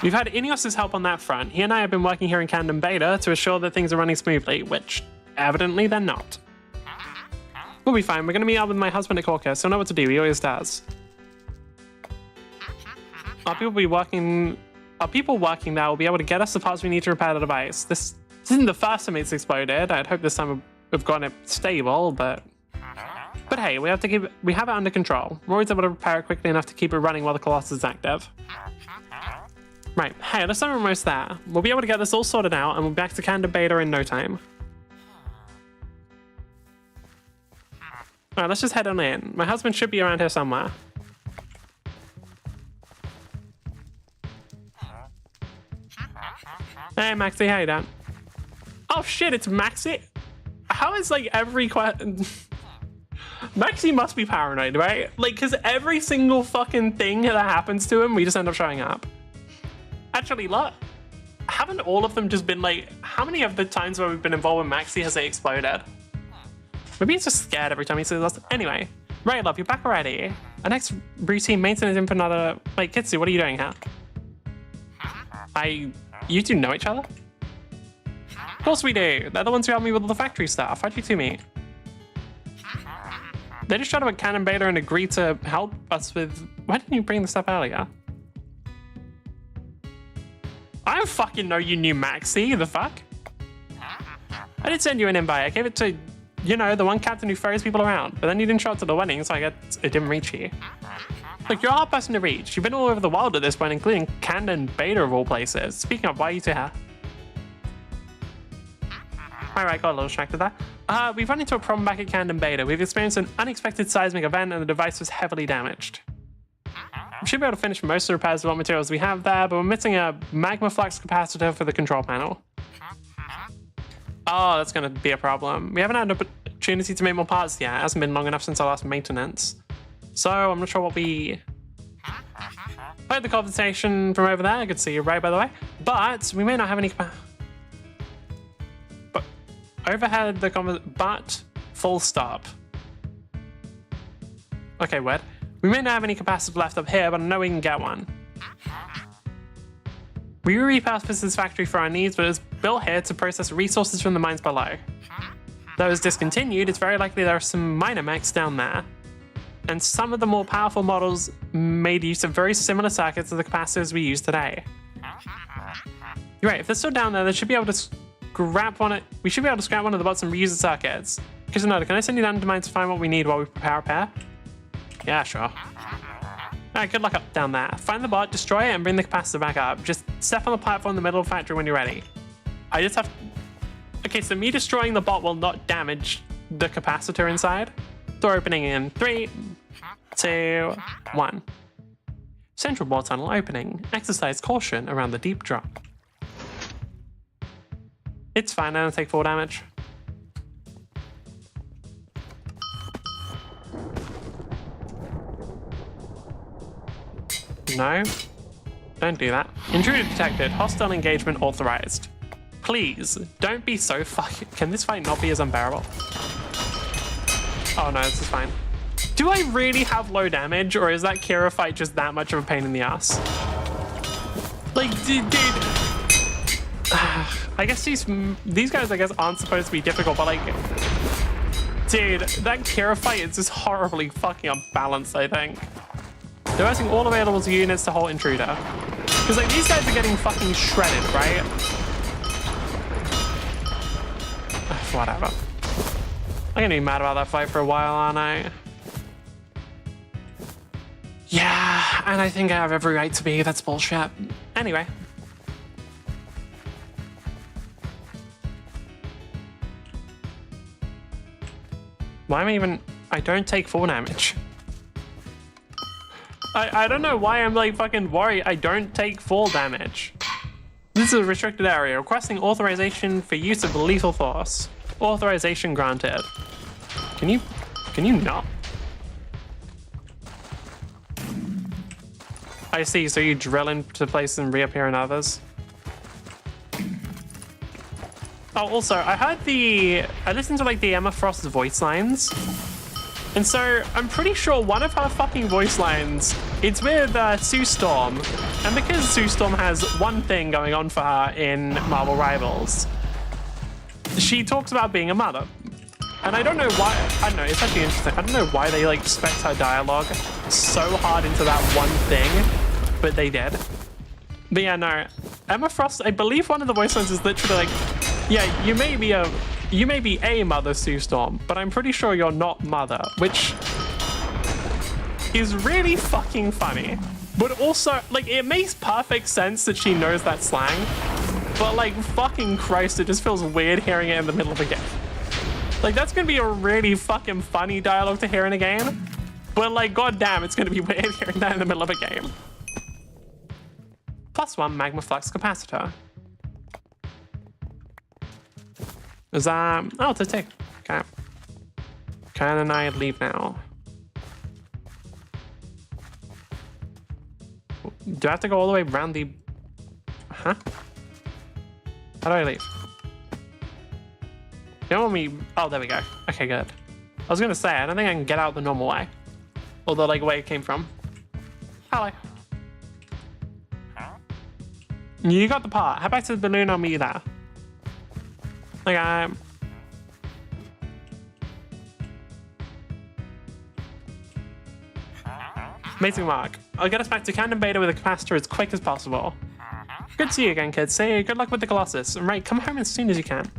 We've had Ineos' help on that front. He and I have been working here in Canyon Beta to assure that things are running smoothly, which evidently they're not. We'll be fine. We're going to meet up with my husband at Caucus. He'll know what to do. He always does. Our people working there will be able to get us the parts we need to repair the device. This isn't the first time it's exploded. I'd hope this time we've gotten it stable, but hey, we have it under control. We're always able to repair it quickly enough to keep it running while the Colossus is active. Right, hey, let's say we're almost there. We'll be able to get this all sorted out and we'll be back to Canyon Beta in no time. Alright, let's just head on in. My husband should be around here somewhere. Hey, Maxie, how you doing? Oh shit, it's Maxie? How is like every question... Maxie must be paranoid, right? Like, because every single fucking thing that happens to him, we just end up showing up. Actually, look, haven't all of them just been like, how many of the times where we've been involved with Maxie has it exploded? Maybe he's just scared every time he sees us. Anyway, right, love, you're back already. Our next routine maintenance in for another... Wait, Kitsu, what are you doing here? You two know each other? Of course we do. They're the ones who helped me with all the factory stuff. How'd you two meet? They just showed up at Canyon Beta and agreed to help us with... Why didn't you bring this up earlier? I don't fucking know you knew Maxie, the fuck? I did send you an invite. I gave it to, you know, the one captain who ferries people around. But then you didn't show up to the wedding, so I guess it didn't reach you. Look, you're a hard person to reach. You've been all over the world at this point, including Canyon Beta of all places. Speaking of, why are you two here? Alright, got a little distracted there. We've run into a problem back at Canyon Beta. We've experienced an unexpected seismic event and the device was heavily damaged. We should be able to finish most of the repairs of what materials we have there, but we're missing a magma flux capacitor for the control panel. Oh, that's going to be a problem. We haven't had an opportunity to make more parts yet. It hasn't been long enough since our last maintenance. So I'm not sure what we... Heard the conversation from over there. Good to see you, Ray, by the way. But we may not have any... But overheard the conversation... But full stop. Okay, weird. We may not have any capacitor left up here, but I know we can get one. We repurposed this factory for our needs, but it's built here to process resources from the mines below. Though it's discontinued, it's very likely there are some minor mechs down there. And some of the more powerful models made use of very similar circuits to the capacitors we use today. You're right, if they're still down there, they should be able to scrap one. We should be able to scrap one of the bots and reuse the circuits. Kizunada, can I send you down to mine to find what we need while we prepare a repair? Yeah, sure. Alright, good luck up down there. Find the bot, destroy it, and bring the capacitor back up. Just step on the platform in the middle of the factory when you're ready. I just have... Okay, so me destroying the bot will not damage the capacitor inside. Door opening in 3, 2, 1. Central ball tunnel opening. Exercise caution around the deep drop. It's fine, I don't take full damage. No, don't do that. Intruder detected. Hostile engagement authorized. please, don't be so fucking... Can this fight not be as unbearable? Oh no, this is fine. Do I really have low damage, or is that Kira fight just that much of a pain in the ass? Like, dude... I guess these guys, I guess, aren't supposed to be difficult, but like... Dude, that Kira fight is just horribly fucking unbalanced, I think. Diverting all available units to halt intruder. Because like, these guys are getting fucking shredded, right? Whatever. I'm gonna be mad about that fight for a while, aren't I? Yeah, and I think I have every right to be. That's bullshit. Anyway. Why am I even... I don't take full damage. I don't know why I'm like fucking worried I don't take full damage. This is a restricted area. Requesting authorization for use of lethal force. Authorization granted. Can you not? I see, so you drill into place and reappear in others. Oh, also, I listened to like the Emma Frost's voice lines. And so I'm pretty sure one of her fucking voice lines, it's with Sue Storm. And because Sue Storm has one thing going on for her in Marvel Rivals, she talks about being a mother. And I don't know why, I don't know, it's actually interesting. I don't know why they like spec her dialogue so hard into that one thing, but they did. But yeah, no, Emma Frost, I believe one of the voice lines is literally like, yeah, you may be a mother, Sue Storm, but I'm pretty sure you're not mother, which is really fucking funny. But also, like, it makes perfect sense that she knows that slang, but like, fucking Christ, it just feels weird hearing it in the middle of a game. Like, that's gonna be a really fucking funny dialogue to hear in a game, but like, goddamn, it's gonna be weird hearing that in the middle of a game. +1 magma flux capacitor. Is that... Oh, it's a tick. Okay. Can I leave now? Do I have to go all the way around the... Huh? How do I leave? You don't want me... Oh, there we go. Okay, good. I was gonna say, I don't think I can get out the normal way. Or the, like, way it came from. Hello. You got the part. How back to the balloon on me there? Okay. Amazing mark. I'll get us back to Cannon Beta with a capacitor as quick as possible. Good to see you again, kids. Say good luck with the Colossus. And right, come home as soon as you can.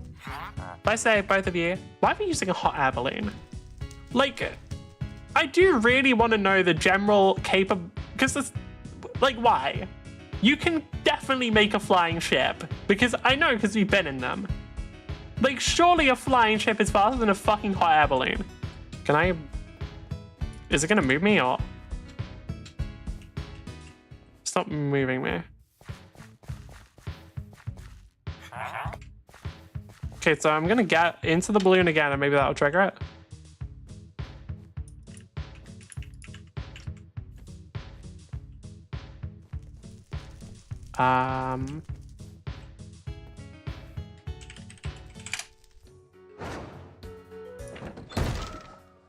Bye, say both of you. Why are we using a hot air balloon? Like, I do really want to know the general because it's like, why? You can definitely make a flying ship because I know because we've been in them. Like, surely a flying ship is faster than a fucking hot air balloon. Can I... Is it gonna move me or... Stop moving me. Okay, so I'm gonna get into the balloon again and maybe that'll trigger it.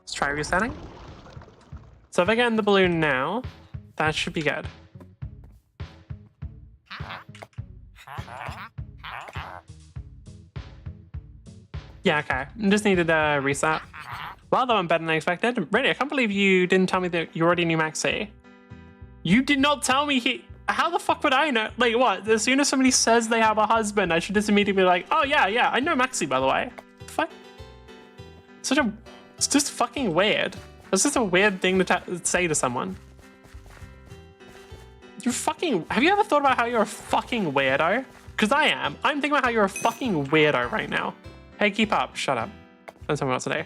Let's try resetting. So if I get in the balloon now, that should be good. Yeah, okay. Just needed a reset. Well, that went better than I expected. Really, I can't believe you didn't tell me that you already knew Maxi. You did not tell me he... How the fuck would I know? Like, what? As soon as somebody says they have a husband, I should just immediately be like, oh, yeah, I know Maxi, by the way. Fuck. It's just fucking weird. It's just a weird thing to say to someone. You're fucking... Have you ever thought about how you're a fucking weirdo? Because I am. I'm thinking about how you're a fucking weirdo right now. Hey, keep up. Shut up. Don't tell me what to do.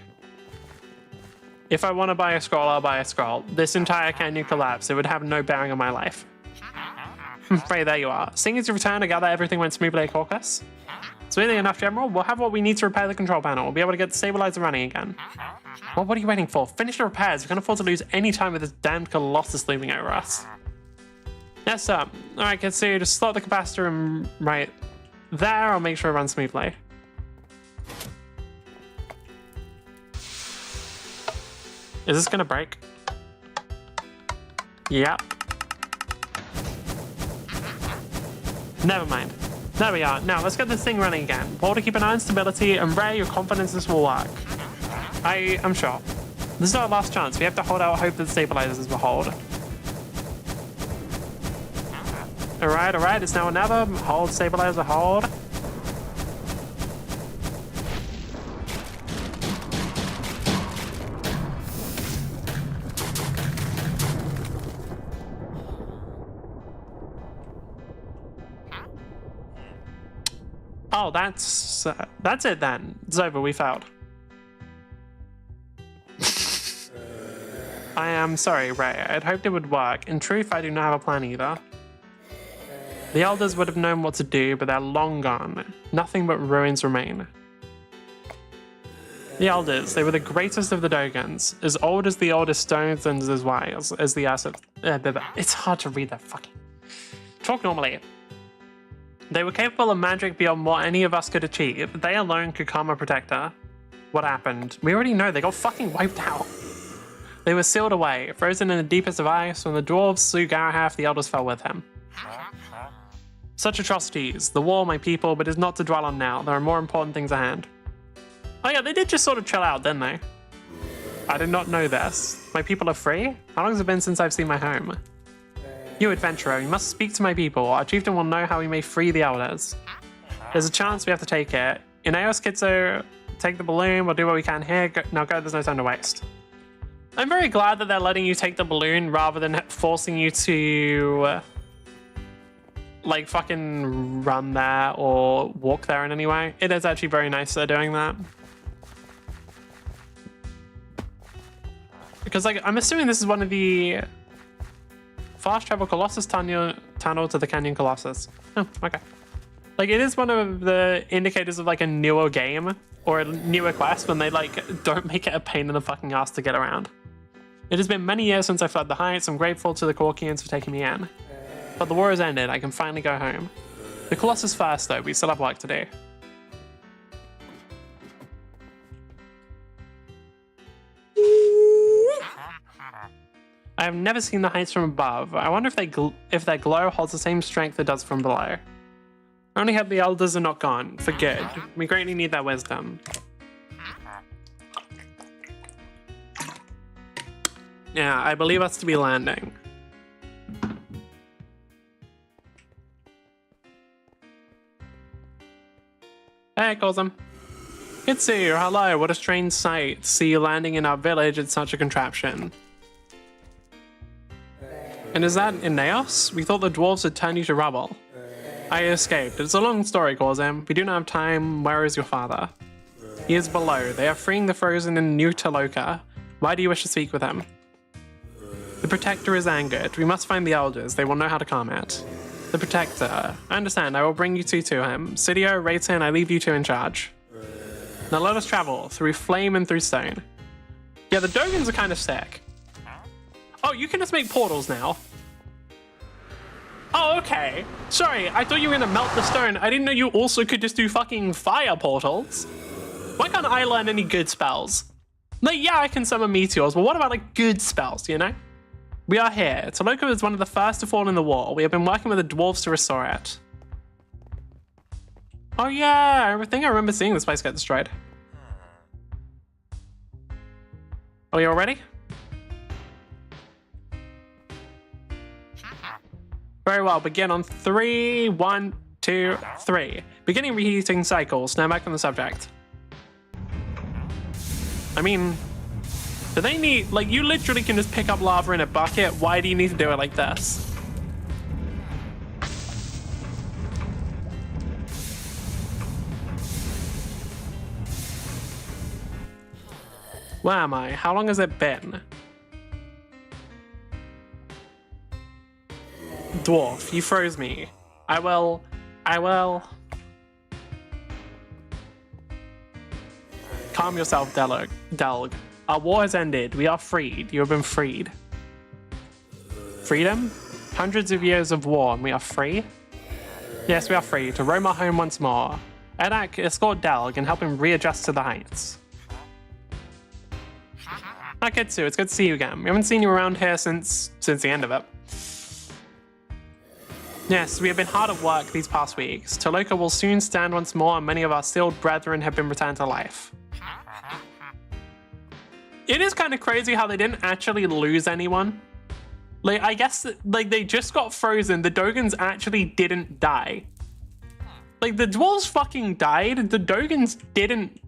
If I want to buy a scroll, I'll buy a scroll. This entire canyon collapse. It would have no bearing on my life. Right, there you are. Seeing as you return, I gather everything went smoothly at Caucus. So really enough, General, we'll have what we need to repair the control panel. We'll be able to get the stabilizer running again. Well, what are you waiting for? Finish the repairs. We can't afford to lose any time with this damned Colossus looming over us. Yes, sir. Alright, kids, so just slot the capacitor in right there, I'll make sure it runs smoothly. Is this gonna break? Yep. Never mind. There we are. Now, let's get this thing running again. Paul, to keep an eye on stability, and Ray, your confidence this will work. I'm sure. This is our last chance. We have to hold out hope that stabilizers will hold. Alright, it's now or never. Hold, stabilizer, hold. Oh, that's it then. It's over, we failed. I am sorry, Ray. I'd hoped it would work. In truth, I do not have a plan either. The elders would have known what to do, but they're long gone. Nothing but ruins remain. The elders, they were the greatest of the Dogons, as old as the oldest stones and as wise as the asset. It's hard to read that fucking. Talk normally. They were capable of magic beyond what any of us could achieve. They alone could calm a protector. What happened? We already know, they got fucking wiped out. They were sealed away, frozen in the deepest of ice. When the dwarves slew Garahaf, the elders fell with him. Such atrocities. The war, my people, but is not to dwell on now. There are more important things at hand. Oh yeah, they did just sort of chill out, didn't they? I did not know this. My people are free? How long has it been since I've seen my home? You adventurer, you must speak to my people. Our chieftain will know how we may free the elders. There's a chance we have to take it. Ineos, Kitsu, take the balloon. We'll do what we can here. Now go, there's no time to waste. I'm very glad that they're letting you take the balloon rather than forcing you to like fucking run there or walk there in any way. It is actually very nice they're doing that. Because like, I'm assuming this is one of the fast travel Colossus tunnel to the Canyon Colossus. Oh, okay. Like, it is one of the indicators of like a newer game or a newer quest when they like don't make it a pain in the fucking ass to get around. It has been many years since I fled the heights. I'm grateful to the Corkians for taking me in. But the war has ended. I can finally go home. The Colossus first, though. We still have work to do. I have never seen the heights from above. I wonder if their glow holds the same strength it does from below. I only hope the elders are not gone, for good. We greatly need their wisdom. Yeah, I believe us to be landing. Hey, calls him. Kitsu, hello, what a strange sight. See you landing in our village, it's such a contraption. And is that Ineos? We thought the dwarves had turned you to rubble. I escaped. It's a long story, calls him. We do not have time. Where is your father? He is below. They are freeing the frozen in New Taloka. Why do you wish to speak with him? The Protector is angered. We must find the elders. They will know how to calm it. The Protector. I understand. I will bring you two to him. Sidio, Rayton, I leave you two in charge. Now let us travel through flame and through stone. Yeah, the Dogons are kind of sick. Oh, you can just make portals now. Oh, okay. Sorry, I thought you were gonna melt the stone. I didn't know you also could just do fucking fire portals. Why can't I learn any good spells? Like, yeah, I can summon meteors, but what about like good spells, you know? We are here. Taloka was one of the first to fall in the war. We have been working with the dwarves to restore it. Oh yeah, I think I remember seeing this place get destroyed. Are you all ready? Very well, begin on 3, 1, 2, 3. Beginning reheating cycles. Now back on the subject. I mean, do they need, like, you literally can just pick up lava in a bucket. Why do you need to do it like this? Where am I? How long has it been? Dwarf, you froze me. I will. Calm yourself, Delg. Our war has ended. We are freed. You have been freed. Freedom? Hundreds of years of war and we are free? Yes, we are free to roam our home once more. Edak, escort Delg and help him readjust to the heights. Hi Kitsu, it's good to see you again. We haven't seen you around here since the end of it. Yes, we have been hard at work these past weeks. Toloka will soon stand once more and many of our sealed brethren have been returned to life. It is kind of crazy how they didn't actually lose anyone. Like, I guess, like, they just got frozen. The Dogons actually didn't die. Like, the dwarves fucking died. The Dogons didn't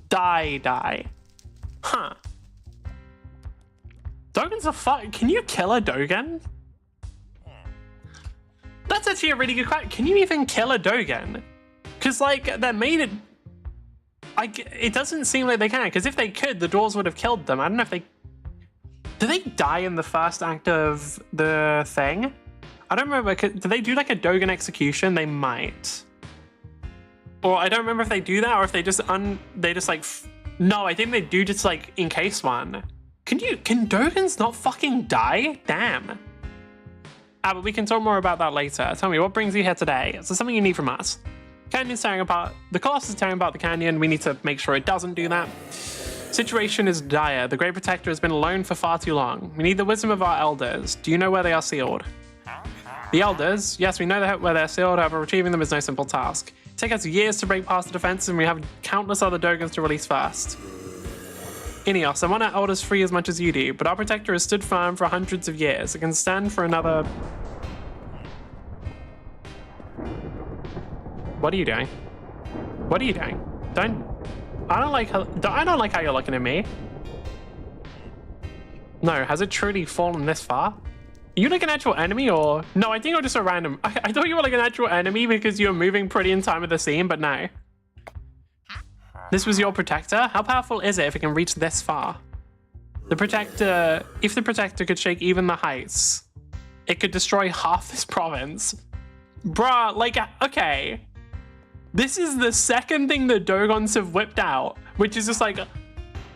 die. Huh. Dogons are fuck. Can you kill a Dogon? That's actually a really good question. Can you even kill a Dogon? Because, like, that made it... it doesn't seem like they can, because if they could, the dwarves would have killed them. I don't know if they... Do they die in the first act of the thing? I don't remember. Do they do, like, a Dogon execution? They might. Or I don't remember if they do that, or if they just like... No, I think they do just, like, encase one. Can Dogons not fucking die? Damn. But we can talk more about that later. Tell me, what brings you here today? Is there something you need from us? Canyon's tearing apart. The Colossus is tearing apart the canyon. We need to make sure it doesn't do that. Situation is dire. The Great Protector has been alone for far too long. We need the wisdom of our elders. Do you know where they are sealed? The elders? Yes, we know where they're sealed. However, retrieving them is no simple task. It takes us years to break past the defenses, and we have countless other Dogons to release first. Ineos, I want our elders free as much as you do, but our Protector has stood firm for hundreds of years. It can stand for another... What are you doing? What are you doing? I don't like how you're looking at me. No, has it truly fallen this far? Are you like an actual enemy or... No, I think you're just a random... I thought you were like an actual enemy because you were moving pretty in time with the scene, but no. This was your Protector? How powerful is it if it can reach this far? The Protector... If the Protector could shake even the heights, it could destroy half this province. Bruh, like, okay. This is the second thing the Dogons have whipped out, which is just like,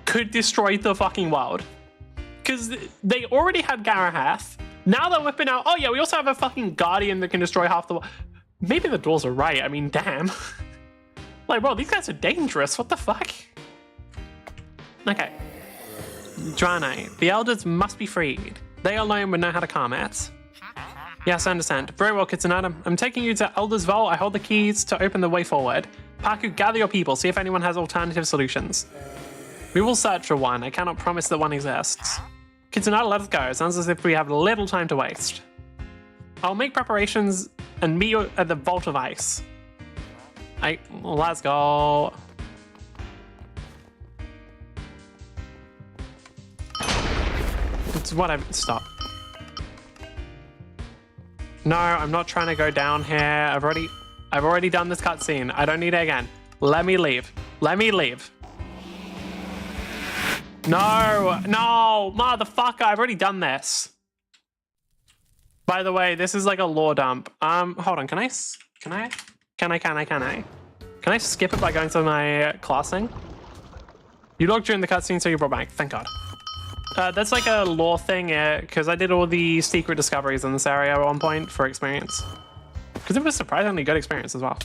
could destroy the fucking world. Because they already had Garahath. Now they're whipping out, oh yeah, we also have a fucking Guardian that can destroy half the world. Maybe the dwarves are right, I mean, damn. Like, bro, these guys are dangerous, what the fuck? Okay. Draenei, the elders must be freed. They alone would know how to calm it. Yes, I understand. Very well, Kitsunada. I'm taking you to Elder's Vault. I hold the keys to open the way forward. Paku, gather your people. See if anyone has alternative solutions. We will search for one. I cannot promise that one exists. Kitsunada, let us go. It sounds as if we have little time to waste. I'll make preparations and meet you at the Vault of Ice. Let's go. It's whatever. Stop. No, I'm not trying to go down here. I've already done this cutscene. I don't need it again. Let me leave. Let me leave. No, motherfucker, I've already done this. By the way, this is like a lore dump. Hold on, can I skip it by going to my classing? You logged during the cutscene, so you brought back. Thank God. That's like a lore thing, because I did all the secret discoveries in this area at one point for experience. Because it was surprisingly good experience as well.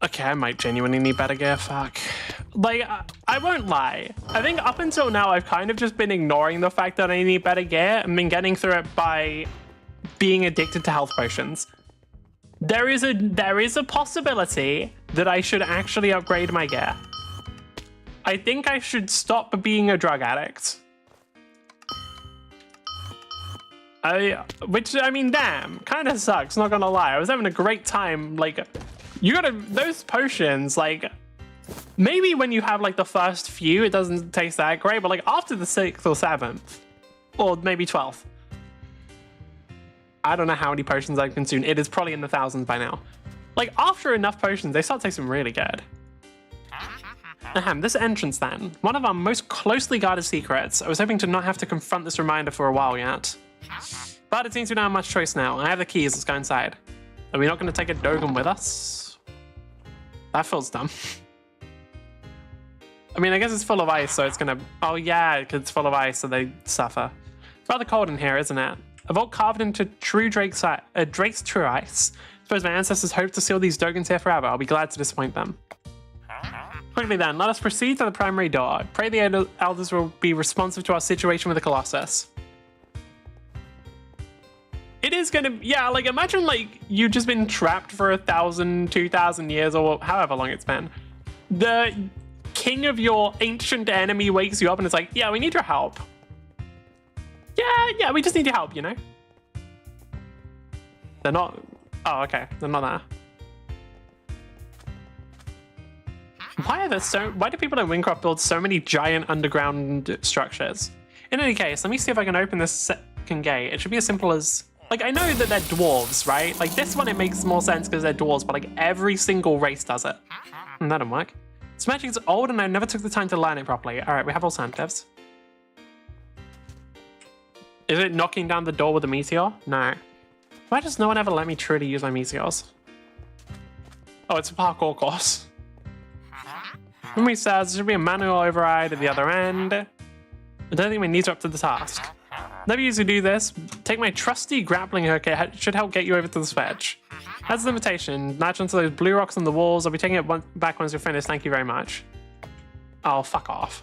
Okay, I might genuinely need better gear, fuck. Like, I won't lie. I think up until now, I've kind of just been ignoring the fact that I need better gear and been getting through it by being addicted to health potions. There is a possibility that I should actually upgrade my gear. I think I should stop being a drug addict. Which, I mean, damn, kind of sucks, not gonna lie. I was having a great time, like, those potions, like, maybe when you have, like, the first few, it doesn't taste that great, but, like, after the 6th or 7th, or maybe 12th, I don't know how many potions I've consumed. It is probably in the thousands by now. Like, after enough potions, they start tasting really good. This entrance then. One of our most closely guarded secrets. I was hoping to not have to confront this reminder for a while yet. But it seems we don't have much choice now. I have the keys, let's go inside. Are we not going to take a Dogon with us? That feels dumb. I mean, I guess it's full of ice, so it's going to... Oh yeah, because it's full of ice, so they suffer. Rather cold in here, isn't it? A vault carved into Drake's true ice. Suppose my ancestors hoped to seal these Dogons here forever. I'll be glad to disappoint them. Quickly then, let us proceed to the primary door. Pray the elders will be responsive to our situation with the Colossus. It is gonna, yeah, like imagine like you've just been trapped for 1,000, 2,000 years or however long it's been. The king of your ancient enemy wakes you up and it's like, yeah, we need your help. Yeah, we just need your help, you know? They're not, oh, okay, they're not there. Why do people in Wynncraft build so many giant underground structures? In any case, let me see if I can open this second gate. It should be as simple as, like, I know that they're dwarves, right? Like this one, it makes more sense because they're dwarves, but like every single race does it. And that didn't work. This magic is old and I never took the time to learn it properly. All right, we have alternatives. Is it knocking down the door with a meteor? No. Why does no one ever let me truly use my meteors? Oh, it's a parkour course. Memory says there should be a manual override at the other end. I don't think my knees are up to the task. Never usually do this. Take my trusty grappling hook. It should help get you over to the switch. That's the invitation. Latch onto those blue rocks on the walls. I'll be taking it back once you're finished. Thank you very much. Oh, fuck off.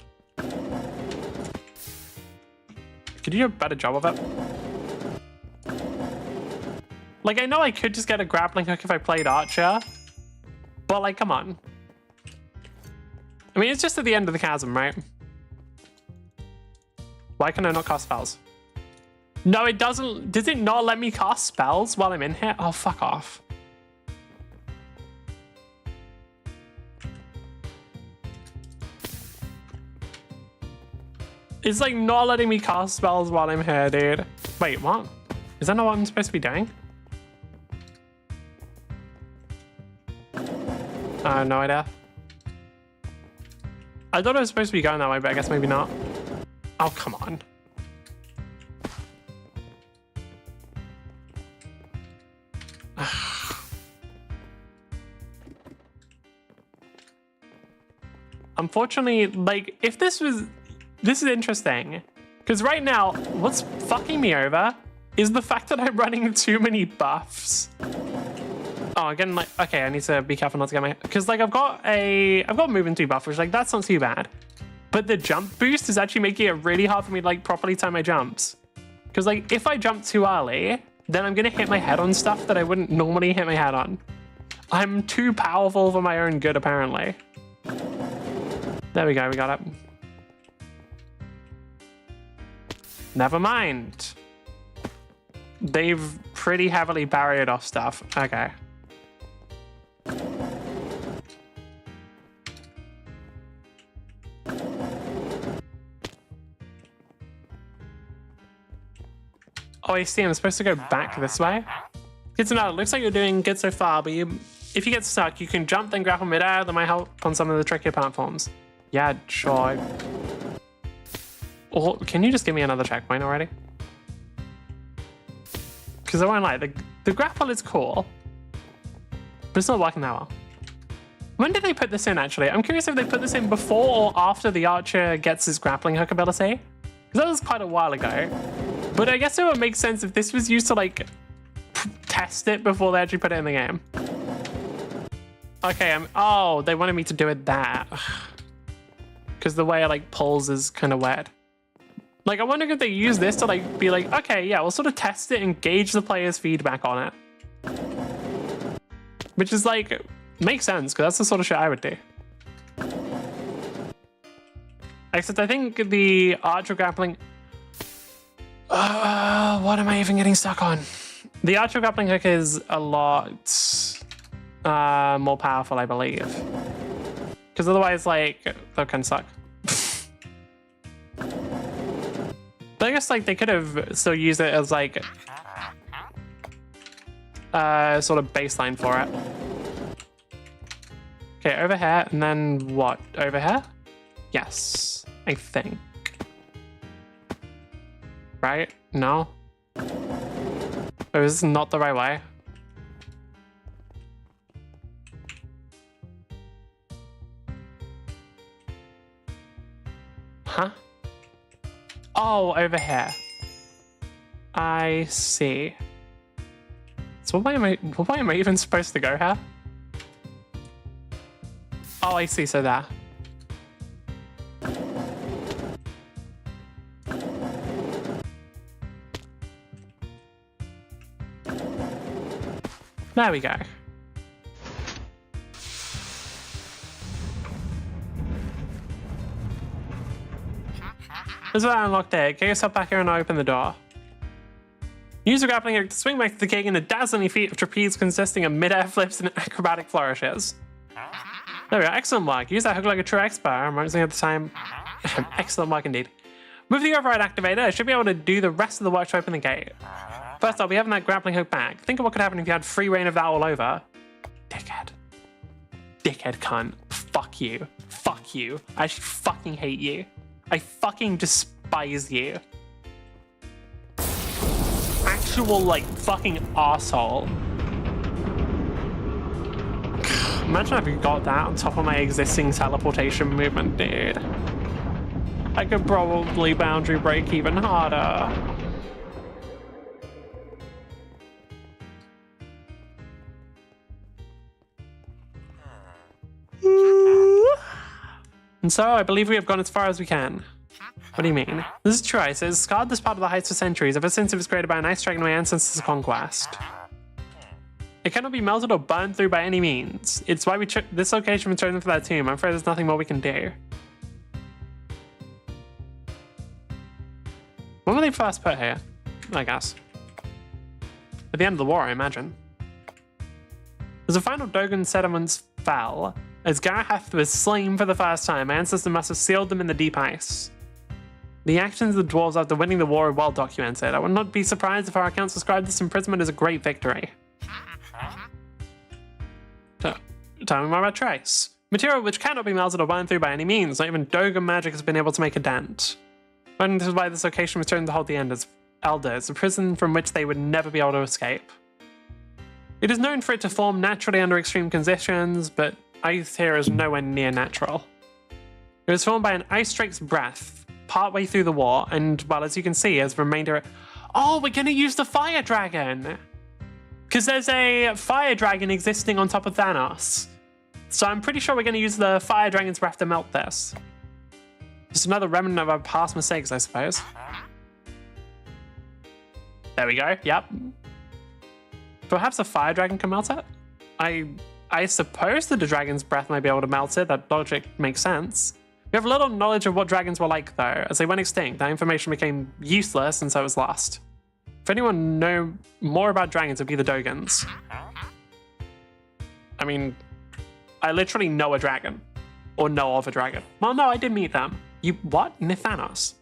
Could you do a better job of it? Like, I know I could just get a grappling hook if I played Archer. But, like, come on. I mean, it's just at the end of the chasm, right? Why can I not cast spells? No, it doesn't. Does it not let me cast spells while I'm in here? Oh, fuck off. It's like not letting me cast spells while I'm here, dude. Wait, what? Is that not what I'm supposed to be doing? No idea. I thought I was supposed to be going that way, but I guess maybe not. Oh, come on. Unfortunately, like, if this is interesting. Because right now, what's fucking me over is the fact that I'm running too many buffs. Oh, again, like, okay, I need to be careful not to get my, because like I've got movement 2 buff, which like that's not too bad. But the jump boost is actually making it really hard for me to like properly time my jumps. Because like if I jump too early, then I'm gonna hit my head on stuff that I wouldn't normally hit my head on. I'm too powerful for my own good, apparently. There we go, we got it. Never mind. They've pretty heavily barriered off stuff. Okay. Oh, I see. I'm supposed to go back this way. Good to know. It looks like you're doing good so far, but if you get stuck, you can jump, then grapple midair. That might help on some of the trickier platforms. Yeah, sure. Or can you just give me another checkpoint already? Because I won't lie, the grapple is cool, but it's not working that well. When did they put this in, actually? I'm curious if they put this in before or after the archer gets his grappling hook ability. Because that was quite a while ago. But I guess it would make sense if this was used to, like, test it before they actually put it in the game. Okay, oh, they wanted me to do it that. Because the way it, like, pulls is kind of weird. Like, I wonder if they use this to, like, be like, okay, yeah, we'll sort of test it and gauge the player's feedback on it. Which is, like, makes sense, because that's the sort of shit I would do. Except I think the archer grappling... what am I even getting stuck on? The archer grappling hook is a lot more powerful, I believe. Because otherwise, like, that kind of suck. But I guess, like, they could have still used it as, like, sort of baseline for it. Okay, over here, and then what? Over here? Yes, I think. Right? No? Oh, is this not the right way? Huh? Oh, over here. I see. So what way am I even supposed to go here? Oh, I see, so there. There we go. There's that unlocked there. Get yourself back here and open the door. Use the grappling hook to swing back to the cake in a dazzling feat of trapeze consisting of mid-air flips and acrobatic flourishes. There we go. Excellent work. Use that hook like a true expert. I'm using at the time. Excellent work indeed. Move the override activator. I should be able to do the rest of the work to open the gate. First, I'll be having that grappling hook back. Think of what could happen if you had free reign of that all over. Dickhead. Dickhead cunt. Fuck you. Fuck you. I actually fucking hate you. I fucking despise you. Actual, like, fucking arsehole. Imagine if I got that on top of my existing teleportation movement, dude. I could probably boundary break even harder. And so, I believe we have gone as far as we can. What do you mean? This is true, it has scarred this part of the heights for centuries, ever since it was created by an ice dragon of my ancestors' conquest. It cannot be melted or burned through by any means. It's why this location was chosen for that tomb. I'm afraid there's nothing more we can do. When were they first put here? I guess. At the end of the war, I imagine. As the final Dogan settlements fell, as Garaheth was slain for the first time, my ancestors must have sealed them in the deep ice. The actions of the dwarves after winning the war are well documented. I would not be surprised if our accounts describe this imprisonment as a great victory. So, tell me more about Trace. Material which cannot be melted or burned through by any means. Not even Dogan magic has been able to make a dent. And this is why this location was chosen to hold the Elders, a prison from which they would never be able to escape. It is known for it to form naturally under extreme conditions, but ice here is nowhere near natural. It was formed by an ice drake's breath partway through the war, and, well, as you can see, as remainder... Oh, we're going to use the fire dragon! Because there's a fire dragon existing on top of Thanos. So I'm pretty sure we're going to use the fire dragon's breath to melt this. Just another remnant of our past mistakes, I suppose. There we go, yep. Perhaps a fire dragon can melt it? I suppose that the dragon's breath might be able to melt it. That logic makes sense. We have little knowledge of what dragons were like, though. As they went extinct, that information became useless, and so it was lost. If anyone know more about dragons, it would be the Dogans. I mean, I literally know a dragon. Or know of a dragon. Well, no, I did meet them. You, what? Nithanos.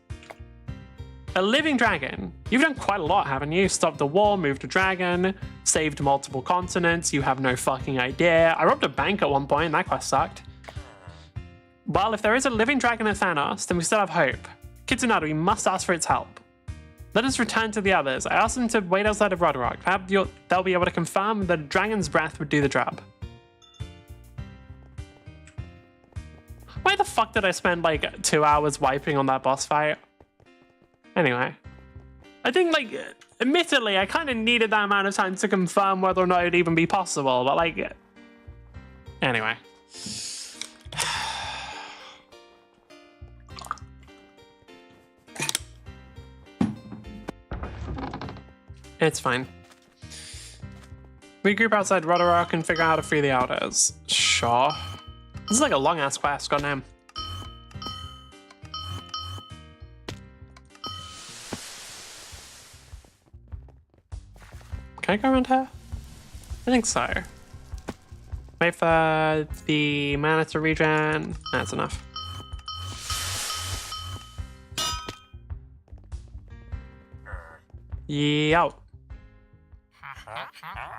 A living dragon. You've done quite a lot, haven't you? Stopped the war, moved a dragon, saved multiple continents. You have no fucking idea. I robbed a bank at one point. That quest sucked. Well, if there is a living dragon at Thanos, then we still have hope. Kitsunada, we must ask for its help. Let us return to the others. I asked them to wait outside of Roderick. Perhaps they'll be able to confirm that a dragon's breath would do the job. Why the fuck did I spend like 2 hours wiping on that boss fight? Anyway. I think, like, admittedly, I kind of needed that amount of time to confirm whether or not it would even be possible, but, like... Anyway. It's fine. Regroup outside Roderick and figure out how to free the Elders. Sure. This is like a long-ass quest, goddamn. Can I go around here? I think so. Wait for the mana to regen. That's enough. Yo.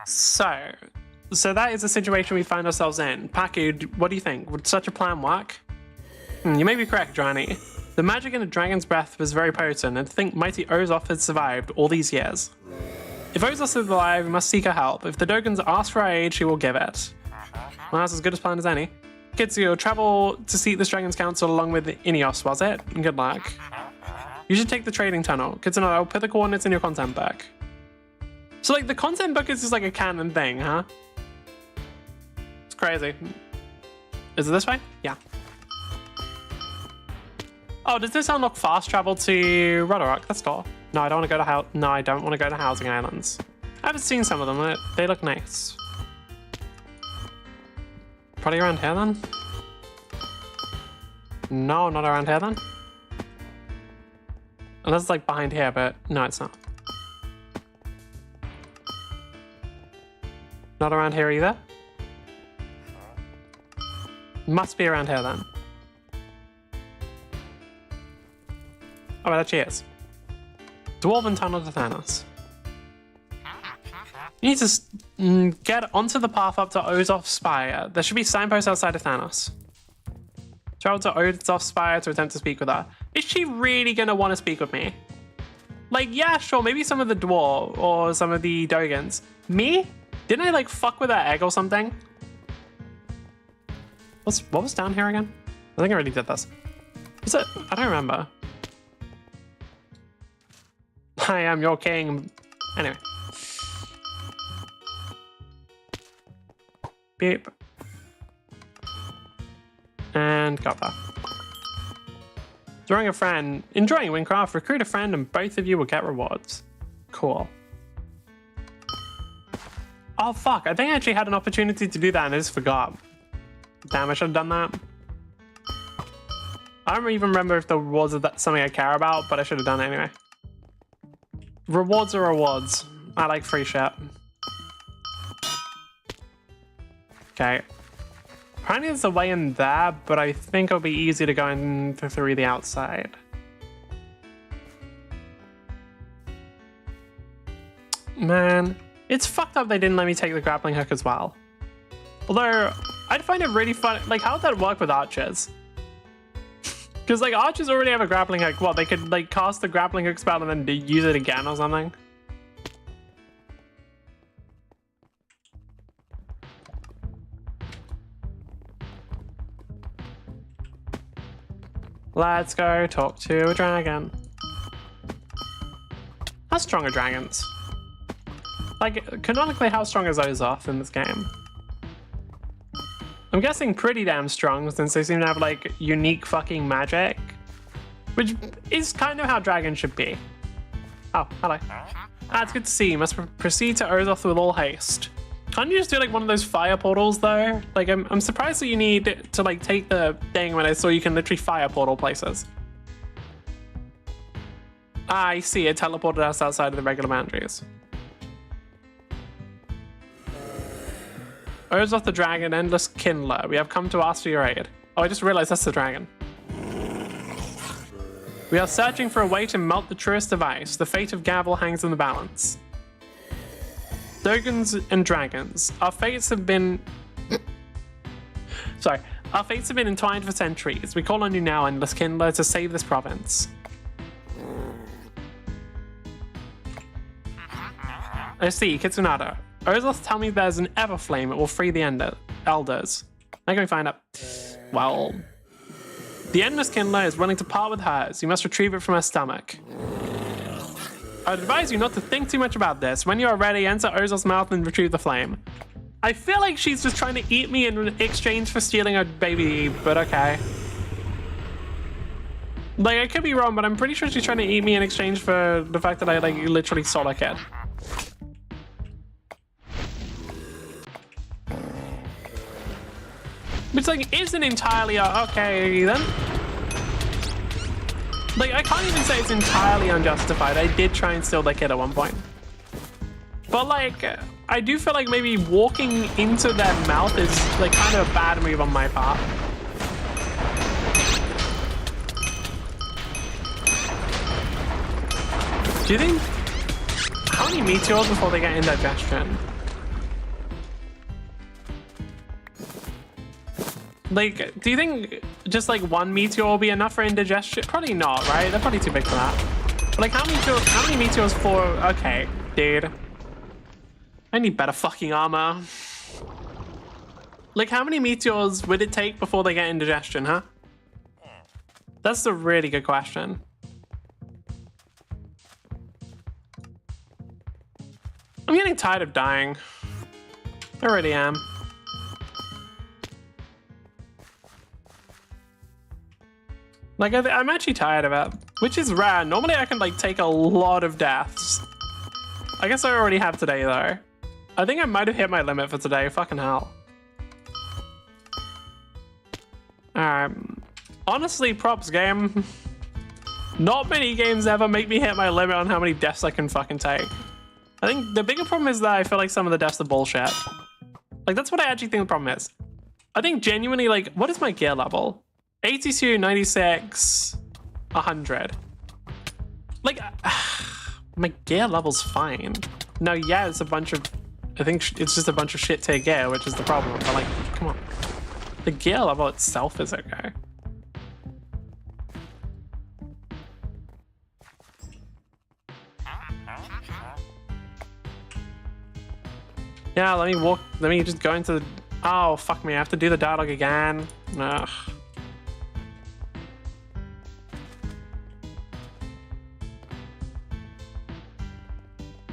So that is the situation we find ourselves in. Paku, what do you think? Would such a plan work? You may be correct, Johnny. The magic in the dragon's breath was very potent, and to think mighty Ozoth had survived all these years. If Ozoth is alive, we must seek her help. If the Dogans ask for our aid, she will give it. Well, that's as good a plan as any. Kids, you'll travel to seek this dragon's council along with Ineos, was it? Good luck. You should take the trading tunnel. Good to know. I'll put the coordinates in your content book. So like the content book is just like a canon thing, huh? It's crazy. Is it this way? Yeah. Oh, does this unlock fast travel to Roderick? That's cool. No, I don't want to go to I don't want to go to Housing Islands. I haven't seen some of them. They look nice. Probably around here then? No, not around here then. Unless it's like behind here, but no, it's not. Not around here either. Must be around here then. Oh, well, actually is. Dwarven Tunnel to Thanos. You need to get onto the path up to Ozof's Spire. There should be signposts outside of Thanos. Travel to Ozof's Spire to attempt to speak with her. Is she really gonna want to speak with me? Like, yeah, sure, maybe some of the dwarf or some of the Dogons. Me? Didn't I like fuck with that egg or something? What was down here again? I think I already did this. Was it? I don't remember. I am your king. Anyway. Beep. And got that. Enjoying Wynncraft, recruit a friend and both of you will get rewards. Cool. Oh fuck, I think I actually had an opportunity to do that and I just forgot. Damn, I should have done that. I don't even remember if the rewards are something I care about, but I should have done it anyway. Rewards are rewards. I like free shit. Okay. Apparently there's a way in there, but I think it'll be easy to go in through the outside. Man, it's fucked up they didn't let me take the grappling hook as well. Although, I'd find it really fun. Like, how would that work with archers? Because, like, archers already have a grappling hook. What, they could, like, cast the grappling hook spell and then use it again or something? Let's go talk to a dragon. How strong are dragons? Like, canonically, how strong is Ozoth in this game? I'm guessing pretty damn strong, since they seem to have, like, unique fucking magic. Which is kind of how dragons should be. Oh, hello. Ah, it's good to see you. Must proceed to Ozoth with all haste. Can't you just do, like, one of those fire portals, though? Like, I'm surprised that you need to, like, take the thing when I saw you can literally fire portal places. Ah, I see. It teleported us outside of the regular boundaries. Ozoth the Dragon, Endless Kindler. We have come to ask for your aid. Oh, I just realized that's the dragon. We are searching for a way to melt the truest of ice. The fate of Gavel hangs in the balance. Dogons and dragons. Our fates have been... Sorry. Our fates have been entwined for centuries. We call on you now, Endless Kindler, to save this province. I see, Kitsunada. Ozoth tell me there's an Everflame. It will free the elders. How can we find out? Well, the Endless Kindler is willing to part with hers. You must retrieve it from her stomach. I would advise you not to think too much about this. When you are ready, enter Ozoth's mouth and retrieve the flame. I feel like she's just trying to eat me in exchange for stealing her baby, but okay. Like, I could be wrong, but I'm pretty sure she's trying to eat me in exchange for the fact that I, like, literally stole her kid. Which, like, isn't entirely okay, then. Like, I can't even say it's entirely unjustified. I did try and steal their kid at one point. But, like, I do feel like maybe walking into their mouth is, like, kind of a bad move on my part. Do you think... How many meteors before they get indigestion? Like, do you think just like one meteor will be enough for indigestion? Probably not, right? They're probably too big for that. But like, how many meteors for? Okay, dude. I need better fucking armor. Like, how many meteors would it take before they get indigestion, huh? That's a really good question. I'm getting tired of dying. I already am. Like, I'm actually tired of it, which is rare. Normally I can like take a lot of deaths. I guess I already have today though. I think I might have hit my limit for today, fucking hell. Honestly, props game. Not many games ever make me hit my limit on how many deaths I can fucking take. I think the bigger problem is that I feel like some of the deaths are bullshit. Like, that's what I actually think the problem is. I think genuinely, like, what is my gear level? 82, 96, 100. Like, my gear level's fine. No, yeah, it's a bunch of... I think it's just a bunch of shit tier gear, which is the problem. But, like, come on. The gear level itself is okay. Yeah, let me just go into the... Oh, fuck me, I have to do the dialogue again. Ugh.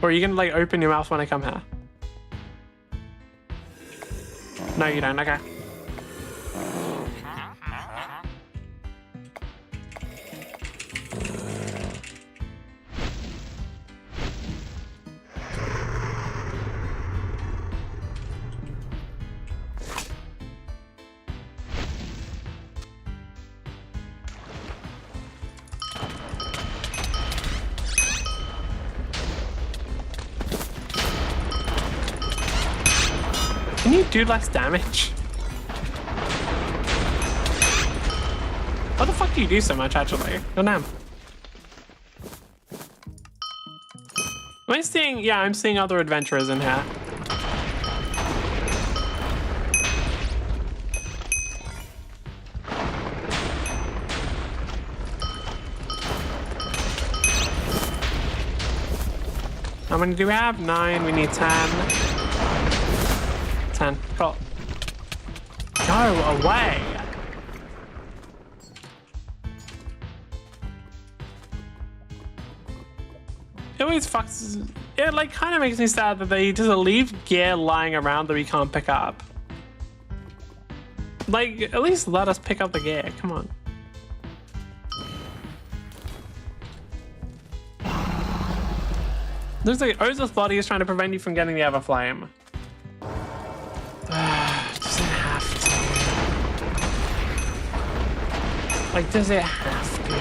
Or are you gonna, like, open your mouth when I come here? No, you don't, okay. Can you do less damage? What the fuck do you do so much, actually? Oh, damn. Am I seeing... Yeah, I'm seeing other adventurers in here. How many do we have? 9, we need 10. 10. Cool. Go away! It always fucks... It, like, kind of makes me sad that they just leave gear lying around that we can't pick up. Like, at least let us pick up the gear. Come on. There's like, Oza's body is trying to prevent you from getting the Everflame. Does it have to? Like, does it have to?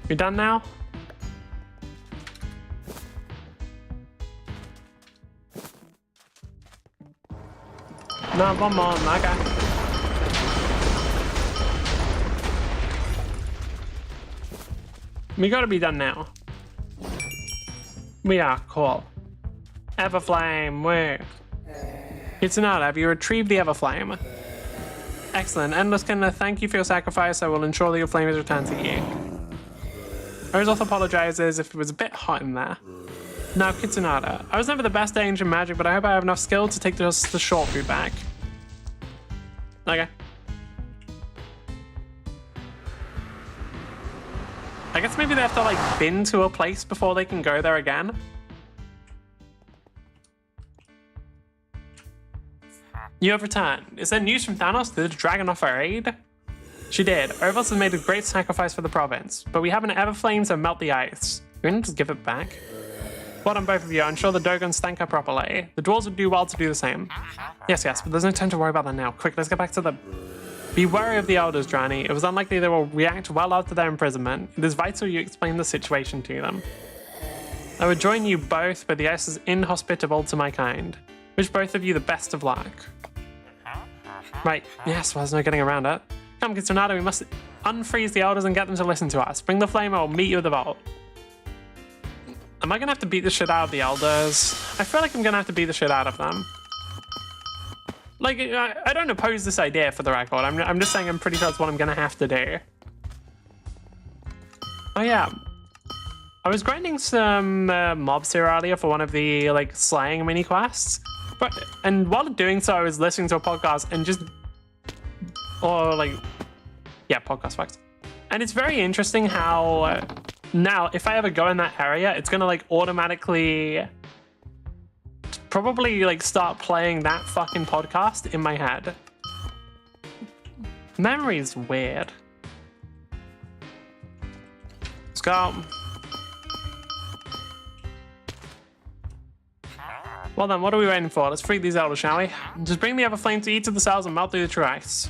You done now? No, one more. Okay. We gotta be done now. We are cool. Everflame, where? It's not. Have you retrieved the Everflame? Excellent. Endless can thank you for your sacrifice. I will ensure that your flame is returned to you. Orzov apologizes if it was a bit hot in there. Now, Kitsunada. I was never the best at ancient magic, but I hope I have enough skill to take the short route back. Okay. I guess maybe they have to, like, bin to a place before they can go there again. You have returned. Is there news from Thanos? Did the dragon offer aid? She did. Ovos has made a great sacrifice for the province, but we have an Everflame to melt the ice. You're gonna just give it back? Well done, both of you. I'm sure the Dogons thank her properly. The dwarves would do well to do the same. Yes, but there's no time to worry about that now. Quick, let's get back to the... Be wary of the elders, Drani. It was unlikely they will react well after their imprisonment. It is vital you explain the situation to them. I would join you both, but the ice is inhospitable to my kind. Wish both of you the best of luck. Right, yes, well, there's no getting around it. Come, Kitsunada, we must unfreeze the elders and get them to listen to us. Bring the flame, I will meet you at the vault. Am I gonna have to beat the shit out of the elders? I feel like I'm gonna have to beat the shit out of them. Like, I don't oppose this idea for the record. I'm just saying I'm pretty sure it's what I'm gonna have to do. Oh yeah, I was grinding some mobs here earlier for one of the like slaying mini quests, and while doing so, I was listening to a podcast and podcast facts. And it's very interesting how now if I ever go in that area, it's gonna like automatically probably like start playing that fucking podcast in my head. Memory's weird. Let's go. Well then, what are we waiting for? Let's free these elders, shall we? Just bring the Everflame to each of the cells and melt through the true ice.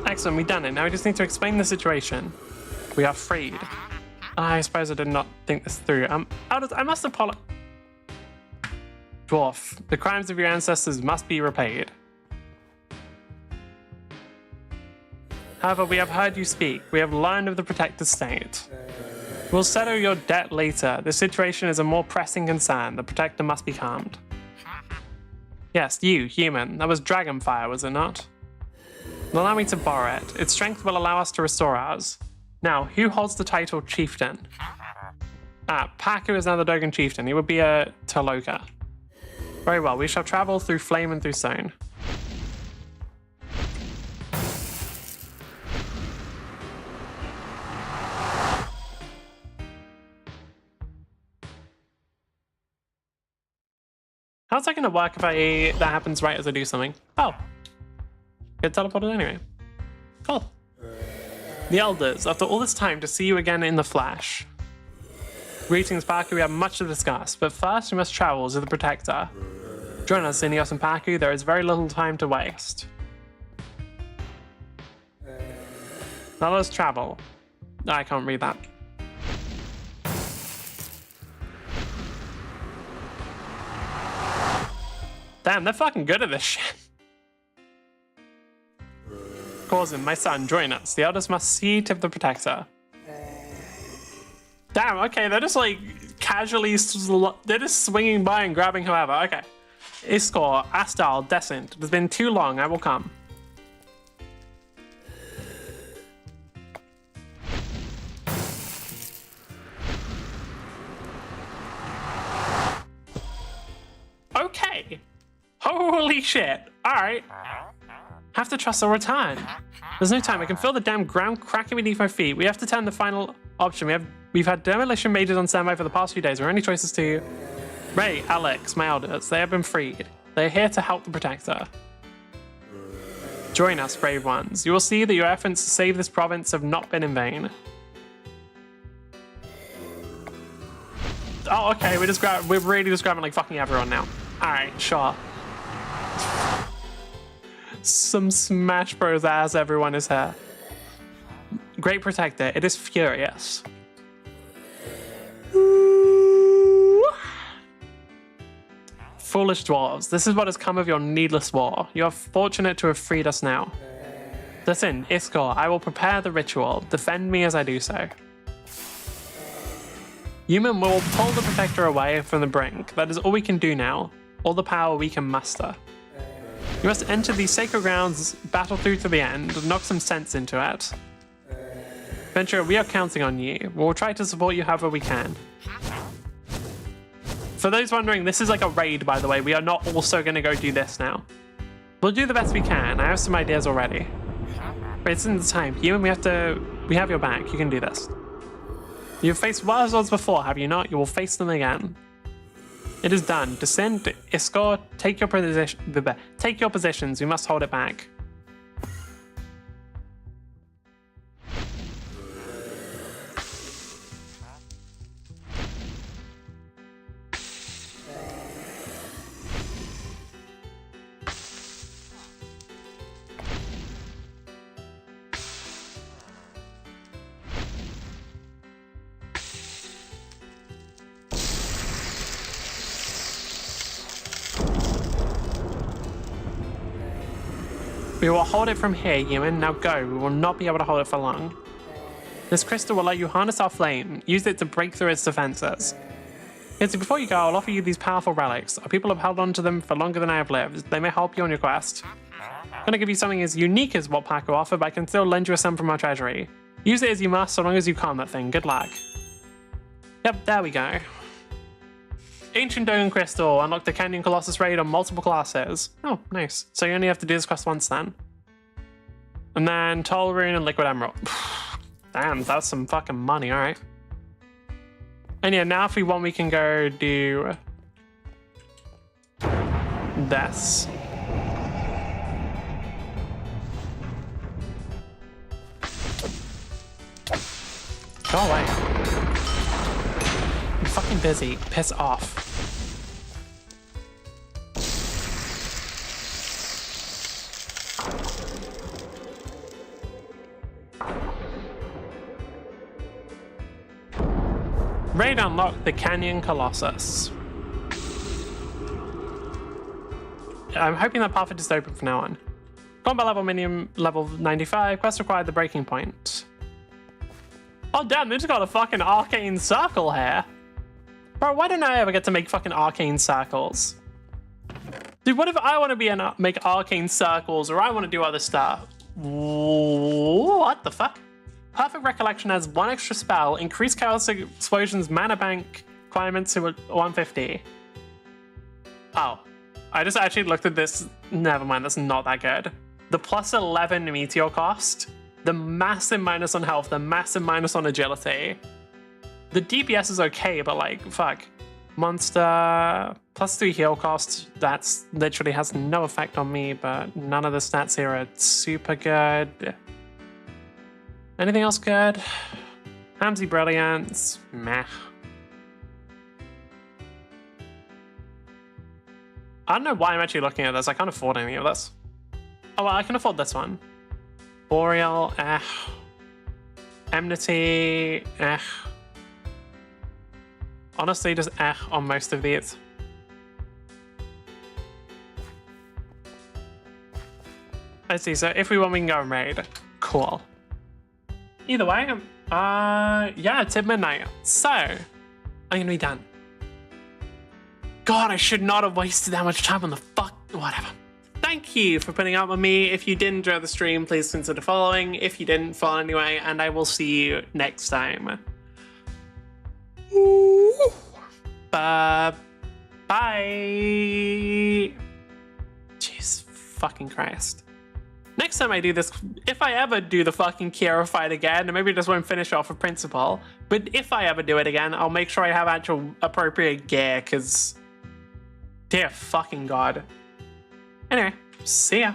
Excellent, we've done it. Now we just need to explain the situation. We are freed. I suppose I did not think this through. I must apologize. Dwarf, the crimes of your ancestors must be repaid. However, we have heard you speak. We have learned of the protected state. We'll settle your debt later. The situation is a more pressing concern. The protector must be calmed. Yes, you, human. That was Dragonfire, was it not? Allow me to borrow it. Its strength will allow us to restore ours. Now, who holds the title Chieftain? Paku is now the Dogan Chieftain. He would be a Taloka. Very well, we shall travel through flame and through stone. How's that going to work if that happens right as I do something? Oh. Get teleported anyway. Cool. The Elders, after all this time to see you again in the flesh. Greetings, Paku, we have much to discuss, but first we must travel to the Protector. Join us, Ineos and Paku, there is very little time to waste. Now let's travel. I can't read that. Damn, they're fucking good at this shit. Corzin, my son, join us. The Elders must see to the Protector. Damn, okay, they're just like casually, they're just swinging by and grabbing whoever. Okay. Iskor, Astal, Descent. It has been too long, I will come. Okay. Holy shit. Alright. Have to trust they'll return. There's no time. I can feel the damn ground cracking beneath my feet. We have to turn the final option. We've had demolition mages on standby for the past few days. Our only choice is to... Ray, Alex, my elders. They have been freed. They are here to help the Protector. Join us, brave ones. You will see that your efforts to save this province have not been in vain. Oh, okay. We're really just grabbing like fucking everyone now. Alright, sure. Some Smash Bros. As everyone is here. Great Protector, it is furious. Foolish dwarves, this is what has come of your needless war. You are fortunate to have freed us now. Listen, Iskor, I will prepare the ritual. Defend me as I do so. Human will pull the Protector away from the brink. That is all we can do now. All the power we can muster. You must enter these sacred grounds, battle through to the end, knock some sense into it. Ventura, we are counting on you. We'll try to support you however we can. For those wondering, this is like a raid, by the way. We are not also going to go do this now. We'll do the best we can. I have some ideas already. But it's in the time. Human, we have your back. You can do this. You've faced worse odds before, have you not? You will face them again. It is done. Descend, Iskor, take your positions. We must hold it back. We will hold it from here, human. Now go. We will not be able to hold it for long. This crystal will let you harness our flame. Use it to break through its defenses. Yes, before you go, I'll offer you these powerful relics. Our people have held on to them for longer than I have lived. They may help you on your quest. I'm going to give you something as unique as what Paco offered, but I can still lend you a sum from our treasury. Use it as you must, so long as you calm that thing. Good luck. Yep, there we go. Ancient Dogan Crystal. Unlock the Canyon Colossus raid on multiple classes. Oh, nice. So you only have to do this quest once then. And then Toll Rune and Liquid Emerald. Damn, that's some fucking money, alright. And yeah, now if we want, we can go do this. Go away. I'm fucking busy. Piss off. Raid unlocked the Canyon Colossus. I'm hoping that path is just open from now on. Combat level minimum level 95. Quest required the breaking point. Oh damn, they just got a fucking arcane circle here. Bro, why don't I ever get to make fucking arcane circles? Dude, what if I want to make arcane circles or I want to do other stuff? What the fuck? Perfect Recollection has one extra spell. Increase Chaos Explosion's mana bank requirements to 150. Oh, I just actually looked at this. Never mind, that's not that good. The plus 11 meteor cost, the massive minus on health, the massive minus on agility. The DPS is okay, but like, fuck. Monster, plus 3 heal cost, that's literally has no effect on me, but none of the stats here are super good. Anything else good? Hamsy Brilliance, meh. I don't know why I'm actually looking at this. I can't afford any of this. Oh, well, I can afford this one. Boreal, Enmity, Honestly, just on most of these. Let's see, so if we want, we can go and raid. Cool. Either way, yeah, it's at midnight. So, I'm gonna be done. God, I should not have wasted that much time on the fuck, whatever. Thank you for putting up with me. If you did enjoy the stream, please consider following. If you didn't, follow anyway, and I will see you next time. Bye. Jesus fucking Christ. Next time I do this, if I ever do the fucking Kiera fight again, and maybe I just won't finish off with Principal, but if I ever do it again, I'll make sure I have actual appropriate gear, because dear fucking God. Anyway, see ya.